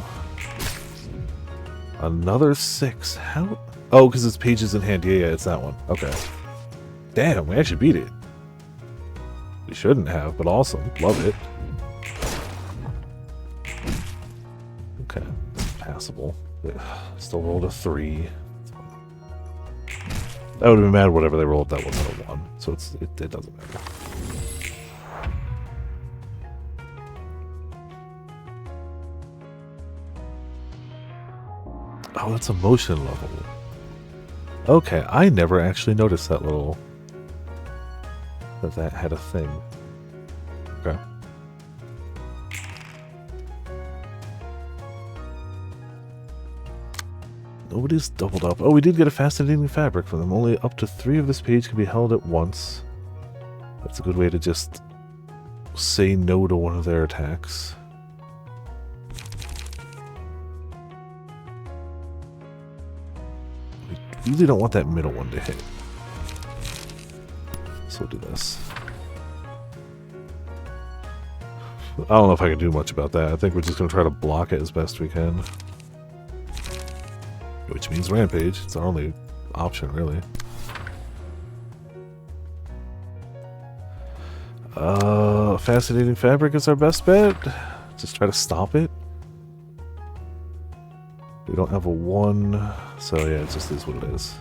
Another 6. How? Oh, because it's pages in hand. Yeah, it's that one. Okay. Damn, we actually beat it. We shouldn't have, but awesome. Love it. Okay. Passable. Still rolled a 3. That would have been mad whatever they rolled. That wasn't a 1. So it doesn't matter. Oh, that's a motion level. Okay, I never actually noticed that little... that had a thing. Okay. Nobody's doubled up. Oh, we did get a fascinating fabric from them. Only up to 3 of this page can be held at once. That's a good way to just say no to one of their attacks. We really don't want that middle one to hit. So we'll do this. I don't know if I can do much about that. I think we're just going to try to block it as best we can. Which means Rampage. It's our only option, really. Fascinating Fabric is our best bet. Just try to stop it. We don't have a 1, so yeah, it just is what it is.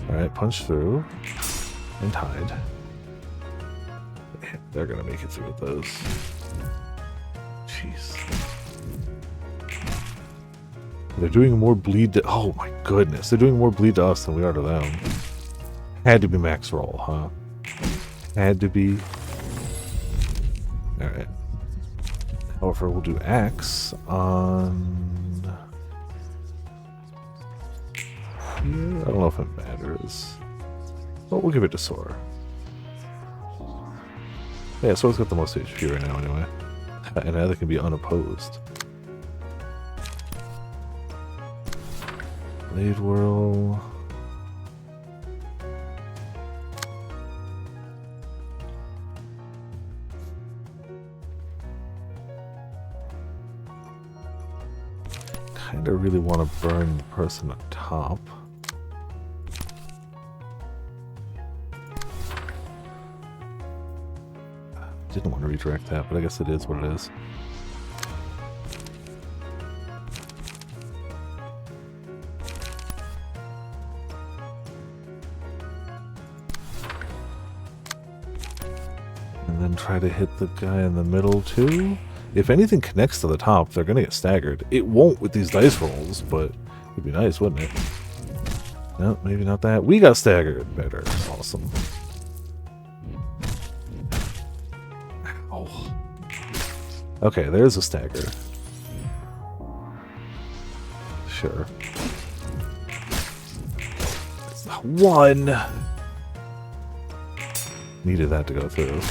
Alright, punch through. And hide. They're gonna make it through with those. Jeez. They're doing more bleed to... Oh my goodness. They're doing more bleed to us than we are to them. Had to be max roll, huh? Had to be. Alright. However, we'll do Axe on... Here? I don't know if it matters. But we'll give it to Sora. Yeah, Sora's got the most HP right now anyway. And either can be unopposed. Blade Whirl. Kinda really want to burn the person up top. Didn't want to redirect that, but I guess it is what it is. And then try to hit the guy in the middle too. If anything connects to the top, they're gonna get staggered. It won't with these dice rolls, but it'd be nice, wouldn't it? No, maybe not that. We got staggered. Better. Awesome. Oh. Okay, there's a stagger. Sure. It's not 1! Needed that to go through.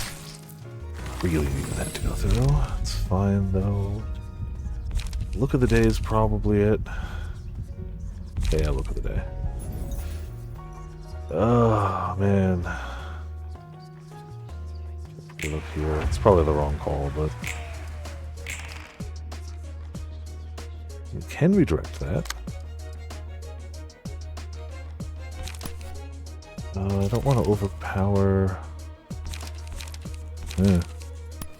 Really needed that to go through. It's fine, though. Look of the day is probably it. Yeah, look of the day. Oh, man. Give up here. It's probably the wrong call, but... You can redirect that. I don't want to overpower...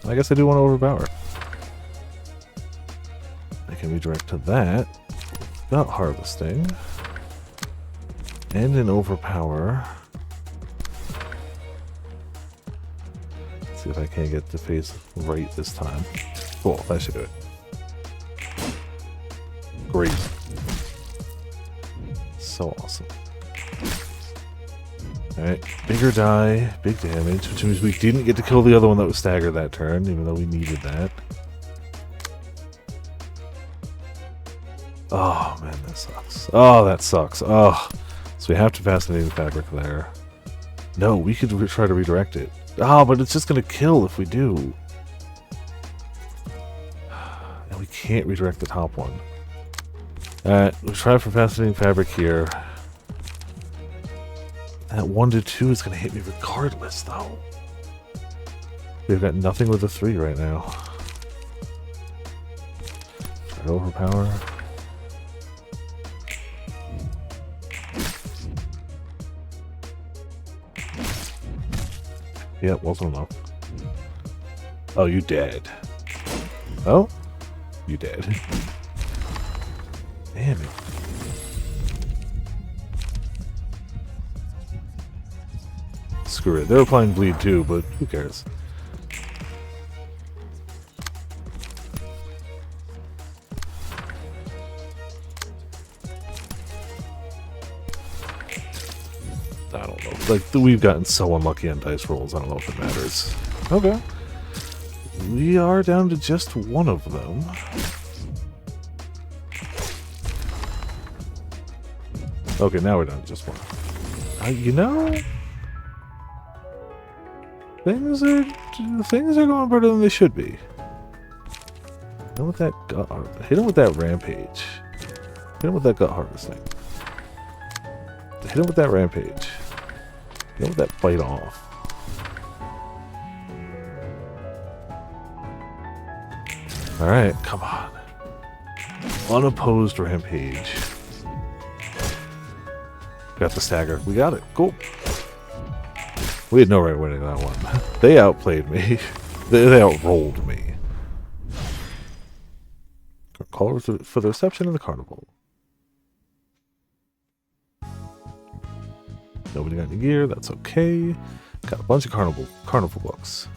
I guess I do want to overpower. I can redirect to that without harvesting. And an overpower. Let's see if I can't get the face right this time. Cool, that should do it. Great. So awesome. Alright, bigger die, big damage, which means we didn't get to kill the other one that was staggered that turn, even though we needed that. Oh man, that sucks. Oh, that sucks. Oh, so we have to Fascinating Fabric there. No, we could try to redirect it. Oh, but it's just gonna kill if we do. And we can't redirect the top one. Alright, we'll try for Fascinating Fabric here. That 1 to 2 is gonna hit me regardless, though. We've got nothing with a 3 right now. Try to overpower. Yep, wasn't enough. Oh, you dead. Oh? You dead. Damn it. Screw it. They're applying bleed too, but who cares? I don't know. Like, we've gotten so unlucky on dice rolls, I don't know if it matters. Okay. We are down to just one of them. Okay, now we're down to just one. You know, things are going better than they should be. Hit him with that hit him with that rampage. Hit him with that gut harvesting. Hit him with that rampage. Hit him with that bite off. Alright, come on. Unopposed rampage. Got the stagger. We got it. Cool. We had no right winning that one. They outplayed me. They outrolled me. Call for the reception in the carnival. Nobody got any gear. That's okay. Got a bunch of carnival books.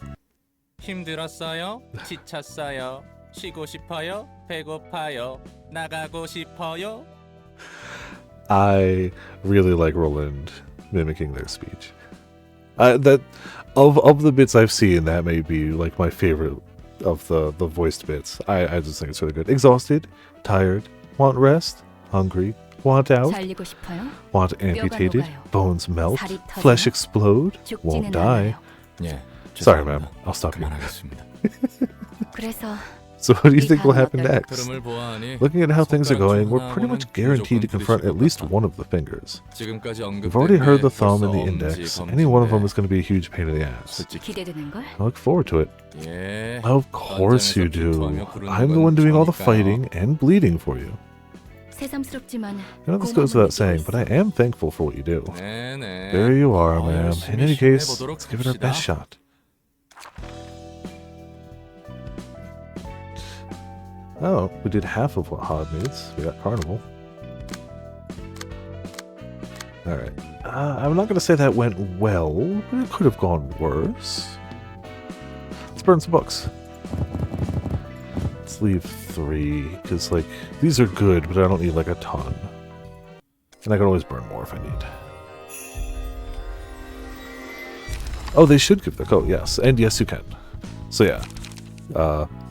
힘들었어요? 지쳤어요? 쉬고 싶어요? 배고파요? 나가고 싶어요? I really like Roland mimicking their speech. That of the bits I've seen, that may be like my favorite of the voiced bits. I just think it's really good. Exhausted, tired, want rest, hungry, want out, 살리고 싶어요? want amputated, bones melt, flesh explode, won't die. 예. Sorry, ma'am. I'll stop you. 그만하겠습니다. 그래서 So what do you think will happen next? 흐름을 보아하니 Looking at how things are going, we're pretty 손가락 much guaranteed to confront at least one of the fingers. 지금까지 We've already heard the thumb and the 벌써 index. 엄지, Any one of them 검지인데 is going to be a huge pain in the ass. 기대되는 걸? I look forward to it. 예. Of course you do. I'm the one doing all the fighting and bleeding for you. 새삼스럽지만 I know this goes without saying, but I am thankful for what you do. 네네. There you are, ma'am. In any case, 해보도록 let's give it our 합시다. best shot. Oh, we did half of what Hod needs. We got Carnival. Alright. I'm not going to say that went well, but it could have gone worse. Let's burn some books. Let's leave 3, because, like, these are good, but I don't need, like, a ton. And I can always burn more if I need. Oh, they should give the coat, yes. And yes, you can. So, yeah.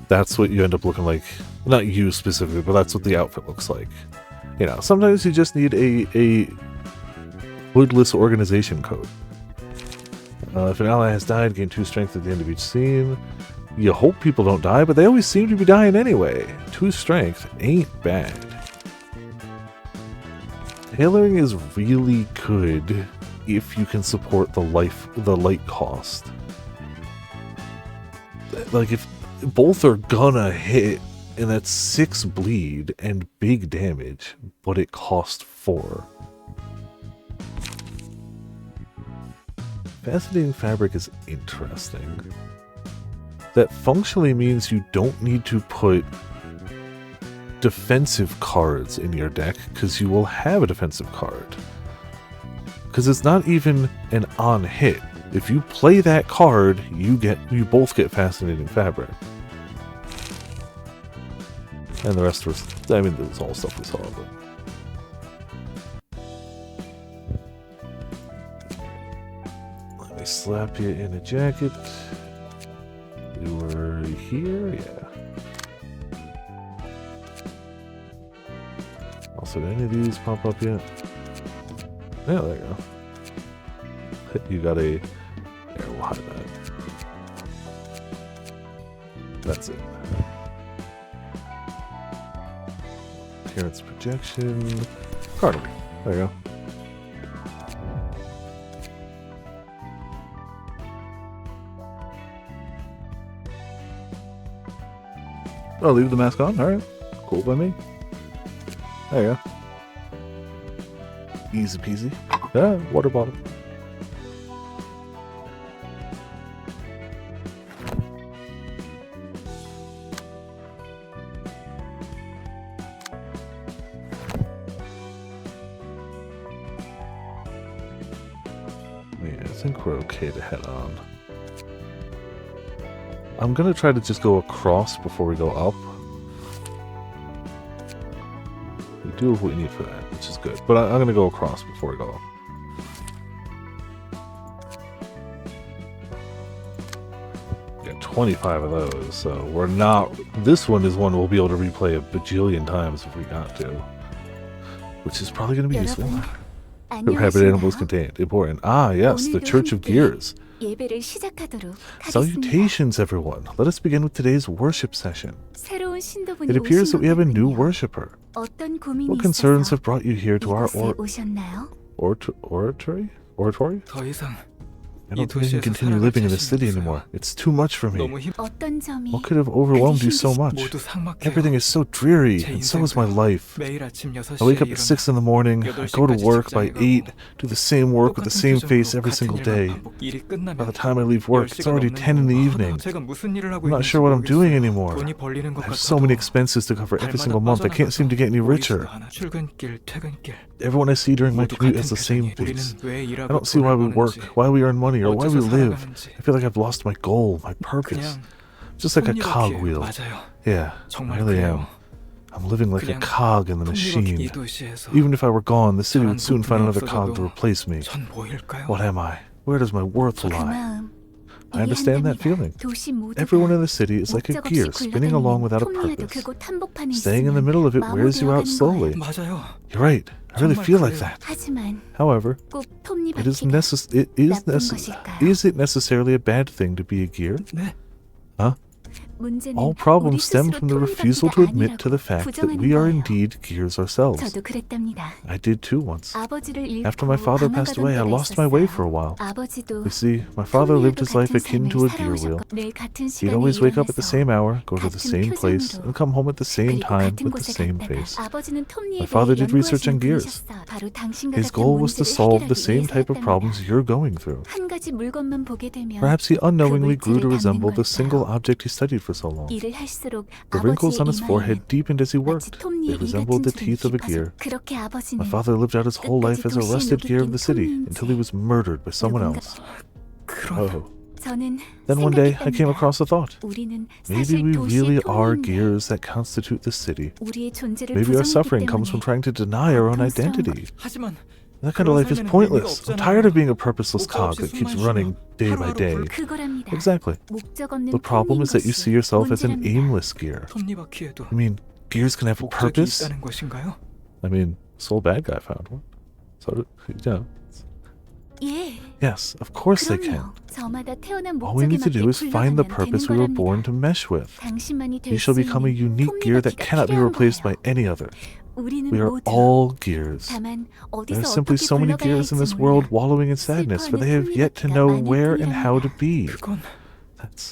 That's what you end up looking like. Not you specifically, but that's what the outfit looks like. You know, sometimes you just need a hoodless organization coat. If an ally has died, gain 2 strength at the end of each scene. You hope people don't die, but they always seem to be dying anyway. 2 strength ain't bad. Tailoring is really good if you can support the light cost. Like, if both are gonna hit, and that's 6 bleed and big damage, but it costs 4. Fascinating Fabric is interesting. That functionally means you don't need to put defensive cards in your deck, because you will have a defensive card. Because it's not even an on hit. If you play that card, you both get Fascinating Fabric. And the rest was, I mean, it was all stuff we saw, but... slap you in a jacket. You were here? Yeah. Also, did any of these pop up yet? Yeah, there you go. You got a... There, we'll hide that. That's it. Appearance projection. Cardinal. There you go. Oh, leave the mask on? Alright. Cool by me. There you go. Easy peasy. Yeah, water bottle. Yeah, I think we're okay to head on. I'm gonna try to just go across before we go up. We do what we need for that, which is good. But I'm gonna go across before we go up. Got 25 of those, so we're not... This one is one we'll be able to replay a bajillion times if we got to. Which is probably gonna be useful. The rabid animals contained. Important. Ah, yes, the Church of Gears. 예배를 시작하도록 하겠습니다. Salutations, everyone. Let us begin with today's worship session. 새로운 신도분이 It appears that we have a new 오신 것 worshipper. 같군요. 어떤 고민이 What concerns 있어서 have brought you here to our 이곳에 오셨나요? oratory? 더 이상 I don't think I can continue living in this city anymore. It's too much for me. 어떤 점이 What could have overwhelmed you so much? 모두 삭막해요. Everything is so dreary, and so is my life. 매일 아침 6시에 I wake up at 6 in the morning, I go to work by 8, do the same work with the same face every single day. By the time I leave work, it's already 10 in the evening. I'm not sure what I'm doing anymore. I have so many expenses to cover every single month, I can't seem to get any richer. Everyone I see during my commute has the same face. I don't see why we work, why we earn money, or why we live. I feel like I've lost my goal, my purpose. Just like a cogwheel. Yeah, I really am. I'm living like a cog in the machine. Even if I were gone, the city would soon find another cog to replace me. What am I? Where does my worth 그 lie? 마음 I understand that feeling. 도시 모두가 Everyone in the city is like a 목적 gear 없이 spinning along without a 톱니에도 purpose. 그곳 한복판에 Staying in the 있으면 middle of it wears you out 마모되어가는 slowly. 거예요. You're right. I really feel like that. 하지만 However, 꼭 it is 톱니바퀴가 것일까요? is it necessarily a bad thing to be a gear? 문제는 All problems 우리 stem 스스로 from the refusal to 톱니바퀴가 admit to the 아니라고 fact that 부정하는 we are 거예요. indeed gears ourselves. 저도 그랬답니다. I did too once. 아버지를 잃고 After my father passed away, I 방황하던 lost my way 때가 for a while. 있었어요. 아버지도 You see, my father lived his life 같은 akin to a gear wheel. 삶을 살아오셨고 늘 같은 He'd 시간에 always wake up at the 일어나서 same hour, go to the 같은 same place, 표정으로 and come home at the same 그리고 time 같은 with the 곳에 same 갔다가 face. 아버지는 톱니에 My father 대해 did research on 연구하시는 gears. 분이셨어. 바로 당신과 His 같은 goal was to 문제를 solve the 해결하기 same type of 위해서였답니다. problems you're going through. 한 가지 물건만 보게 되면 Perhaps he unknowingly grew to 물질을 resemble 담는 the single 걸까요? object he studied for so long. 일을 할수록 The wrinkles on his 아버지의 forehead 이마에는 deepened as he 마치 worked. 톱니의 They 일 resembled 같은 the teeth of a 줄이 gear. 깊어서 그렇게 My 아버지는 father lived out his whole life as a 끝까지 rusted gear of the city 톱니인지 until he was murdered by someone else. Oh. 저는 Then one day I came 생각했답니다. across a thought. 우리는 Maybe 사실 we really 도시의 are 톱니인데 gears that constitute the city. 우리의 존재를 Maybe our 부정했기 suffering comes from 때문에 trying to deny our own 고통스러운 identity. 하지만 That kind of life is pointless. I'm tired of being a purposeless cog that keeps running day by day. 그거랍니다. Exactly. 목적 없는 The problem is that you see yourself as an 문제랍니다. aimless gear. 톱니바퀴에도 I mean, gears can have a 목적이 purpose? 있다는 것인가요? I mean, Soul Bad Guy found one. So, yeah. 예. Yes, of course they can. 그럼요. 저마다 태어난 All we 목적에 need to do 맞게 is find the 굴러가면 purpose we 되는 were born 거랍니다. to mesh with. 당신만이 You 될 shall 수 become a 있는 unique gear that 톱니바퀴가 cannot be 필요한 replaced by 거예요. any other. 우리는 We are 모두 all gears. 다만 There are 어디서 simply 어떻게 so many 굴러가야 gears in 할지 this 몰라. world wallowing in sadness, for they have yet to know where and how to be.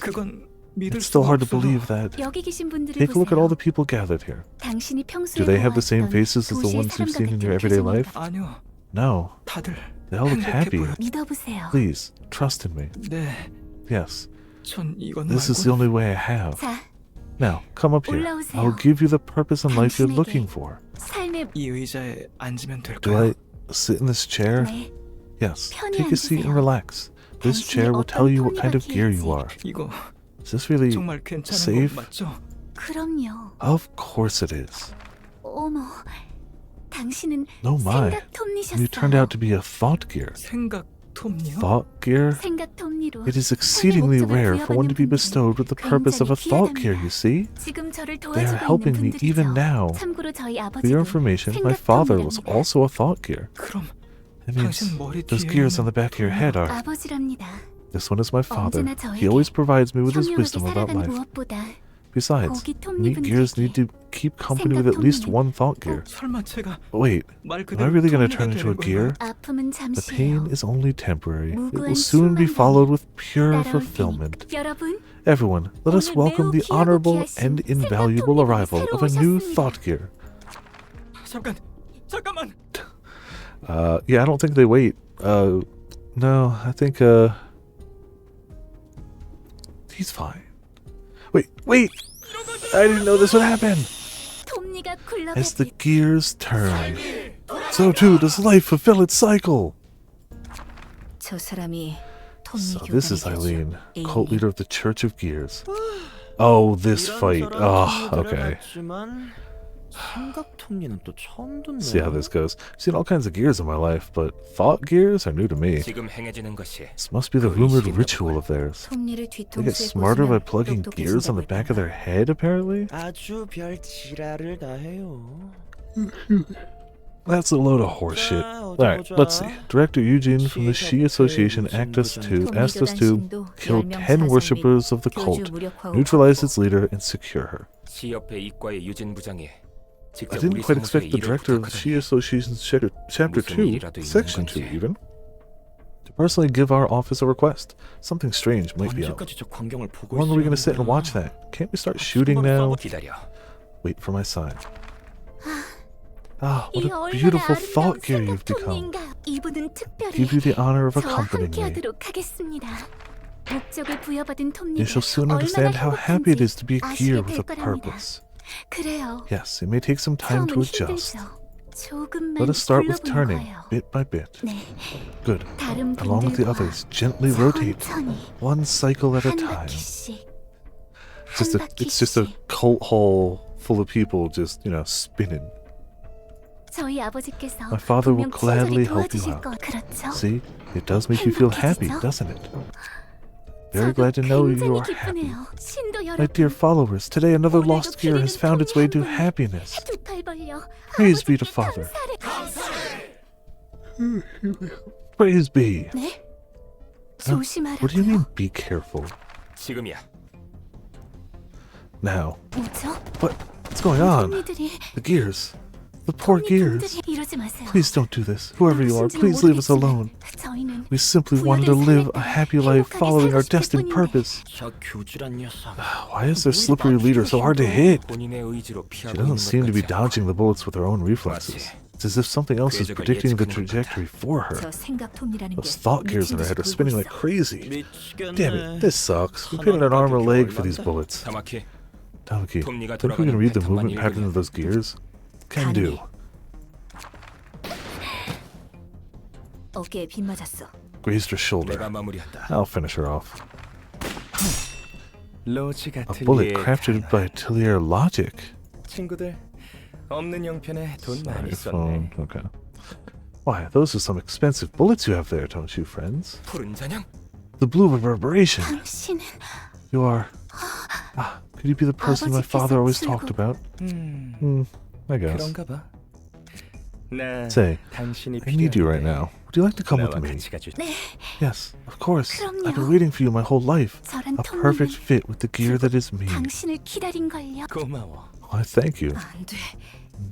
그건 믿을 It's still 수가 hard to 없어요. believe that. 여기 계신 분들을 Take a look at all 보세요. the people gathered here. 당신이 평소에 Do they have the same 보았던 faces as the 도시의 ones you've 사람과 seen in 같은 your everyday 표정입니다. life? 아니요, No. 다들 They all look 행복해 happy. 보여. 믿어보세요. Please, trust in me. 네, Yes, 전 이건 this is the 말고 only way I have. 자, Now, come up here. 올라오세요. I will give you the purpose in life you're 당신에게 looking for. 삶의 이 의자에 앉으면 Do 될까요? I sit in this chair? 네, Yes. 편히 Take a seat and 앉으세요. relax. This 당신이 chair will tell you what kind of 어떤 gear you are. 이거 Is this really 정말 괜찮은 safe? 거 맞죠? 그럼요. Of course it is. 어머, 당신은 No my. 생각 You turned 톱니셨어요. out to be a thought gear. 생각 톱니요? Thought gear? 생각 톱니로 It is exceedingly 목적을 rare for one to be 부여받는 bestowed with the purpose of a 굉장히 thought gear, 귀하답니다. you see? 지금 저를 They are 도와주고 helping 있는 me even 분들이죠. now. 참고로 저희 For your 아버지도 information, my 생각 father was 톱니랍니다. also a thought gear. 그럼 That means 당신 머리 those 뒤에 gears on 있는 the back of your head are. 아버지랍니다. This one is my father. 언제나 He always provides me with his 현명하게 wisdom about 살아가는 life. 무엇보다 Besides, 거기 neat gears need to keep company with at least one thought gear. 설마 제가 Wait, 말 am I 그대로 really gonna 톱니가 turn into a 되는 gear? 건가요? 아픔은 The pain 잠시예요. is only temporary. It will 무구한 soon be 충만감이 followed with pure 따라올 fulfillment. 테니 여러분 Everyone, let us 오늘 welcome 매우 the 귀하고 honorable 귀하신 and 생각 invaluable 톱니가 arrival 새로 of a new 오셨습니다. thought gear. 잠깐만. Yeah, I don't think they wait. No, I think, he's fine. Wait! I didn't know this would happen! 톱니가 As the 굴러가듯 gears turn, so too does life fulfill its cycle. 저 사람이 톱니 So this is 교단의 Eileen, 교주, cult 에이미. leader of the Church of Gears. Oh, this fight. Oh, okay. 삼각톱니는 또 처음 듣네. See how this goes. I've seen all kinds of gears in my life, but thought gears are new to me. 지금 행해지는 것이 This must be the rumored ritual of theirs. 톱니를 They get 뒤통수에 smarter by 꽂으면 plugging gears on the back of their head, apparently? 아주 별 지랄을 다 해요. That's a load of horseshit. Alright, let's see. Director Eugene from the Shi Association asked us to kill 10 worshippers of the cult, neutralize its leader, and secure her. 시협회 이과의 유진 부장이 I 직접 didn't 우리 quite 사무소에 expect the 일을 director of the Shi 부탁하다니. Association's Chapter 무슨 2, 일이라도 있는 Section 2 건지. even, to personally give our office a request. Something strange might be up. 언제까지 저 광경을 보고 When are we 있으려는 gonna sit and 거야? watch that? Can't we start shooting now? 기다려. Wait for my sign. Ah, what 이 a 얼마나 beautiful 아름다운 thought gear you've become. 생각 톱니인가. 이분은 특별히 Give you the honor of 저와 accompanying me. 함께하도록 하겠습니다. 목적을 부여받은 톱니가 You shall soon 얼마나 understand how happy it is to be a gear 아시게 with a 될 거랍니다. purpose. 그래요. Yes, it may take some time to 처음은 adjust. 힘들죠. 조금만 Let us start with 굴러보는 turning, 거예요. bit by bit. 네, Good. 다른 Along with the 분들과 others, gently rotate, 천천히 one cycle at a 한 time. 바퀴씩 It's just a cult hall full of people just, spinning. 저희 아버지께서 My father will 분명 gladly 친절히 help you 도와주실 out. 거 그렇죠? See, it does make you feel happy, 행복해지죠? doesn't it? Very 저도 glad to know you 굉장히 are happy. 기쁘네요. 신도 My dear 여러분, followers, today another 오늘도 lost gear has found its way to 기리는 톱니 한 happiness. 두 팔 벌려 Praise be to 아버지께 Father. 감사를. Praise be. 네? What do you mean, 조심하라고요? be careful? 지금이야. Now, 뭐죠? what's going on? 톱니들이 The gears. The poor gears. 톱니들이 이러지 마세요. Please don't do this. Whoever you are, 누구신지는 please leave us 모르겠지만 alone. 저희는 We simply wanted to live a happy life following our destined purpose. 저 교주란 녀석. Why is their slippery leader so hard to hit? 본인의 의지로 She 피하고 있는 doesn't seem to be 것 같지. dodging the bullets with her own reflexes. It's as if something else is predicting the trajectory for her. 저 생각 톱니라는 게 Those thought gears in her head are spinning like crazy. 미치겠네. Damn it, this sucks. We paid an arm or leg for these bullets. 타마키, Tamaki, 톱니가 think we can read the 패턴만 movement pattern of those gears? Can do. 어깨에 빗 맞았어. Grazed her shoulder. 내가 마무리한다. I'll finish her off. 로지가 A bullet crafted by Atelier Logic. 친구들 없는 형편에 돈 많이 Phone. 썼네. Okay. Why, those are some expensive bullets you have there, don't you, friends? 푸른 잔향? The blue reverberation. 당신은 You are. Could you be the person my father always talked about? I guess. 그런가 봐. 나 Say, 당신이 I need you right 필요한데 now. Would you like to come 나와 with me? 같이 가줄래? Yes, of course. 그럼요. I've been waiting for you my whole life. 저란 A perfect 톱니는 fit with the gear that is me. 당신을 기다린걸요. 고마워. Why, thank you. 안 돼.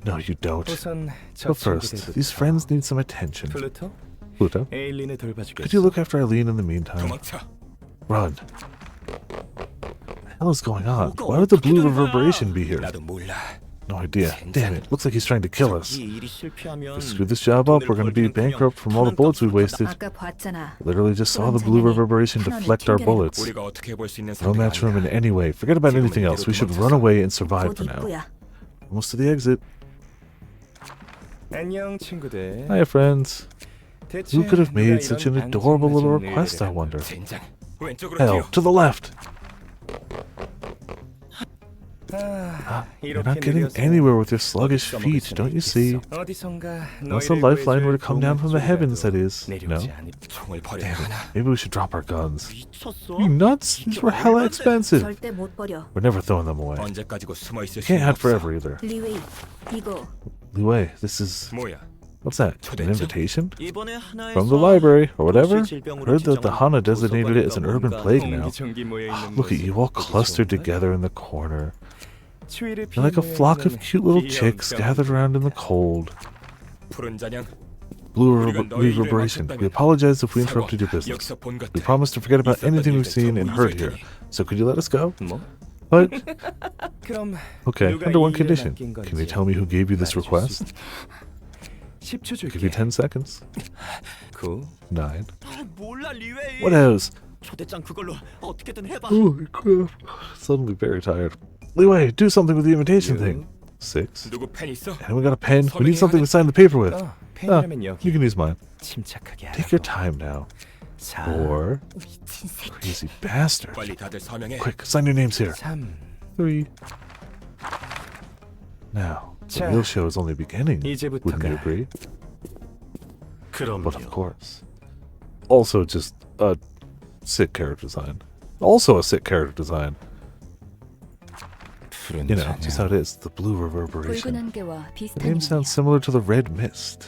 No, you don't. 우선 저 But first, 친구들부터. these friends need some attention. 플루토, Pluto, 에일린을 돌봐주겠어. could you look after Eileen in the meantime? 도망쳐. Run. What the hell is going on? Why would the blue reverberation be here? 나도 몰라. No idea. Damn it, looks like he's trying to kill us. 이 일이 실패하면 If we screw this job up, we're gonna be bankrupt from all the bullets we wasted. 아까 봤잖아. Literally just saw the blue reverberation deflect our bullets. 우리가 어떻게 볼 수 있는 No 상대가 match for him in 아니야. any way. Forget about anything else. We should run away and survive 곧 for now. 입구야. Almost to the exit. 안녕 친구들. Hiya, friends. 대체 Who could have 누가 made 이런 such an adorable little 안전해진 request, I 일들을 wonder? 젠장. 왼쪽으로 Hell, 뛰어. to the left. You're not getting anywhere with your sluggish feet, don't you see? Unless the lifeline were to come down from the heavens, that is. No? 총을 버려야 Damn 하나? it. Maybe we should drop our guns. 미쳤어? You nuts? These were hella expensive. 절대 못 버려. We're never throwing them away. 언제까지고 숨어 있을 Can't 수는 hide 없어. forever either. 리웨이, 이거 Liu Wei, this is... 뭐야? What's that? An invitation? 이번에 하나에서 From the library, or whatever? 질병으로 Heard that the 지정한 Hana designated it as an urban 뭔가 plague now. 옹기종기 모여 있는 Look at 모습. you all 보기 clustered 좋은데? together in the corner. 추위를 You're like a 피해 flock of 모여 cute little 있는 chicks 귀여운 gathered around in the cold. 푸른 잔향. Blue reverberation. We apologize if we interrupted your business. 여기서 본 것들. We promise to forget about anything we've seen and heard here. So could you let us go? 뭐? What? 그럼 Okay, 누가 under one 이 일을 condition. 맡긴 건지 Can you tell me who gave you this 말해줄 수 request? 10초 줄게. Give you 10 seconds. 9 9. 아, 몰라 리웨이. What else? 초대장 그걸로 어떻게든 해봐. Holy crap. Suddenly very tired. Liu Wei, do something with the invitation thing. 6. 누구 펜 있어? Anyone got a pen? We need something to sign the paper with. 펜이라면 You 여기 can use mine. 침착하게 Take your time now. 4 4. 미친 새끼. Crazy bastard. 빨리 다들 서명해. Quick, sign your names here. 3 3. Now, the 자, real show is only beginning. 이제부터가 Wouldn't you agree? 그럼요. But of course. Also, just a sick character design. Also a sick character design. 푸른 You know, just how it is. The blue 붉은 reverberation. 안개와 The 비슷한 name sounds similar to the red mist.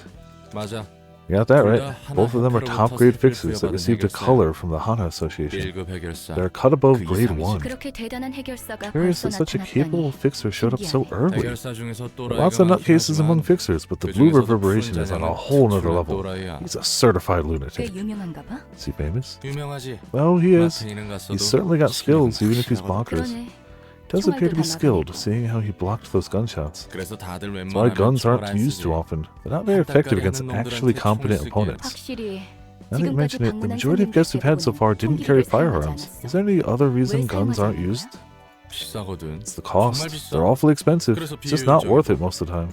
맞아. You got that 둘 right. 다 하나 Both of them are 형태로부터 top grade 색을 fixers that 부여받은 received a 해결사야. color from the Hana Association. 1급 해결사. They're cut above 그 grade 이상이지. 1. 그렇게 대단한 해결사가 Curious 벌써 that such a capable 나타났다니. fixer showed up so early. 해결사 중에서 Lots of nutcases among fixers, but the blue 그중에서도 reverberation 푸른 is on a 잔향은 whole nother 특출난 level. 또라이야. He's a certified 꽤 lunatic. 유명한가 봐. Is he famous? 유명하지. Well, he is. 마트에는 갔어도 He's certainly got skills, even if he's 확실하거든. bonkers. 그러네. Does appear to be 총알도 다 skilled, 나가고. seeing how he blocked those gunshots. 그래서 다들 That's why 웬만하면 guns 총을 aren't 안 used too 쓰지. often. They're not very effective against actually competent opponents. 확실히 Now that you mention it, the majority of guests we've had so far didn't carry firearms. Is there any other reason guns aren't used? 비싸거든. It's the cost. 정말 비싸. They're awfully expensive. 그래서 It's just not 비효율적이고. worth it most of the time.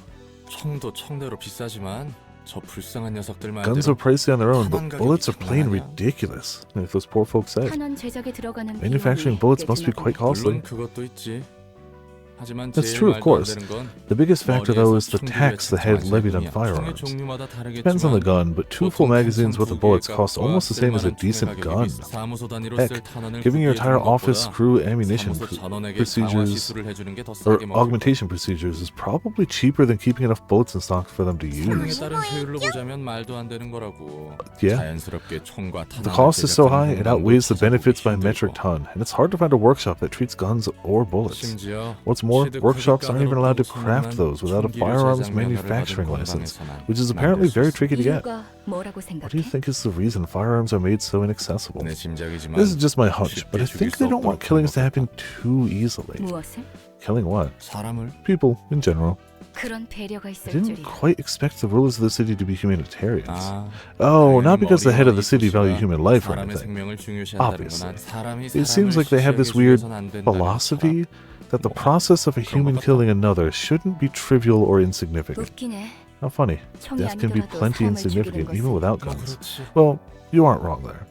총도 총대로 비싸지만 저 불쌍한 녀석들만 Guns are pricey on their own, but 가격이 bullets are plain 장난 아니야. ridiculous. If those poor folks say. 탄원 제작에 들어가는 Manufacturing 비용이 bullets must be 꽤 quite 드나 보네. costly. 물론 그것도 있지. 하지만 That's 제일 true, of 말도 안 course. 되는 건 The biggest factor, though, is the 머리에서 tax the head 총기를 levied on 제공이야. 총의 firearms. 종류마다 Depends on the 다르겠지만 gun, but two full 보통 magazines worth of bullets 캔 cost almost the same as a 쓸만한 총의 decent 가격이 gun. 사무소 단위로 Heck, 쓸 탄원을 giving your entire 구비해주는 office 것보다 crew ammunition 사무소 전원에게 강화 procedures 시술을 해주는 게더 or 싸게 먹힐 augmentation procedures is probably cheaper than keeping enough bullets in stock for them to 성능에 use. 따른 효율로 보자면 말도 안 되는 거라고. Yeah. 자연스럽게 총과 The 탄환을 cost is so high, 제작하는 it 방법을 outweighs the 찾아보기 benefits by 힘들고. metric ton, and it's hard to find a workshop that treats guns or bullets. 심지어 What's more, 취득 workshops aren't even allowed to 허가가 craft those without a 총기를 firearms 제작 면허를 manufacturing 받은 license, 공방에서만 which is apparently 만들 수 very 있어. tricky to get. 이유가 뭐라고 What do you 생각해? think is the reason firearms are made so inaccessible? 내 짐작이지만 This is just my hunch, 쉽게 but I 죽일 think 수 they don't want 없도록 killings to 한 happen too easily. 무엇을? Killing what? 사람을 People, in general. 그런 배려가 I 있을 didn't 줄이야. quite expect the rulers of the city to be humanitarians. 아, Oh, not 당연히 because the head of the 머리와 city value 이쁘시가 human life or 사람의 anything. 생명을 중요시한다는 Obviously. 건 사람이 It seems like they have this weird philosophy that the process of a human killing another shouldn't be trivial or insignificant. 웃기네. How funny. 총이 Death can be 아니더라도 plenty 사람을 insignificant 죽이는 even 것은 without guns. 그렇지. Well, you aren't wrong there.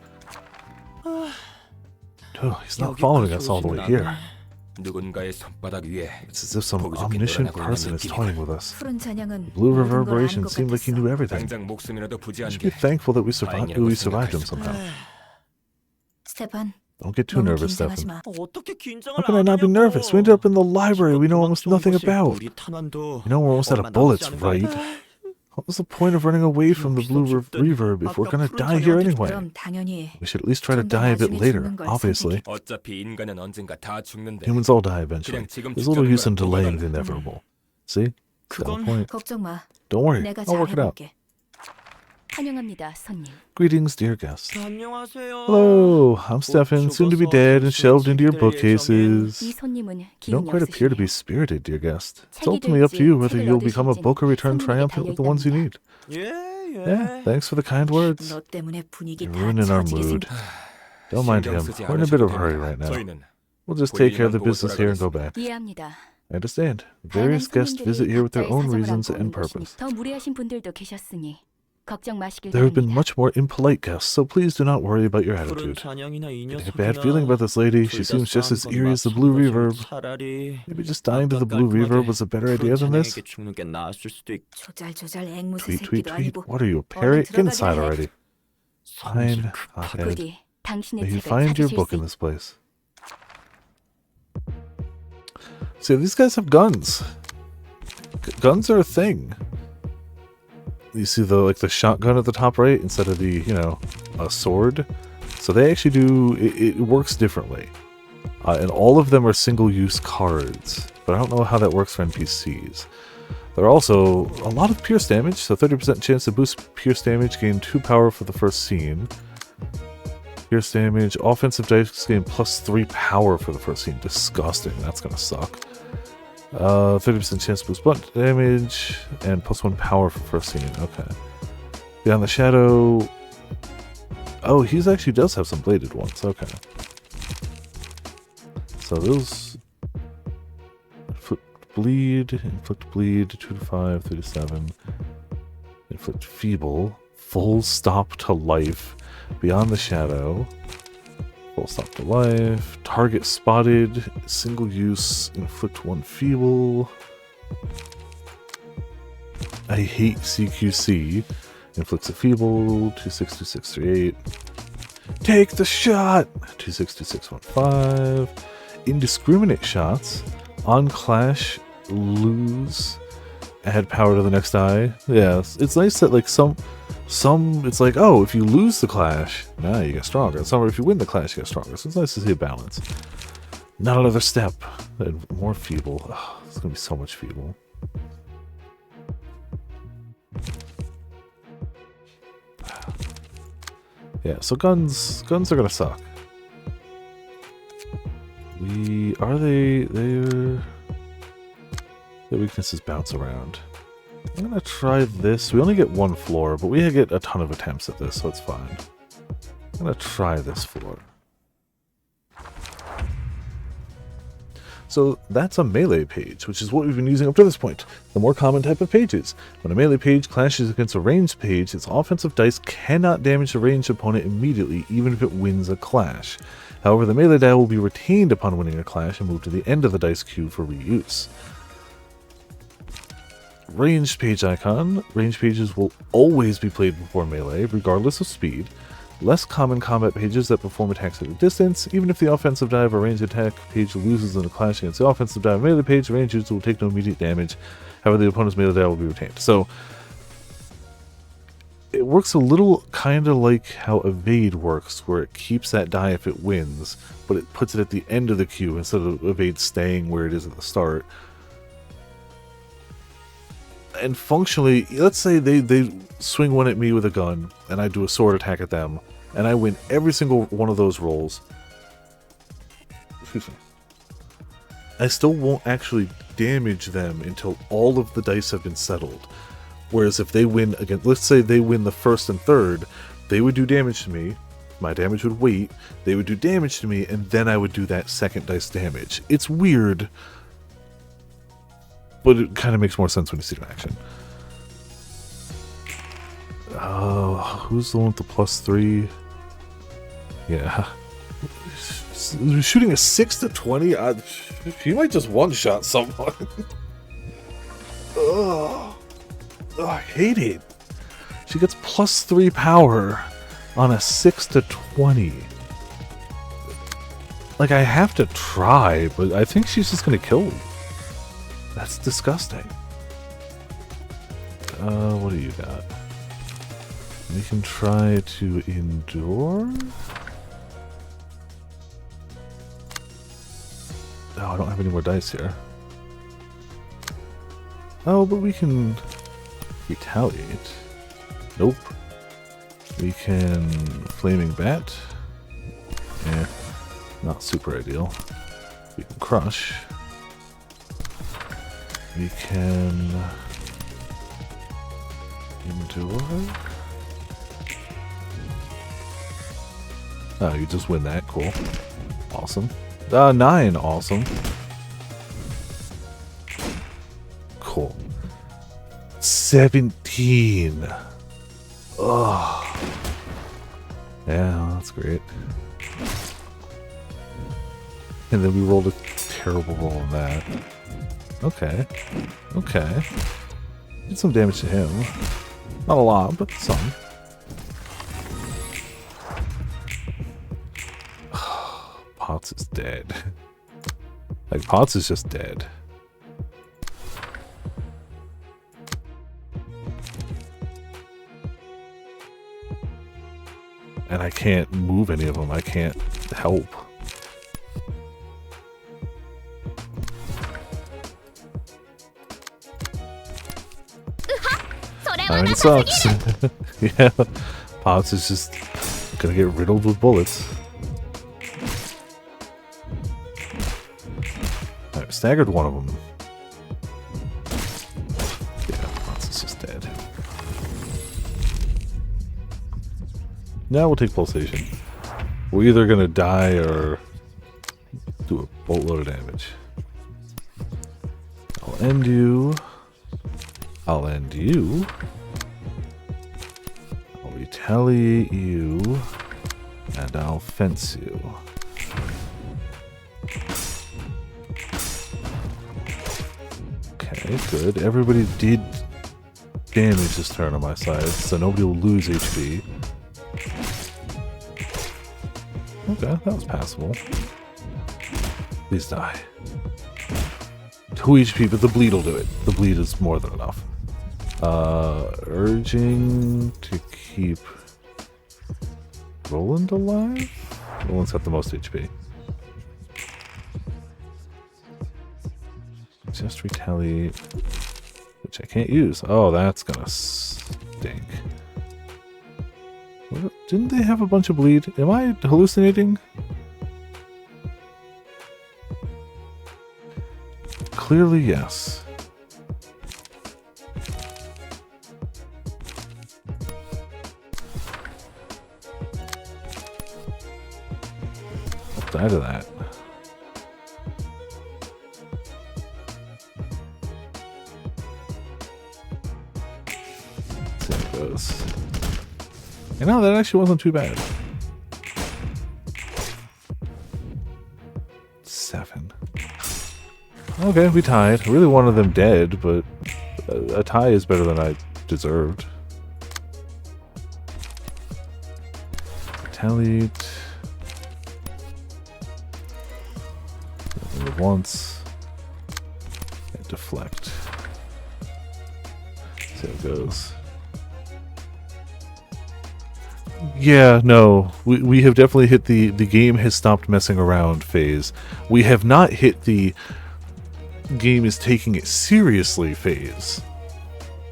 Oh, he's not following us all the way here. 누군가의 손바닥 위에 It's as if some 보기 좋게 omniscient 놀아나고 person 있는 is 느낌이다. toying with us. 푸른 잔향은 Blue 모든 걸 reverberation 아는 것 seemed like he 같았어. knew everything. 당장 목숨이라도 You 부지한 should be 게 thankful that we survived him somehow. 스테판, Don't get too 너무 nervous, 긴장하지 Stefan. 마. 어떻게 긴장을 How can I not be nervous? We ended up in the library we know almost nothing about. 우리 탄환도 You know we're almost out of 얼마 bullets, 남지 않은 right? 거야. What's the point of running away from the blue reverb if we're gonna die here anyway? 그럼 당연히 We should at least try to 좀더 die a bit 나중에 later, 죽는 걸 obviously. 어차피 인간은 언젠가 다 죽는데. Humans all die eventually. 그냥 지금 There's little use in 직접 delaying the 거라도. inevitable. See? Got a 그건 point. 걱정 마. Don't worry, 내가 I'll work it out. 잘해볼게. 환영합니다, 손님. Greetings, dear guests. 안녕하세요. Hello, I'm Stefan, soon to be dead and shelved into your 이 bookcases. 손님은 You 기운이 don't quite appear to be 없으시네. spirited, dear guest. It's 책이 ultimately up to you whether 될지 you'll 책을 become a 얻으실지는 book or return 손님에게 triumphant with the ones you need. 예, Yeah, thanks for the kind words. 너 때문에 분위기 You're 다 ruining our 처지게 mood. 생겼. Don't mind 신경 him. 쓰지 We're in a bit of a 않으셔도 hurry 됩니다. right now. 저희는 We'll just take care of the 보이는 business here and go back. 이해합니다. I understand. 다양한 Various guests 손님들이 visit here with their 각자의 own 사정을 reasons 안고 and 오는 곳이니 purpose. 더 무례하신 분들도 계셨으니 걱정 마시길 There have been 바랍니다. much more impolite guests, so please do not worry about your 푸른 attitude. 잔향이나 이 I have a bad feeling 녀석이나 about this lady. 둘 She 다 seems just 싸운 as 건 eerie as the blue 마찬가지로 reverb. 차라리 Maybe just dying to the 아까 blue reverb 깔끔하게 was a better 푸른 idea than this? 잔향에게 죽는 게 나았을 수도 있고. 조잘조잘 앵무새 Tweet, tweet, 새끼도 tweet. 아니고. What are you, a 얼른 parrot? Get 들어가긴 inside 해. already. Fine. 성질 Hothead. 부디 당신의 May you 책을 find your 찾으실 book 수 in this place. See, these guys have guns. Guns are a thing. You see the shotgun at the top right instead of the, a sword. So they actually do, it works differently. And all of them are single-use cards. But I don't know how that works for NPCs. There are also a lot of pierce damage, so 30% chance to boost pierce damage, gain 2 power for the first scene. Pierce damage, offensive dice gain plus 3 power for the first scene. Disgusting, that's gonna suck. 30% chance to boost blunt damage, and plus 1 power for first scene. Okay. Beyond the Shadow. Oh, he actually does have some bladed ones. Okay. So those. Inflict bleed, 2 to 5, 3 to 7. Inflict feeble, full stop to life. Beyond the Shadow. Full stop to life. Target spotted. Single use. Inflict 1 feeble. I hate CQC. Inflicts a feeble. 262638. Take the shot. 262615. Indiscriminate shots. On clash. Lose. Add power to the next die. Yeah, it's nice that some it's like, oh, if you lose the clash, now you get stronger. Some, if you win the clash, you get stronger. So it's nice to see a balance. Not another step. And more feeble. Oh, it's gonna be so much feeble. Yeah, so guns are gonna suck. Their weaknesses bounce around. I'm gonna try this. We only get 1 floor, but we get a ton of attempts at this, so it's fine. I'm gonna try this floor. So that's a melee page, which is what we've been using up to this point. The more common type of pages. When a melee page clashes against a ranged page, its offensive dice cannot damage the ranged opponent immediately, even if it wins a clash. However, the melee die will be retained upon winning a clash and moved to the end of the dice queue for reuse. Ranged page icon. Ranged pages will always be played before melee, regardless of speed. Less common combat pages that perform attacks at a distance. Even if the offensive die of a ranged attack page loses in a clash against the offensive die of a melee page, the ranged user will take no immediate damage. However, the opponent's melee die will be retained. So, it works a little kind of like how evade works, where it keeps that die if it wins, but it puts it at the end of the queue instead of evade staying where it is at the start. And functionally, let's say they swing one at me with a gun, and I do a sword attack at them, and I win every single one of those rolls. Excuse me. I still won't actually damage them until all of the dice have been settled. Whereas if they win again, let's say they win the first and third, they would do damage to me, my damage would wait, they would do damage to me, and then I would do that second dice damage. It's weird, but it kind of makes more sense when you see it in action. Who's the one with the +3? Yeah. Shooting a 6 to 20? He might just one-shot someone. Ugh. I hate it. She gets +3 power on a 6 to 20. Like, I have to try, but I think she's just gonna kill me. That's disgusting. What do you got? We can try to endure. Oh, I don't have any more dice here. Oh, but we can retaliate. Nope. We can flaming bat. Yeah, not super ideal. We can crush. We can endure. Oh, you just win that. Cool. Awesome. 9. Awesome. Cool. 17. Oh. Yeah, that's great. And then we rolled a terrible roll on that. Okay. Okay. Did some damage to him. Not a lot, but some. Potts is dead. Like, Potts is just dead. And I can't move any of them. I can't help. I mean, it sucks. Yeah, Potts is just gonna get riddled with bullets. Alright, staggered one of them. Yeah, Potts is just dead. Now we'll take pulsation. We're either gonna die or do a boatload of damage. I'll end you. I'll end you. I'll retaliate you. And I'll fence you. Okay, good. Everybody did damage this turn on my side, so nobody will lose HP. Okay, that was passable. Please die. 2 HP, but the bleed will do it. The bleed is more than enough. Urging to keep Roland alive? Roland's got the most HP. Just retaliate, which I can't use. Oh, that's gonna stink. Didn't they have a bunch of bleed? Am I hallucinating? Clearly, yes. I'll die to that. Let's see how it goes. You know, that actually wasn't too bad. 7. Okay, we tied. I really wanted them dead, but a tie is better than I deserved. Retaliate. Once. And deflect. See how it goes. Yeah, no. We have definitely hit the game has stopped messing around phase. We have not hit the game is taking it seriously phase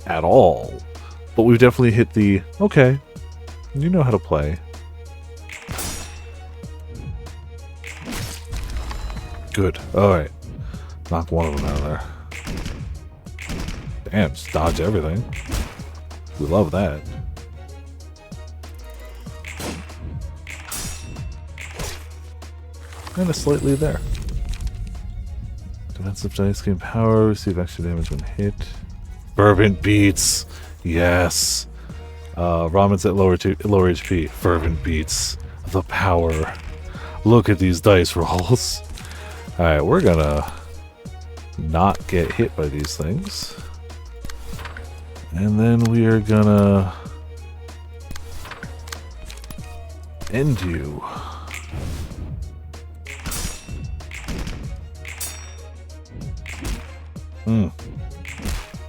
at all. But we've definitely hit the, okay, you know how to play. Good. Alright. Knock one of them out of there. Damn, just dodge everything. We love that. And a slight lead there. Defensive dice gain power, receive extra damage when hit. Fervent beats! Yes! Ramen's at lower HP. Fervent beats. The power. Look at these dice rolls. Alright, we're gonna not get hit by these things. And then we are gonna end you.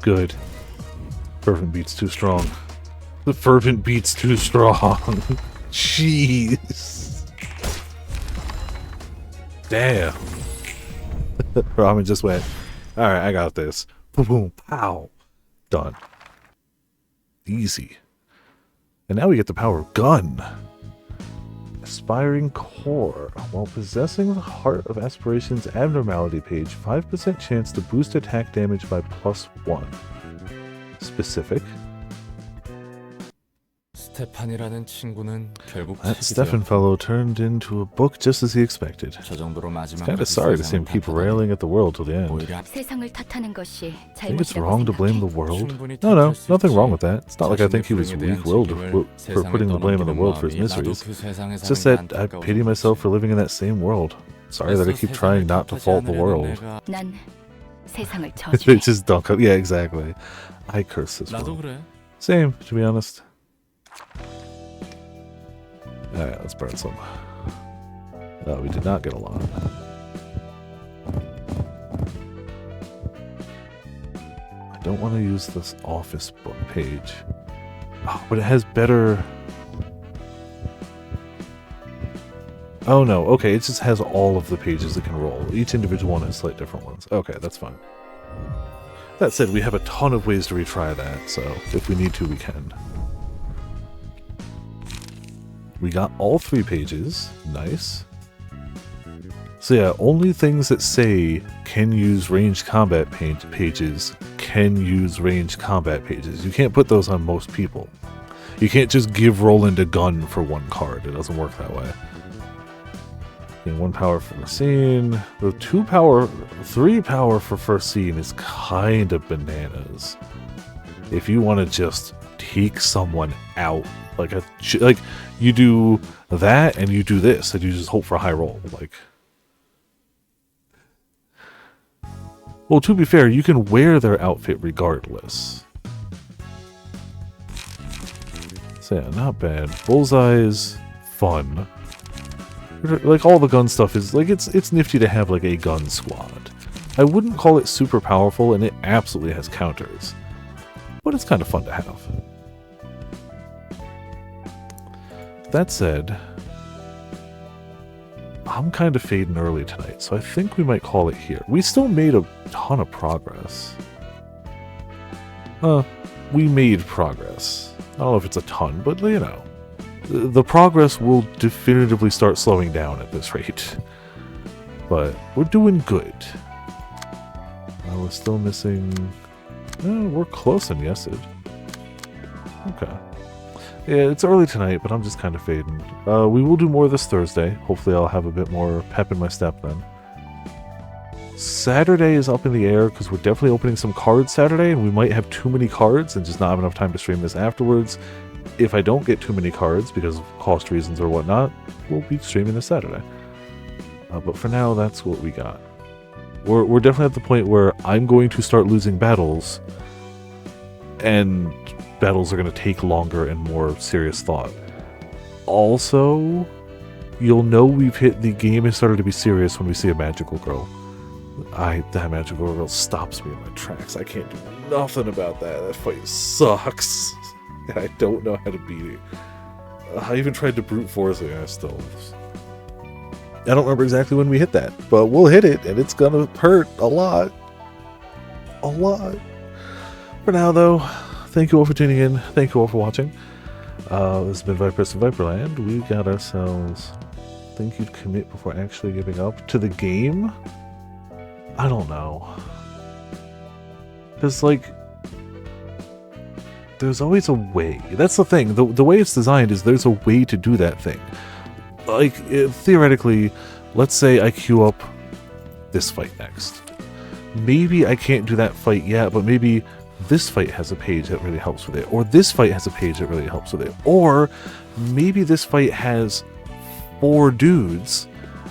Good. Fervent beats too strong. The fervent beats too strong. Jeez. Damn. Ramen just went, alright, I got this. Boom, boom, pow. Done. Easy. And now we get the power of gun. Aspiring Core. While possessing the Heart of Aspiration's abnormality page, 5% chance to boost attack damage by +1. Specific. 스테판이라는 친구는 결국 That 책이 Stefan 되었고, fellow turned into a book just as he expected. 저 정도로 It's 마지막까지 kind of sorry to see him 세상을 keep 탓하다니 railing at the world till the end. 오히려 세상을 탓하는 것이 Think it's 잘못이라고 wrong to blame the 생각해? world? 충분히 No, no, 탓할 수 nothing 있지. wrong with that. It's not like I think he was 자신의 불행에 대한 weak-willed 책임을 for 세상에 putting the blame on the 떠넘기는 world for his 마음이 나도 miseries. 그 세상에 It's just 사는 that 게 I pity myself for living in that same world. Sorry that I keep trying not to fault the world. 난 세상을 They 저주해. just don't. Yeah, exactly. I curse this 나도 world. 그래. Same, to be honest. Alright, let's burn some. No, we did not get a lot. I don't want to use this office book page. Oh, but it has better... Oh no, okay, it just has all of the pages it can roll. Each individual one has slightly different ones. Okay, that's fine. That said, we have a ton of ways to retry that, so if we need to, we can. We got all 3 pages. Nice. So yeah, only things that say can use ranged combat pages can use ranged combat pages. You can't put those on most people. You can't just give Roland a gun for 1 card. It doesn't work that way. Getting 1 power for the scene. The 2 power, 3 power for first scene is kind of bananas. If you want to just take someone out, like you do that and you do this, and you just hope for a high roll. Like, well, to be fair, you can wear their outfit regardless. So yeah, not bad. Bullseye's fun. Like, all the gun stuff is like, it's nifty to have like a gun squad. I wouldn't call it super powerful, and it absolutely has counters, but it's kind of fun to have. That said, I'm kind of fading early tonight, so I think we might call it here. We still made a ton of progress. We made progress. I don't know if it's a ton, but you know. The progress will definitively start slowing down at this rate. But we're doing good. We're still missing... we're close on Yesid. Okay. Yeah, it's early tonight, but I'm just kind of fading. We will do more this Thursday. Hopefully I'll have a bit more pep in my step then. Saturday is up in the air because we're definitely opening some cards Saturday, and we might have too many cards and just not have enough time to stream this afterwards. If I don't get too many cards because of cost reasons or whatnot, we'll be streaming this Saturday. But for now, that's what we got. We're definitely at the point where I'm going to start losing battles, and battles are going to take longer and more serious thought. Also, you'll know we've hit the game has started to be serious when we see a magical girl. That magical girl stops me in my tracks. I can't do nothing about that. That fight sucks. And I don't know how to beat it. I even tried to brute force it, and I don't remember exactly when we hit that, but we'll hit it, and it's gonna hurt a lot. A lot. For now, though, thank you all for tuning in. Thank you all for watching. This has been Vipers of Viperland. We got ourselves... Think you'd commit before actually giving up to the game? I don't know. Because, like... There's always a way. That's the thing. The way it's designed is there's a way to do that thing. Like, theoretically, let's say I queue up this fight next. Maybe I can't do that fight yet, but maybe this fight has a page that really helps with it. Or this fight has a page that really helps with it. Or maybe this fight has 4 dudes,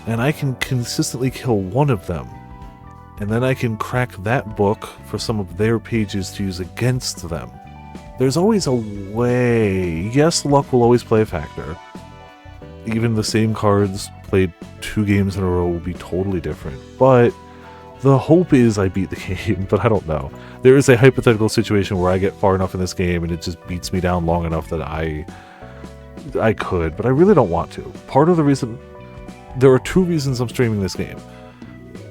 and I can consistently kill one of them. And then I can crack that book for some of their pages to use against them. There's always a way. Yes, luck will always play a factor. Even the same cards played 2 games in a row will be totally different. But the hope is I beat the game, but I don't know. There is a hypothetical situation where I get far enough in this game and it just beats me down long enough that I could, but I really don't want to. Part of the reason... There are 2 reasons I'm streaming this game.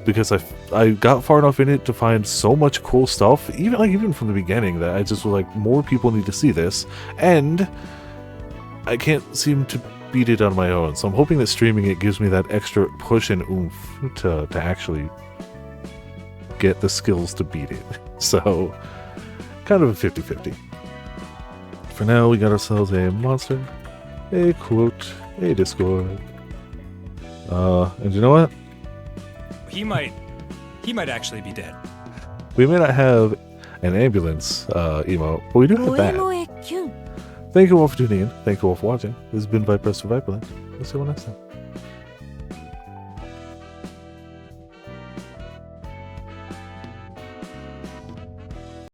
Because I got far enough in it to find so much cool stuff, even from the beginning, that I just was like, more people need to see this, and I can't seem to beat it on my own, so I'm hoping that streaming it gives me that extra push and oomph to actually get the skills to beat it. So, kind of a 50-50. For now, we got ourselves a monster, a quote, a Discord. And you know what? He might actually be dead. We may not have an ambulance emote, but we do have that. 모에모에 균. Thank you all for tuning in. Thank you all for watching. This has been Viper Viperland. We'll see you all next time.